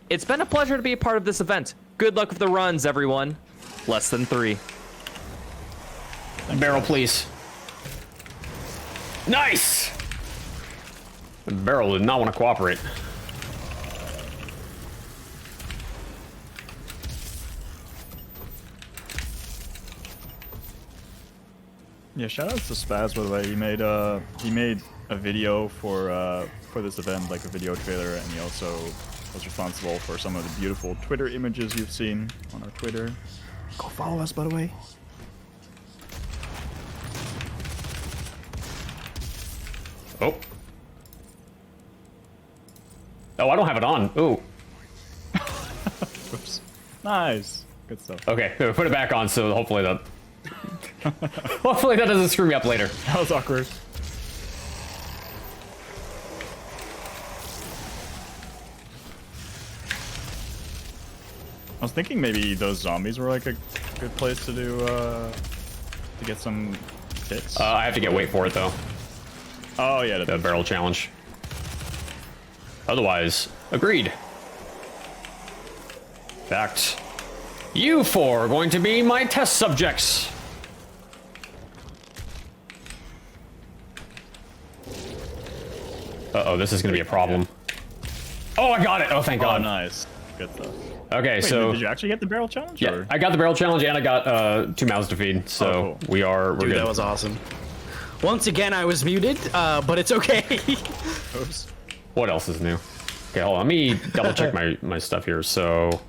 it's been a pleasure to be a part of this event. Good luck with the runs, everyone. Less than 3. Barrel, please. Nice! The barrel did not want to cooperate. Yeah, shout out to Spaz, by the way. He made a video for this event, like a video trailer, and he also was responsible for some of the beautiful Twitter images you've seen on our Twitter. Go follow us, by the way. Oh. Oh, I don't have it on. Ooh. Oops. Nice. Good stuff. Okay, put it back on so hopefully that... hopefully that doesn't screw me up later. That was awkward. I was thinking maybe those zombies were like a good place to do to get some hits. I have to get weight for it though. Oh yeah, The barrel challenge. Otherwise, agreed. In fact, you four are going to be my test subjects. Uh-oh, this is going to be a problem. Oh, I got it. Oh, thank Oh, God. nice. Good stuff. Okay, Wait, so... did you actually get the barrel challenge? Yeah, Or? I got the barrel challenge and I got 2 mouths to feed, so Oh, cool. we're Dude, good. that was awesome. Once again, I was muted, but it's okay. Oops. What else is new? Okay, hold on. Let me double check my stuff here. So,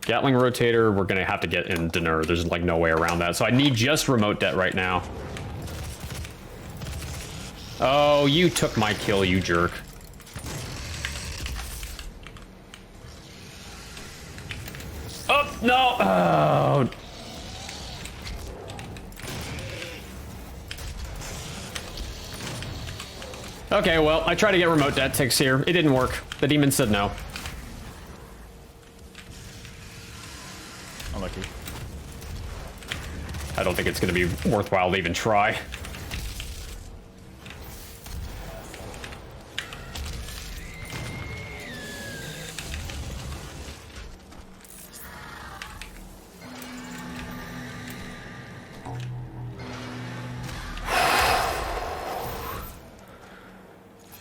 Gatling Rotator, we're gonna have to get in Danejerus. There's like no way around that. So I need just remote det right now. Oh, you took my kill, you jerk. Oh, no! Oh. Okay, well, I tried to get remote det ticks here. It didn't work. The demon said no. lucky. I don't think it's going to be worthwhile to even try.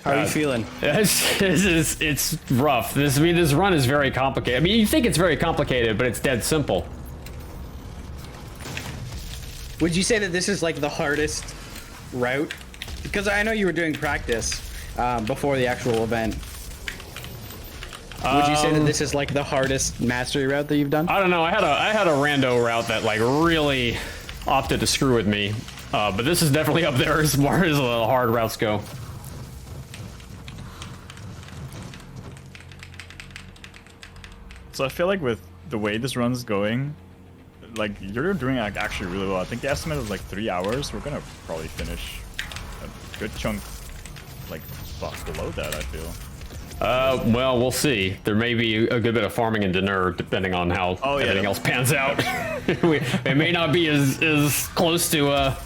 How are you feeling? It's rough. This run is very complicated. I mean, you think it's very complicated, but it's dead simple. Would you say that this is like the hardest route? Because I know you were doing practice before the actual event. Would you say that this is like the hardest mastery route that you've done? I don't know. I had a rando route that like really opted to screw with me, but this is definitely up there as far as the hard routes go. So I feel like with the way this run's going, like you're doing like actually really well. I think the estimate is like 3 hours. We're gonna probably finish a good chunk, like below that. I feel. Well, we'll see. There may be a good bit of farming in Danejerus, depending on how everything else pans out. It may not be as close to,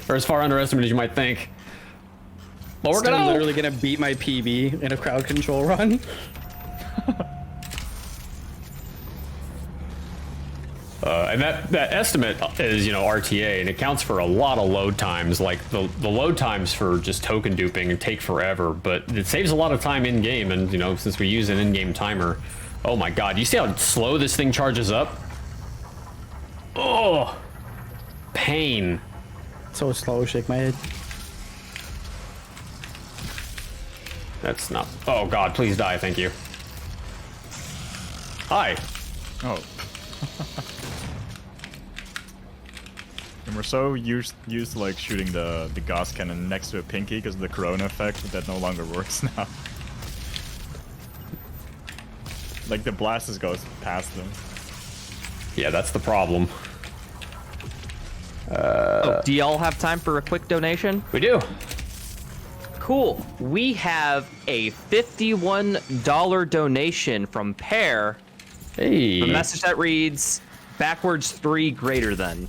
or as far underestimated as you might think. But we're literally gonna beat my PB in a crowd control run. And that estimate is, you know, RTA, and it counts for a lot of load times. Like the load times for just token duping take forever, but it saves a lot of time in game. And you know, since we use an in-game timer, oh my god, you see how slow this thing charges up? Oh, pain. So slow, shake my head. That's not. Oh god, please die, thank you. Hi. Oh. And we're so used to like shooting the Gauss cannon next to a pinky because of the corona effect that no longer works now. Like the blast just goes past them. Yeah, that's the problem. Do y'all have time for a quick donation? We do. Cool. We have a $51 donation from Pear. Hey. A message that reads, backwards 3 greater than.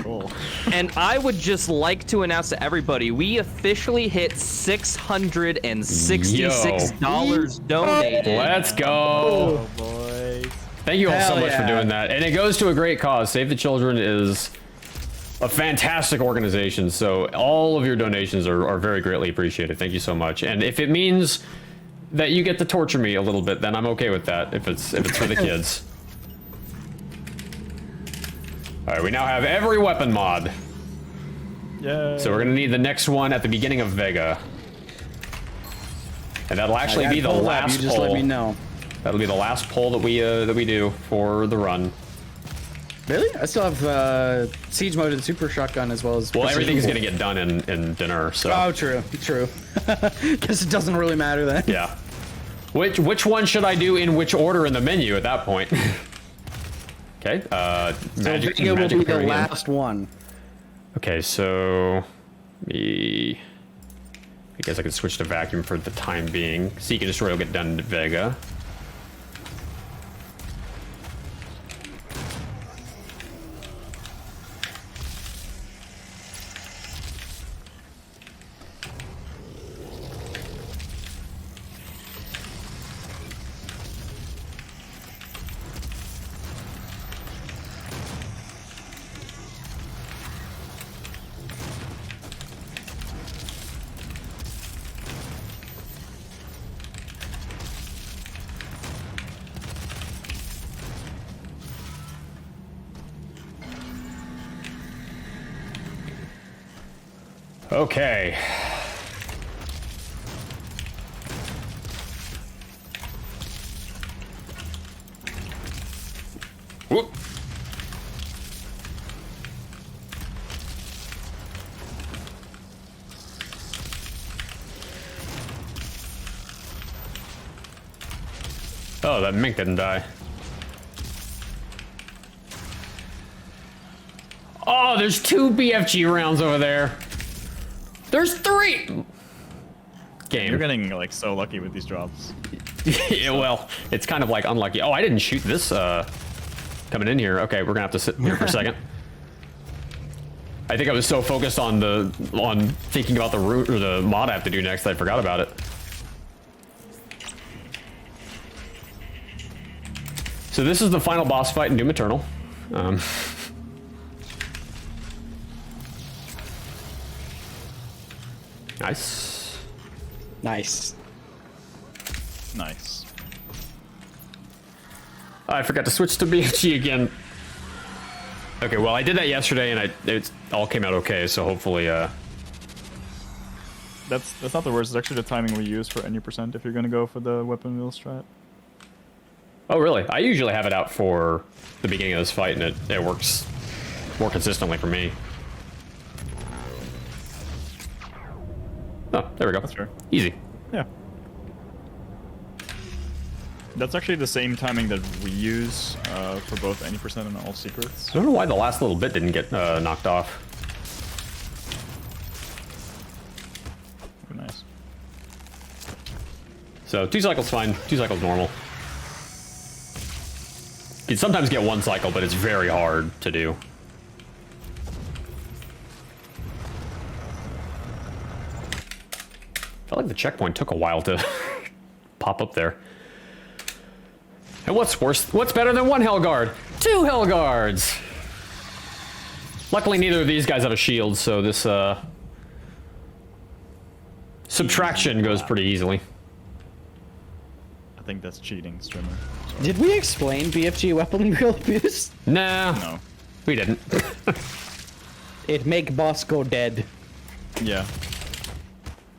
Cool. And I would just like to announce to everybody, we officially hit $666 donated. Let's go. Oh boy. Thank you all so Hell much for yeah. doing that. And it goes to a great cause. Save the Children is a fantastic organization. So all of your donations are very greatly appreciated. Thank you so much. And if it means that you get to torture me a little bit, then I'm okay with that if it's for the kids. All right, we now have every weapon mod. Yeah. So we're gonna need the next one at the beginning of Vega. And that'll actually be the last You just poll. let me know. That'll be the last poll that we do for the run. Really? I still have siege mode and super shotgun as well as. Well, precision everything's bolt. gonna get done in Danejerus, so. Oh, true. Guess it doesn't really matter then. Yeah. Which one should I do in which order in the menu at that point? Okay. So Magic Vega will be the Caribbean. last one. Okay, so I guess I could switch to vacuum for the time being. Seek and Destroy will get done to Vega. Okay. Whoop. Oh, that mink didn't die. Oh, there's 2 BFG rounds over there. There's 3! Game. You're getting like so lucky with these drops. Yeah, well, it's kind of like unlucky. Oh, I didn't shoot this coming in here. Okay, we're gonna have to sit here for a second. I think I was so focused on thinking about the route or the mod I have to do next that I forgot about it. So this is the final boss fight in Doom Eternal. Nice. Nice. Nice. I forgot to switch to BFG again. Okay, well, I did that yesterday, and it all came out okay, so hopefully, That's not the worst. It's actually the timing we use for any percent if you're gonna go for the weapon wheel strat. Oh, really? I usually have it out for the beginning of this fight, and it works more consistently for me. Oh, there we go. That's fair. Easy. Yeah. That's actually the same timing that we use for both any percent and all secrets. I don't know why the last little bit didn't get knocked off. Very nice. So 2 cycles fine, 2 cycles normal. You can sometimes get 1 cycle, but it's very hard to do. Felt like the checkpoint took a while to pop up there. And what's worse? What's better than 1 Hellguard? 2 Hellguards! Luckily, neither of these guys have a shield, so this subtraction goes pretty easily. I think that's cheating, streamer. Did we explain BFG weapon wheel abuse? Nah, No. we didn't. It make boss go dead. Yeah.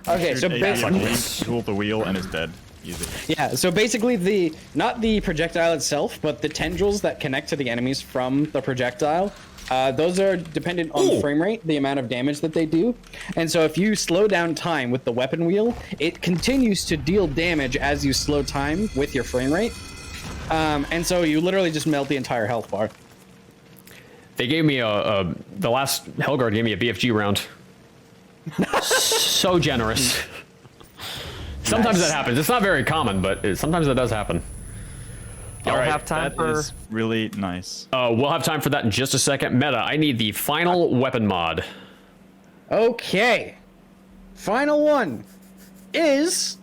Okay, so Shoot basically, like tool the wheel and is dead. Easy. yeah, so basically not the projectile itself, but the tendrils that connect to the enemies from the projectile, those are dependent on frame rate, the amount of damage that they do. And so if you slow down time with the weapon wheel, it continues to deal damage as you slow time with your frame rate. And so you literally just melt the entire health bar. They gave me the last Hellguard gave me a BFG round. So generous. Sometimes that happens. It's not very common, but sometimes that does happen. Y'all have time That for... is really nice. We'll have time for that in just a second. Meta, I need the final weapon mod. Okay. Final one is,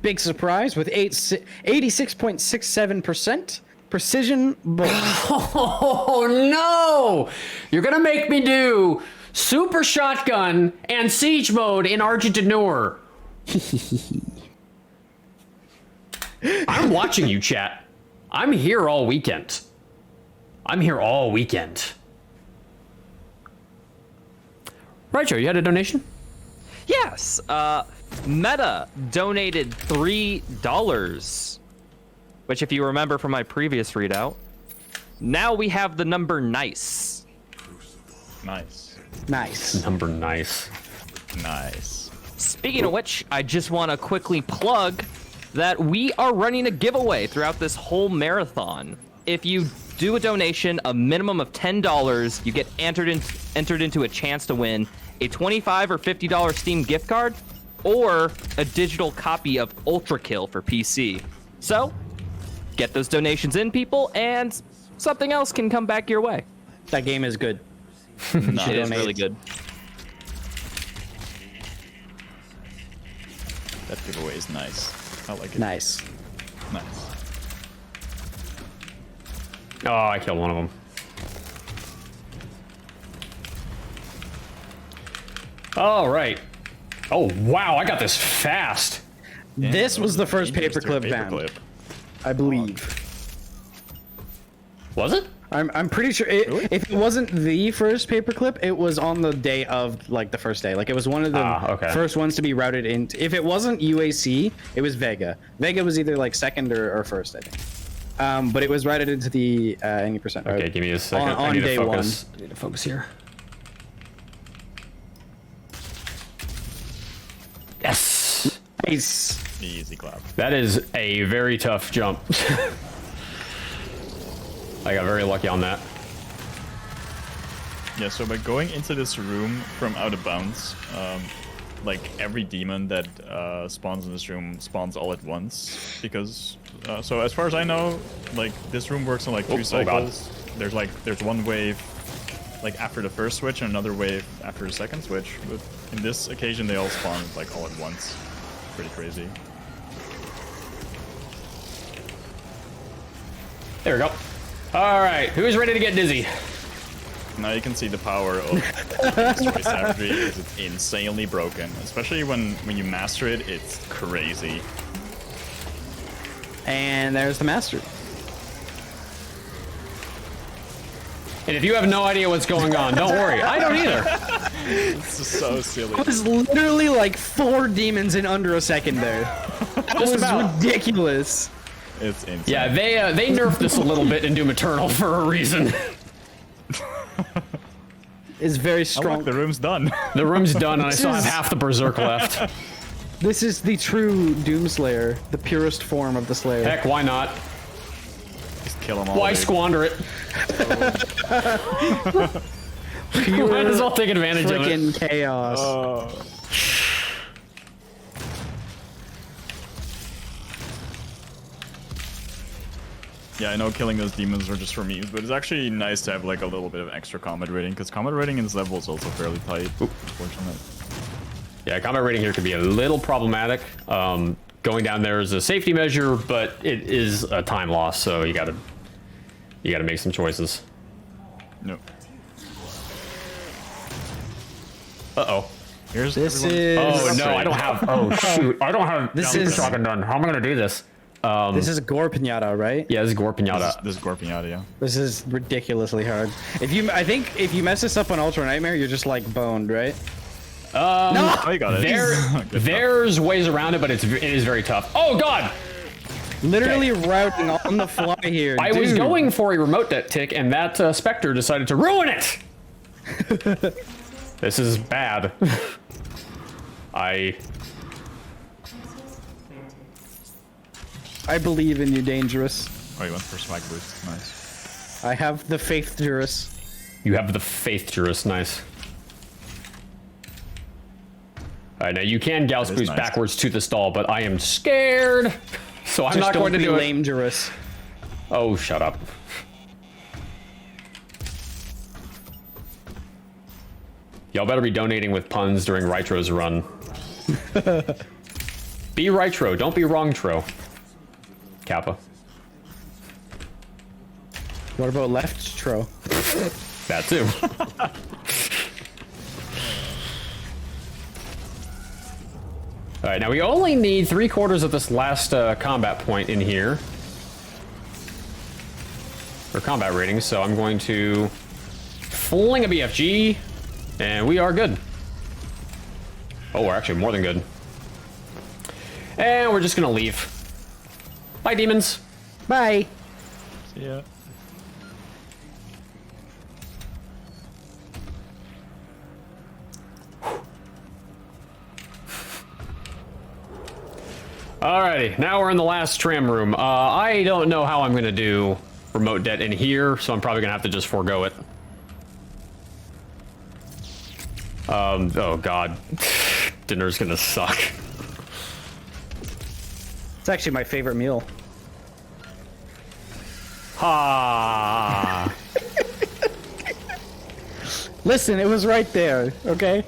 big surprise, with 86.67% precision bolt. Oh no! You're gonna make me do Super Shotgun and Siege Mode in Argentinur. I'm watching you, chat. I'm here all weekend. I'm here all weekend. Right, Joe, you had a donation? Yes, Meta donated $3, which if you remember from my previous readout, now we have the number nice. Nice. Nice. Number nice. Nice. Speaking of which, I just want to quickly plug that we are running a giveaway throughout this whole marathon. If you do a donation, a minimum of $10, you get entered into a chance to win a $25 or $50 Steam gift card or a digital copy of Ultra Kill for PC. So, get those donations in, people, and something else can come back your way. That game is good. It is really good. That giveaway is nice. I like it. Nice. Nice. Oh, I killed one of them. All right. Oh, wow, I got this fast. This was the first paperclip bound, Paperclip. I believe. Was it? I'm pretty sure if it wasn't the first paperclip, it was on the day of, like, the first day. Like, it was one of the first ones to be routed in. If it wasn't UAC, it was Vega. Vega was either, like, second or first, I think. But it was routed into the any percent. Okay, give me a second. On I need day to focus. I need to focus here. Yes. Nice. Easy clap. That is a very tough jump. I got very lucky on that. Yeah, so by going into this room from out of bounds, like every demon that spawns in this room spawns all at once because so as far as I know, like this room works on like 2 cycles. There's one wave like after the first switch and another wave after the second switch. But in this occasion, they all spawn like all at once. Pretty crazy. There we go. All right, who's ready to get dizzy? Now you can see the power of Destroy Savagery is it's insanely broken. Especially when you master it, it's crazy. And there's the master. And if you have no idea what's going on, don't worry. I don't either. It's just so silly. It was literally like 4 demons in under a second there. That was ridiculous. It's insane. Yeah, they nerfed this a little bit in Doom Eternal for a reason. It's very Oh, strong. look, the room's done. The room's done, and I still have half the Berserk left. This is the true Doomslayer, the purest form of the Slayer. Heck, why not? Just kill them all. Why dude. squander it? Pure Might as well take advantage of it. freaking chaos. Yeah, I know killing those demons are just for memes, but it's actually nice to have like a little bit of extra combat rating, because combat rating in this level is also fairly tight. Unfortunately. Yeah, combat rating here could be a little problematic. Going down there is a safety measure, but it is a time loss, so you gotta make some choices. No. Uh-oh. Here's This everyone. is. Oh, no, I don't have... Oh, shoot. I don't have... This Super is- Shotgun done. How am I gonna do this? This is a Gore Pinata, right? Yeah, this is Gore Pinata. This is Gorpiata, yeah. This is ridiculously hard. I think if you mess this up on Ultra Nightmare, you're just like boned, right? No! Oh, you got it. There's ways around it, but it is very tough. Oh, God! Literally routing on the fly here. I was dude. going for a remote that tick, and that Spectre decided to ruin it! This is bad. I believe in you, Danejerus. Oh, you went for swag boost. Nice. I have the faith, Jerus. You have the faith, Jurist. Nice. Alright, now you can Gauss That is boost nice. backwards to the stall, but I am scared, so I'm not going to do it. lame, Jerus. Oh, shut up. Y'all better be donating with puns during Ritro's run. Be Ritro, don't be wrong-tro. Kappa. What about left tro? That too. Alright, now we only need 3/4 of this last combat point in here. For combat rating, so I'm going to fling a BFG, and we are good. Oh, we're actually more than good. And we're just gonna leave. Bye, demons. Bye. See ya. Alrighty, now we're in the last tram room. I don't know how I'm gonna do remote det in here, so I'm probably gonna have to just forego it. Oh god. Dinner's gonna suck. It's actually my favorite meal. Ha! Listen, it was right there, okay?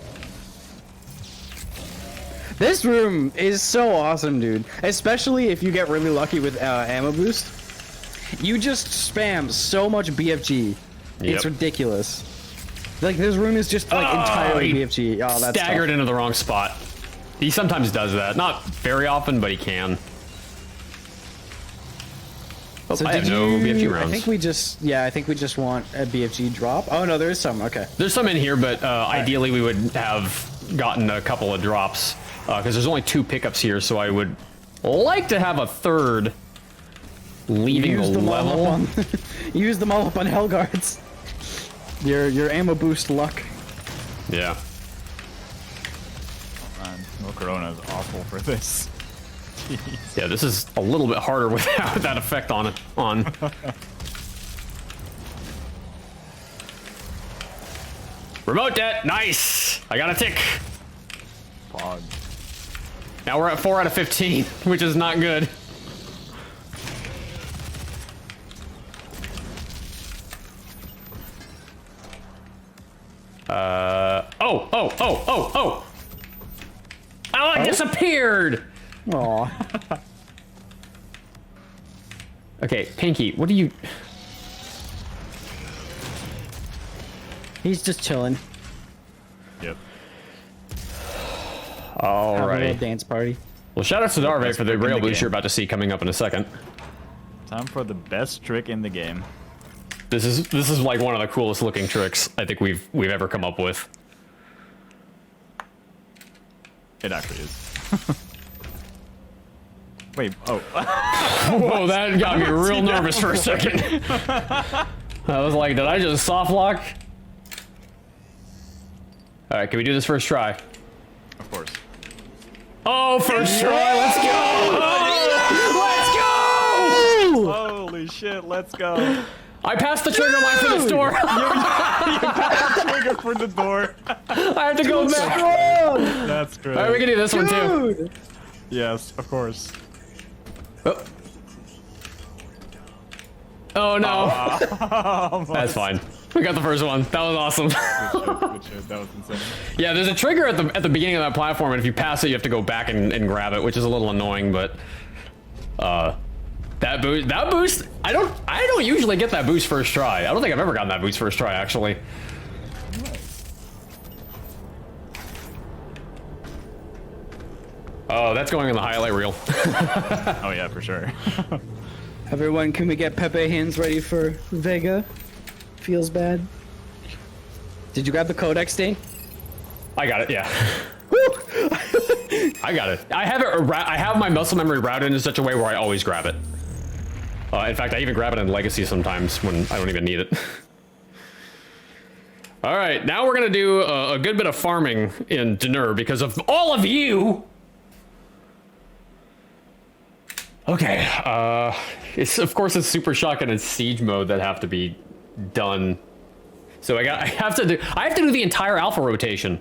This room is so awesome, dude. Especially if you get really lucky with ammo boost. You just spam so much BFG. It's Yep. ridiculous. Like, this room is just, like, entirely he BFG. Oh, that's Staggered tough. into the wrong spot. He sometimes does that. Not very often, but he can. Oh, So I have did no you- BFG I rounds. think we just want a BFG drop. Oh, no, there is some. Okay. There's some in here, but ideally we would have gotten a couple of drops. Because there's only 2 pickups here, so I would like to have a third leaving the Use them all level. up on. Use them all up on Hellguards. Your ammo boost luck. Yeah. Man, no Corona is awful for this. Yeah, this is a little bit harder without that effect on it. Remote det, nice! I got a tick. Fog. Now we're at 4 out of 15, which is not good. Oh, I disappeared! Aw. Okay, Pinky, what do you... He's just chilling. Yep. Having a little Alright. dance party. Well, shout out to Daravae for the trick in rail the boost game. you're about to see coming up in a second. Time for the best trick in the game. This is like one of the coolest looking tricks I think we've ever come up with. It actually is. Wait, oh. Whoa, that got me real nervous for a second. I was like, did I just soft lock? Alright, can we do this first try? Of course. Oh, first try, let's go! Let's go! Holy shit, let's go. I passed the trigger line for this door. Trigger for the door. I have to go back. That's great. Alright, we can do this one too. Yes, of course. Oh, oh no. Almost. That's fine. We got the first one. That was awesome. Good shit. That was insane. Yeah, there's a trigger at the beginning of that platform, and if you pass it, you have to go back and grab it, which is a little annoying. But that boost, I don't usually get that boost first try. I don't think I've ever gotten that boost first try actually. Oh, that's going in the highlight reel. Oh yeah, for sure. Everyone, can we get Pepe hands ready for Vega? Feels bad. Did you grab the codex, Dane? I got it. Yeah. I got it. I have my muscle memory routed in such a way where I always grab it. In fact, I even grab it in Legacy sometimes when I don't even need it. All right, now we're gonna do a good bit of farming in Danejerus because of all of you. Okay, of course it's Super Shotgun and Siege mode that have to be done. So I have to do the entire alpha rotation.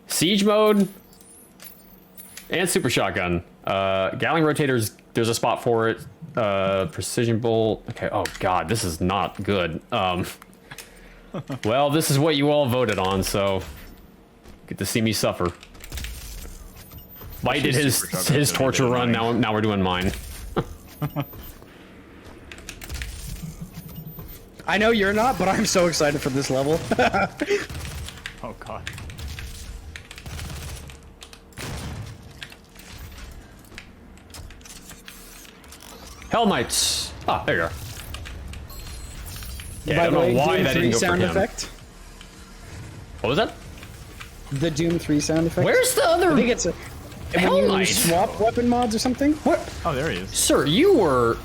Siege mode and Super Shotgun. Gatling rotators, there's a spot for it. Precision bolt. Okay, oh god, this is not good. Well, this is what you all voted on, so get to see me suffer. Mike did his torture run, now we're doing mine. I know you're not, but I'm so excited for this level. Oh god. Hell Knights. Ah, there you are. Yeah, I By the don't way, know why Doom that 3 didn't go for sound him. effect. What was that? The Doom 3 sound effect. Where's the other? I think it's a... Hell when you Knight? swap weapon mods or something? What? Oh, there he is. Sir, you were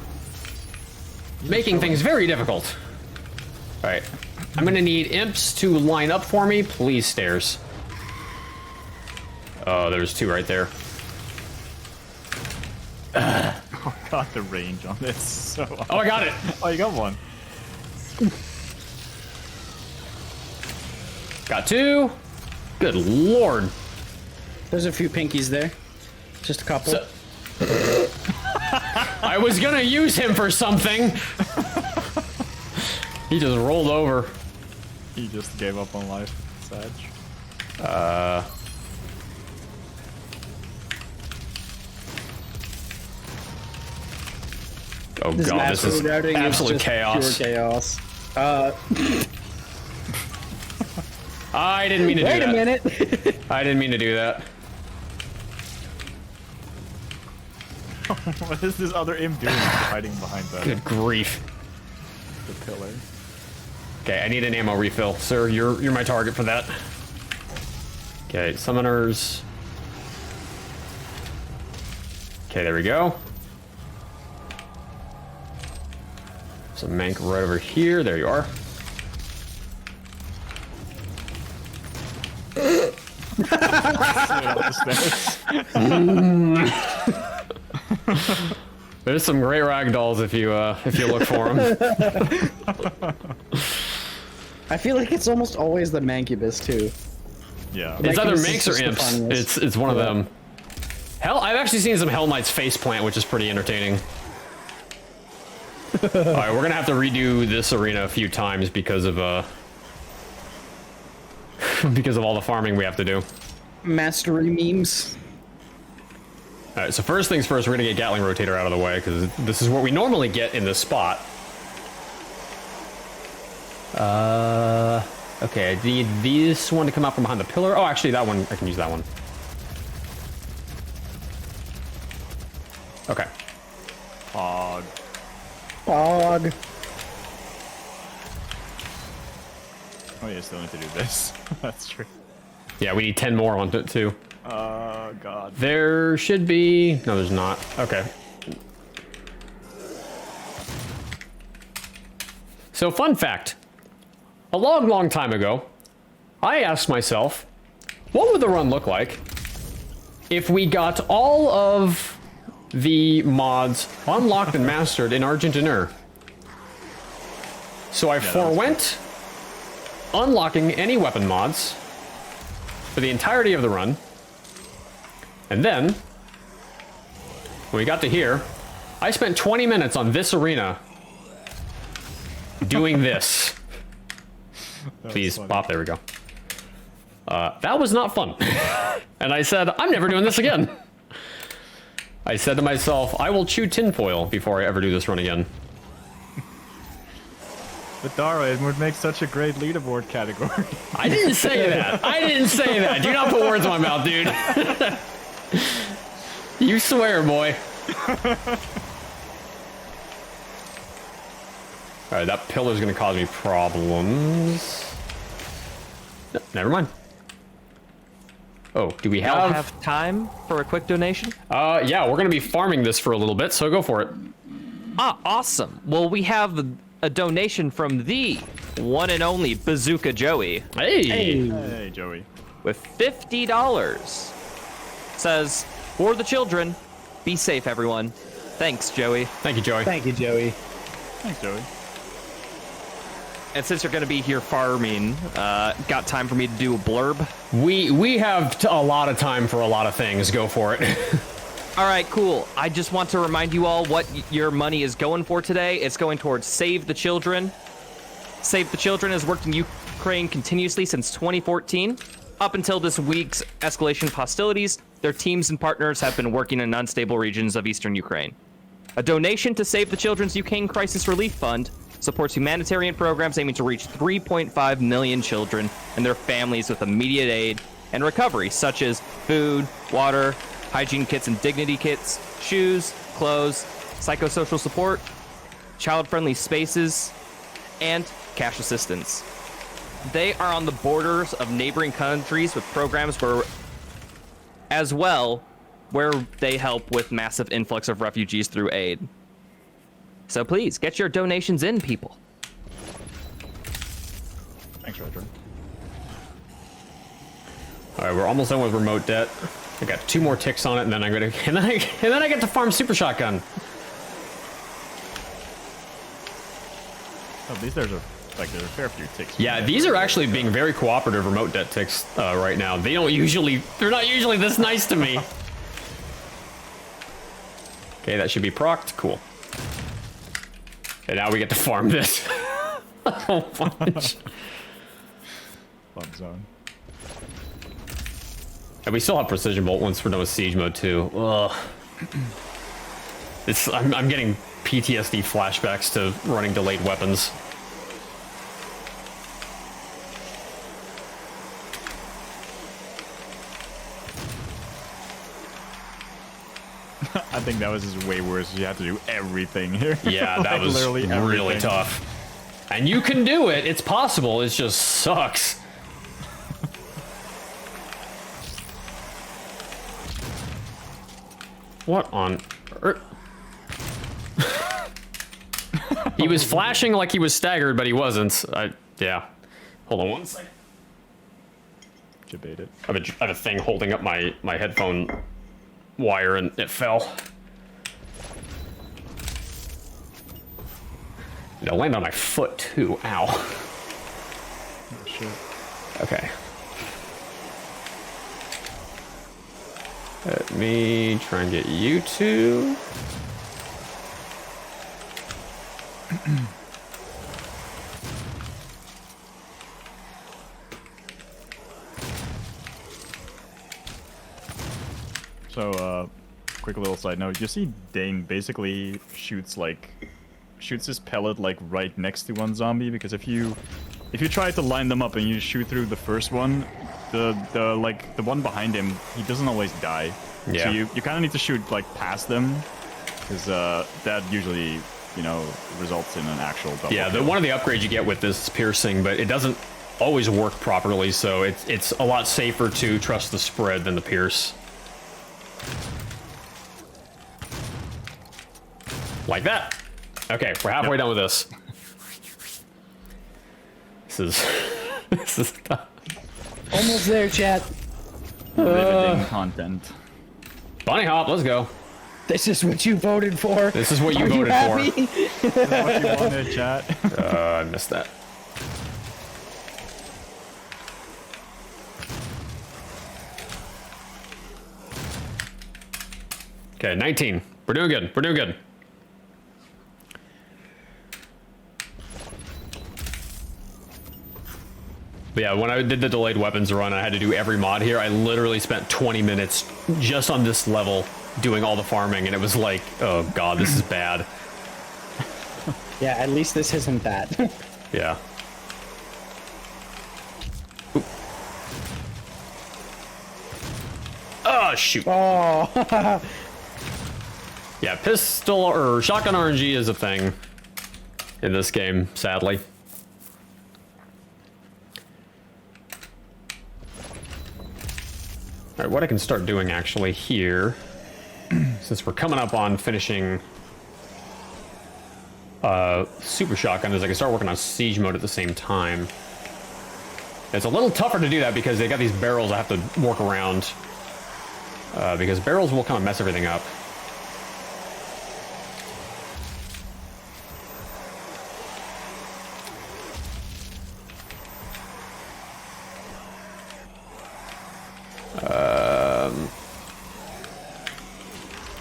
making things very difficult. All right, I'm gonna need imps to line up for me. Please, stairs. Oh, there's two right there. Oh god, the range on this is so awesome. Oh, I got it. Oh, you got one. Got two. Good lord. There's a few pinkies there. Just a couple. I was gonna use him for something. He just rolled over. He just gave up on life. Sad. Oh This god, map this is routing absolute just chaos. Pure chaos. I didn't mean to do Wait that. a minute. I didn't mean to do that. What is this other imp doing hiding behind Good grief. the pillar? Okay, I need an ammo refill. Sir, you're my target for that. Okay, summoners. Okay, there we go. Some mank right over here. There you are. There's some great ragdolls if you look for them. I feel like it's almost always the Mancubus too. Yeah. It's either Like, Manx or just the Imps. funniest. It's one of them. Hell, I've actually seen some Hell Knights face plant, which is pretty entertaining. All right, we're gonna have to redo this arena a few times because of because of all the farming we have to do. Mastery memes. All right, so first things first, we're gonna get Gatling Rotator out of the way because this is what we normally get in this spot. Okay, I need this one to come out from behind the pillar. Oh, actually, that one, I can use that one. Okay. Hog. Fog. Oh, yeah, still need to do this. That's true. Yeah, we need 10 more on it too. Oh, God. There should be... No, there's not. Okay. So, fun fact. A long, long time ago, I asked myself, what would the run look like if we got all of the mods unlocked and mastered in Argentinur? So I forewent unlocking any weapon mods for the entirety of the run. And then, when we got to here, I spent 20 minutes on this arena doing this. Please, Bop, there we go. That was not fun. And I said, I'm never doing this again. I said to myself, I will chew tinfoil before I ever do this run again. But Daravae, it would make such a great leaderboard category. I didn't say that. I didn't say that. Do not put words in my mouth, dude. You swear, boy. Alright, that pillar's gonna cause me problems. No, never mind. Oh, do we Y'all have... have time for a quick donation? Yeah, we're gonna be farming this for a little bit, so go for it. Ah, awesome. Well, we have a donation from the one and only Bazooka Joey Hey! Hey, Joey. with $50. Says, for the children, be safe, everyone. Thanks, Joey. Thank you, Joey. Thank you, Joey. Thanks, Joey. And since you're going to be here farming, got time for me to do a blurb? We have a lot of time for a lot of things. Go for it. All right, cool. I just want to remind you all what your money is going for today. It's going towards Save the Children. Save the Children has worked in Ukraine continuously since 2014. Up until this week's escalation of hostilities, their teams and partners have been working in unstable regions of eastern Ukraine. A donation to Save the Children's Ukraine Crisis Relief Fund supports humanitarian programs aiming to reach 3.5 million children and their families with immediate aid and recovery, such as food, water, hygiene kits and dignity kits, shoes, clothes, psychosocial support, child-friendly spaces, and cash assistance. They are on the borders of neighboring countries with programs where they help with massive influx of refugees through aid. So please, get your donations in, people. Thanks, Roger. All right, we're almost done with remote debt. I got 2 more ticks on it, and then I get to farm super shotgun. Oh, these there's a there's a fair few ticks. Yeah, these are actually being very cooperative remote debt ticks right now. They're not usually this nice to me. Okay, that should be procced. Cool. Okay, now we get to farm this. Oh, fudge. Fun zone. And we still have precision bolt once we're done with siege mode too. Ugh. I'm getting PTSD flashbacks to running delayed weapons. I think that was just way worse. You have to do everything here. Yeah, that Like, was literally really everything. tough. And you can do it. It's possible. It just sucks. What on earth? He was flashing like he was staggered, but he wasn't. Yeah. Hold on one second. Debate it. I have a thing holding up my headphone wire and it fell. It'll land on my foot too. Ow. Oh, shit. Okay. Let me try and get you two. So, quick little side note. You see Dane basically shoots his pellet like right next to one zombie, because if you try to line them up and you shoot through the first one, the one behind him, he doesn't always die. Yeah. So you kind of need to shoot like past them, because that usually, you know, results in an actual double Yeah, kill. one of the upgrades you get with this is piercing, but it doesn't always work properly, so it's a lot safer to trust the spread than the pierce. Like that. Okay, we're halfway done with this. This is tough. Almost there, chat. Riveting content. Bunny hop, let's go. This is what you voted for. This is what you Are voted happy? What you wanted, chat. I missed that. Okay, 19. We're doing good. We're doing good. But yeah, when I did the delayed weapons run, I had to do every mod here. I literally spent 20 minutes just on this level doing all the farming, and it was like, oh god, this is bad. Yeah, at least this isn't that. Yeah. Oop. Oh, shoot. Oh. Yeah, pistol or shotgun RNG is a thing in this game, sadly. All right, what I can start doing actually here, since we're coming up on finishing super shotgun, is I can start working on siege mode at the same time. It's a little tougher to do that because they got these barrels I have to work around, because barrels will kind of mess everything up.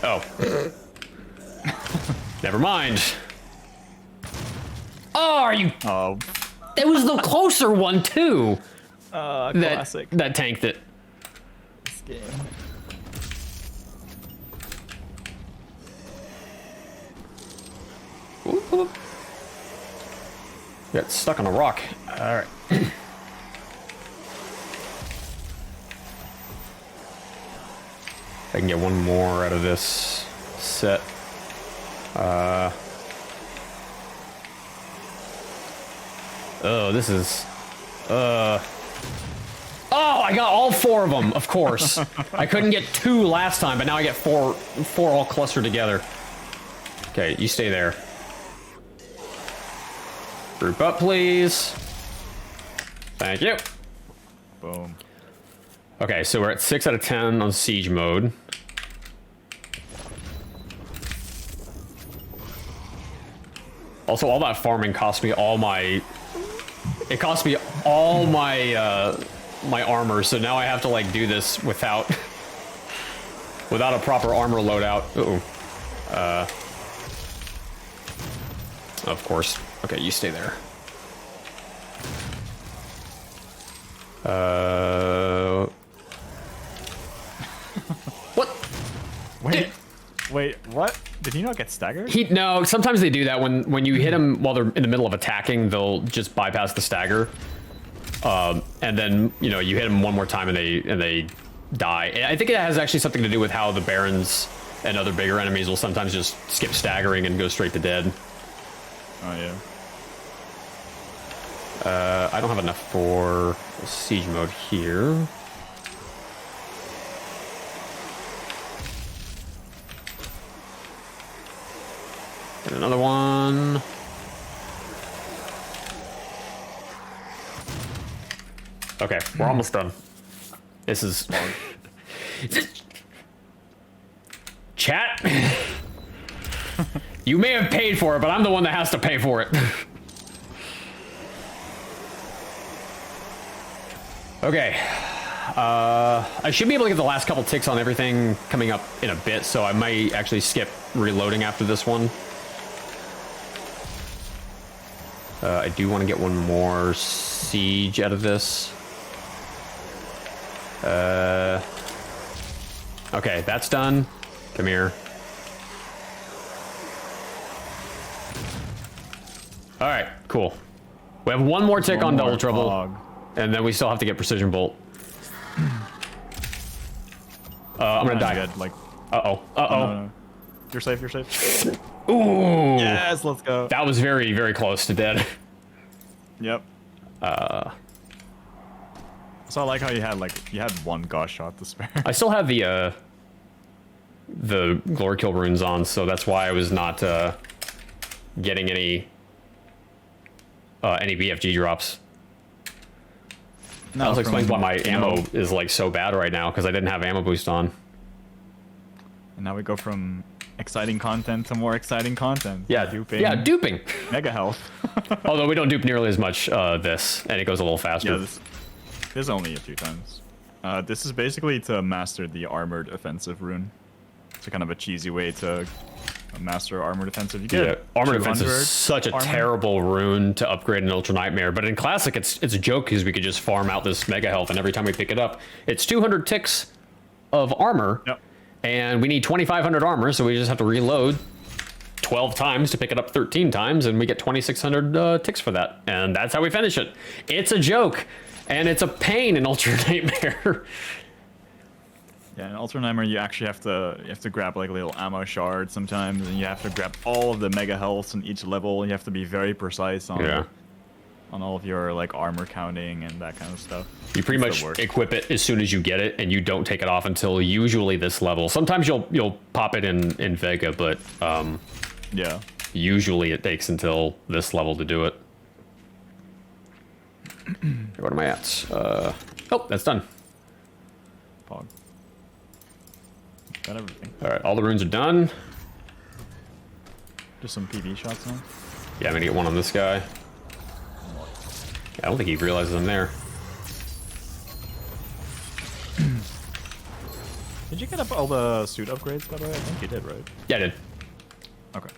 Oh. Never mind. Oh, are you? Oh, It was the closer one too. classic. That tanked it. This game. Whoop, whoop. Got stuck on a rock. All right. I can get one more out of this set. Oh, this is... Oh, I got all four of them, of course. I couldn't get two last time, but now I get four all clustered together. Okay, you stay there. Group up, please. Thank you. Boom. Okay, so we're at 6 out of 10 on siege mode. Also, all that farming cost me all my... It cost me all my, my armor, so now I have to, like, do this without... without a proper armor loadout. Uh-oh. Of course. Okay, you stay there. What? Wait, what? Did he not get staggered? No, sometimes they do that when you hit them while they're in the middle of attacking, they'll just bypass the stagger. And then, you know, you hit them one more time and they die. I think it has actually something to do with how the barons and other bigger enemies will sometimes just skip staggering and go straight to dead. Oh, yeah. I don't have enough for siege mode here. And another one. Okay, we're almost done. This is... Chat? You may have paid for it, but I'm the one that has to pay for it. Okay. I should be able to get the last couple ticks on everything coming up in a bit, so I might actually skip reloading after this one. I do want to get one more siege out of this. Okay, that's done. Come here. All right, cool. We have one more tick on Double Trouble, and then we still have to get Precision Bolt. I'm gonna die. Good. Like, Uh-oh. no. You're safe. You're safe. Ooh. Yes, let's go. That was very, very close to dead. Yep. So I like how you had one Gauss shot to spare. I still have the Glory Kill runes on, so that's why I was not getting any BFG drops. That also explains why my ammo is like so bad right now, because I didn't have ammo boost on. And now we go from exciting content to more exciting content. Yeah, duping. Yeah, duping. Mega health. Although we don't dupe nearly as much this, and it goes a little faster. Yeah, this is only a few times. This is basically to master the armored offensive rune. It's a kind of a cheesy way to master armored offensive. You get armored offensive is such a terrible rune to upgrade in Ultra Nightmare, but in Classic it's a joke because we could just farm out this mega health, and every time we pick it up, it's 200 ticks of armor, and we need 2,500 armor, so we just have to reload 12 times to pick it up 13 times, and we get 2,600 ticks for that, and that's how we finish it. It's a joke, and it's a pain in Ultra Nightmare. Yeah, in Ultra Nightmare you actually have to grab like a little ammo shard sometimes, and you have to grab all of the mega healths in each level. You have to be very precise on all of your like armor counting and that kind of stuff. You pretty much equip it as soon as you get it, and you don't take it off until usually this level. Sometimes you'll pop it in Vega, but yeah, usually it takes until this level to do it. What am I at? Oh, that's done. Pog. Got everything. All right, all the runes are done. Just some PV shots now. Yeah, I'm gonna get one on this guy. I don't think he realizes I'm there. Did you get up all the suit upgrades, by the way? I think you did, right? Yeah, I did. Okay.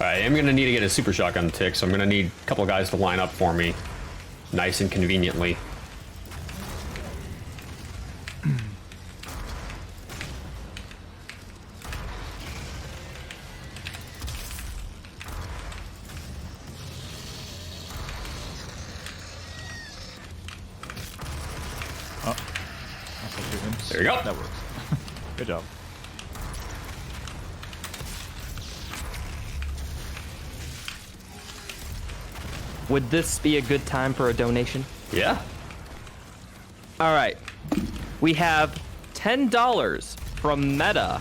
Alright, I'm gonna need to get a super shotgun tick, so I'm gonna need a couple of guys to line up for me. Nice and conveniently. There you go. That works. Good job. Would this be a good time for a donation? Yeah. All right. We have $10 from Meta,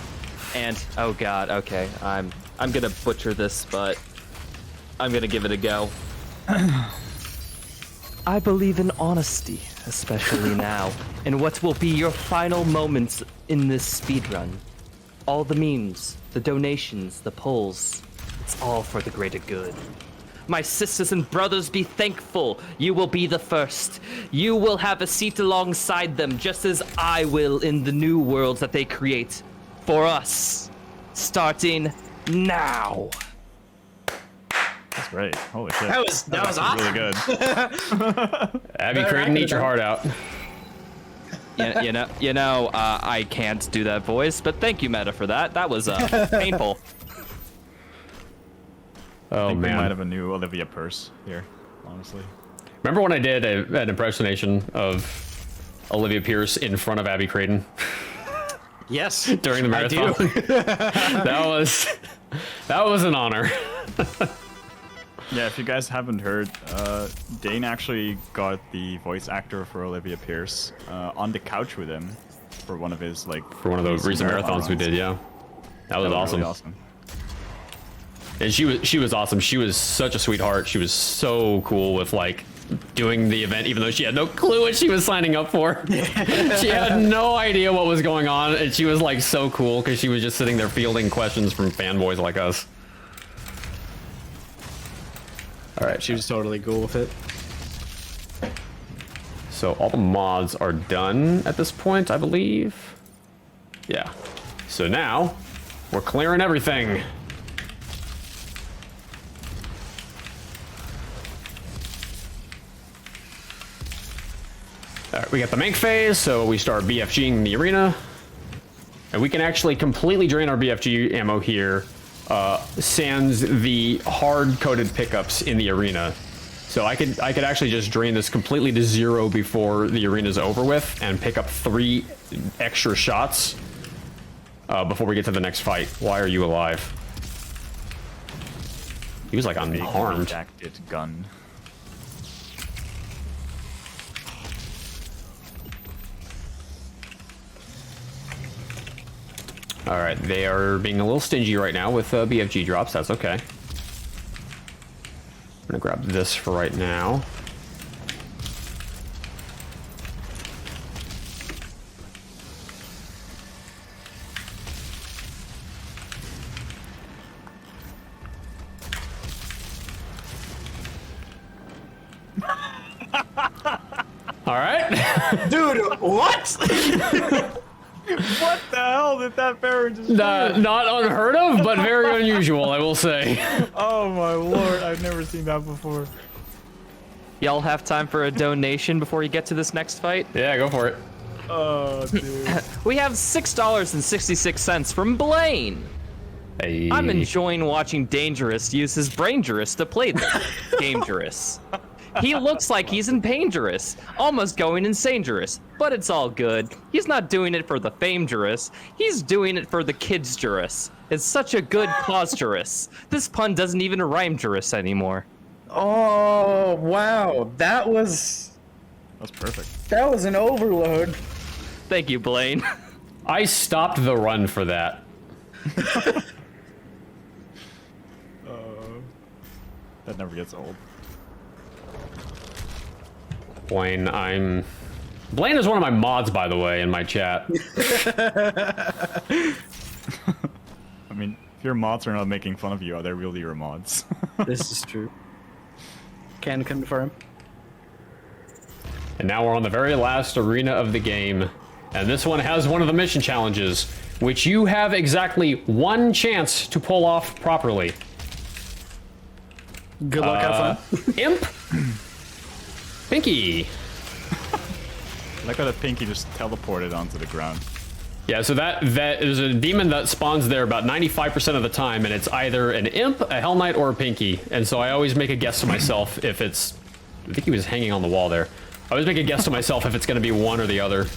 and oh god, okay, I'm gonna butcher this, but I'm gonna give it a go. I believe in honesty, especially now, in what will be your final moments in this speedrun. All the memes, the donations, the polls, it's all for the greater good. My sisters and brothers, be thankful. You will be the first. You will have a seat alongside them, just as I will in the new worlds that they create for us. Starting now. That's great. Holy shit. That was awesome. Really good. Abby Creighton, eat your heart out. You know, I can't do that voice, but thank you, Meta, for that. That was painful. Oh, I think man. we might have a new Olivia purse here, honestly. Remember when I did an impersonation of Olivia Pierce in front of Abby Creighton? Yes. During the marathon? That was an honor. Yeah, if you guys haven't heard, Dane actually got the voice actor for Olivia Pierce on the couch with him for one of his for one of the recent marathons we did. Yeah, that was awesome. Really awesome. And she was awesome. She was such a sweetheart. She was so cool with doing the event, even though she had no clue what she was signing up for. She had no idea what was going on, and she was so cool because she was just sitting there fielding questions from fanboys like us. All right, she was totally cool with it. So all the mods are done at this point, I believe. Yeah. So now we're clearing everything. All right, we got the make phase, so we start BFGing the arena. And we can actually completely drain our BFG ammo here, sans the hard-coded pickups in the arena. So I could actually just drain this completely to 0 before the arena's over with and pick up 3 extra shots before we get to the next fight. Why are you alive? He was like unharmed. Redacted gun. All right, they are being a little stingy right now with BFG drops. That's okay. I'm gonna grab this for right now. All right. Dude, what? What the hell did that Baron just Not unheard of, but very unusual, I will say. Oh my lord, I've never seen that before. Y'all have time for a donation before you get to this next fight? Yeah, go for it. Oh, dude. We have $6.66 from Blaine. Hey. I'm enjoying watching Danejerus use his Brainjerus to play this Gamejerus. He looks like he's in Painjerus, almost going insanjerous, but it's all good. He's not doing it for the Famejerus, he's doing it for the Kidsjerus. It's such a good causejerus. This pun doesn't even rhyme-jerus anymore. Oh, wow. That was Perfect. that was an overload. Thank you, Blaine. I stopped the run for that. That never gets old. Blaine is one of my mods, by the way, in my chat. I mean, if your mods are not making fun of you, are they really your mods? This is true. Can confirm. And now we're on the very last arena of the game. And this one has one of the mission challenges, which you have exactly 1 chance to pull off properly. Good luck, have fun. Imp. Pinky. Look how that Pinky just teleported onto the ground. Yeah, so that is a demon that spawns there about 95% of the time, and it's either an imp, a Hell Knight, or a Pinky. And so I always make a guess to myself if it's... I think he was hanging on the wall there. I always make a guess to myself if it's going to be one or the other.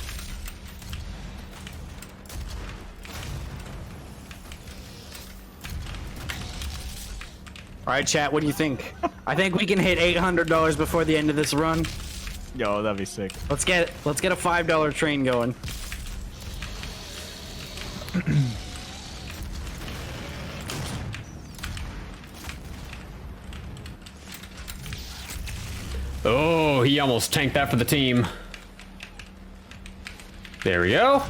All right, chat, what do you think? I think we can hit $800 before the end of this run. Yo, that'd be sick. Let's get a $5 train going. Oh, he almost tanked that for the team. There we go.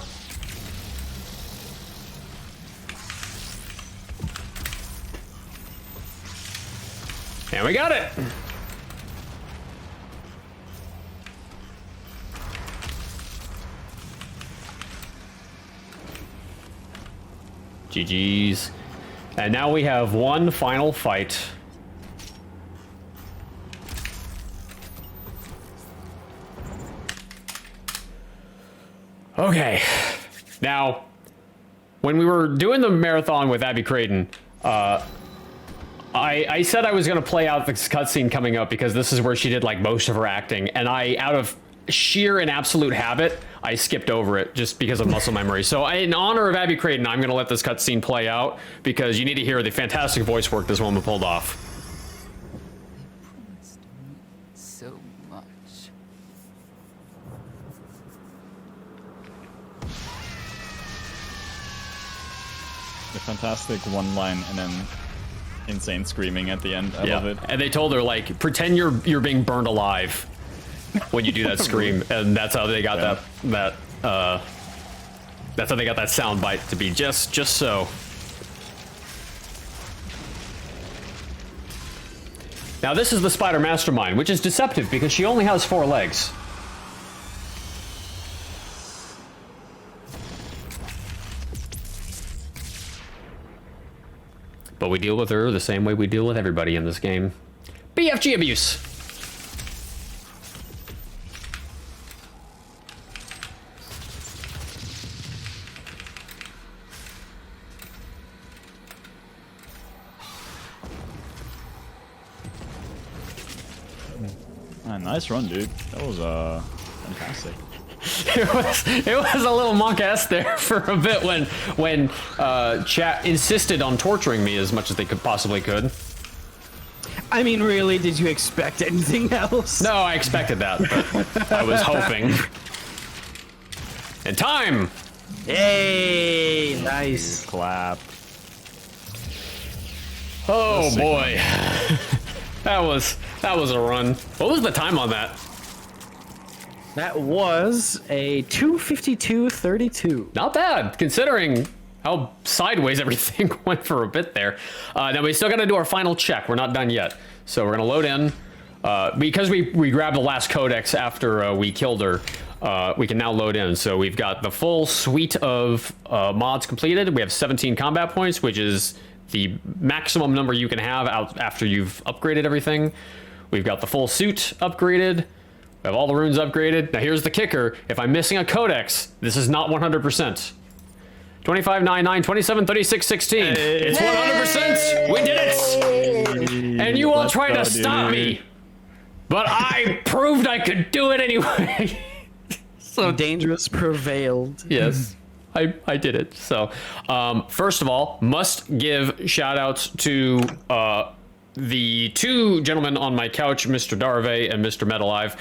And we got it. GG's. And now we have one final fight. Okay. Now, when we were doing the marathon with Abby Creighton, I said I was going to play out this cutscene coming up because this is where she did like most of her acting, and I, out of sheer and absolute habit, I skipped over it just because of muscle memory. So in honor of Abby Creighton, I'm going to let this cutscene play out because you need to hear the fantastic voice work this woman pulled off. So much. The fantastic one line and then insane screaming at the end. I love it. And they told her, like, pretend you're being burned alive when you do that scream, and that's how they got that's how they got that sound bite to be just so. Now this is the spider mastermind, which is deceptive because she only has 4 legs. But we deal with her the same way we deal with everybody in this game. BFG abuse! Nice run, dude. That was fantastic. It was a little monk-ass there for a bit when chat insisted on torturing me as much as they possibly could. I mean, really, did you expect anything else? No, I expected that, but I was hoping. And time! Hey, nice. Clap. Oh boy. That was a run. What was the time on that? That was a 2:52:32. Not bad, considering how sideways everything went for a bit there. Now we still got to do our final check. We're not done yet, so we're gonna load in. Because we grabbed the last codex after we killed her. We can now load in. So we've got the full suite of mods completed. We have 17 combat points, which is the maximum number you can have out after you've upgraded everything. We've got the full suit upgraded. We have all the runes upgraded. Now here's the kicker. If I'm missing a codex, this is not 100%. 25, 9, 9, 27, 36, 16. It's 100%. We did it. And you all tried to stop me. But I proved I could do it anyway. So Dangerous prevailed. Yes. I did it. So, first of all, must give shout outs to the 2 gentlemen on my couch, Mr. Daravae and Mr. Metalive.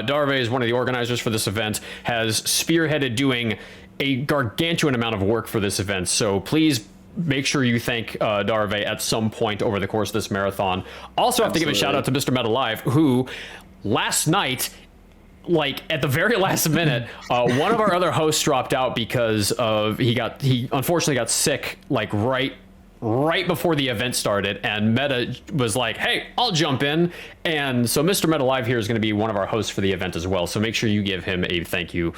Daravae is one of the organizers for this event, has spearheaded doing a gargantuan amount of work for this event. So please make sure you thank Daravae at some point over the course of this marathon. Also have to give a shout out to Mr. Metalive, who last night, like at the very last minute, one of our other hosts dropped out because of he unfortunately got sick like right before the event started, and Meta was like, hey, I'll jump in. And so Mr. Meta Live here is going to be one of our hosts for the event as well, so make sure you give him a thank you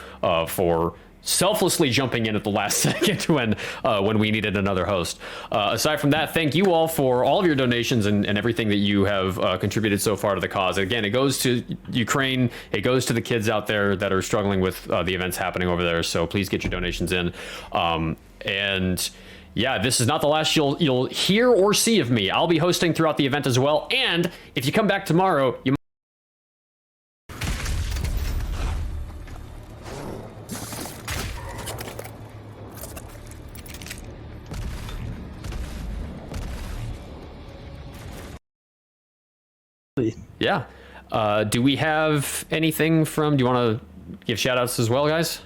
for selflessly jumping in at the last second when we needed another host. Aside from that, thank you all for all of your donations and everything that you have contributed so far to the cause. Again, it goes to Ukraine. It goes to the kids out there that are struggling with the events happening over there. So please get your donations in. And yeah, this is not the last you'll hear or see of me. I'll be hosting throughout the event as well. And if you come back tomorrow, you yeah. Do we have anything from, do you want to give shout outs as well, guys?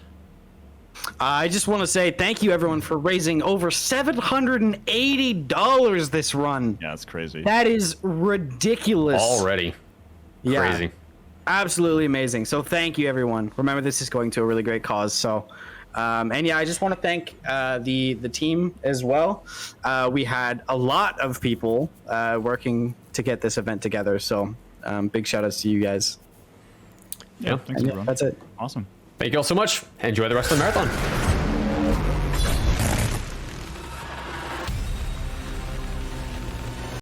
I just want to say thank you, everyone, for raising over $780 this run. Yeah, it's crazy. That is ridiculous. Already. Yeah, Crazy. absolutely amazing. So thank you, everyone. Remember, this is going to a really great cause. So, and yeah, I just want to thank the team as well. We had a lot of people working to get this event together. So big shout outs to you guys. Yeah, thanks, And yeah, everyone. that's it. Awesome. Thank you all so much. Enjoy the rest of the marathon.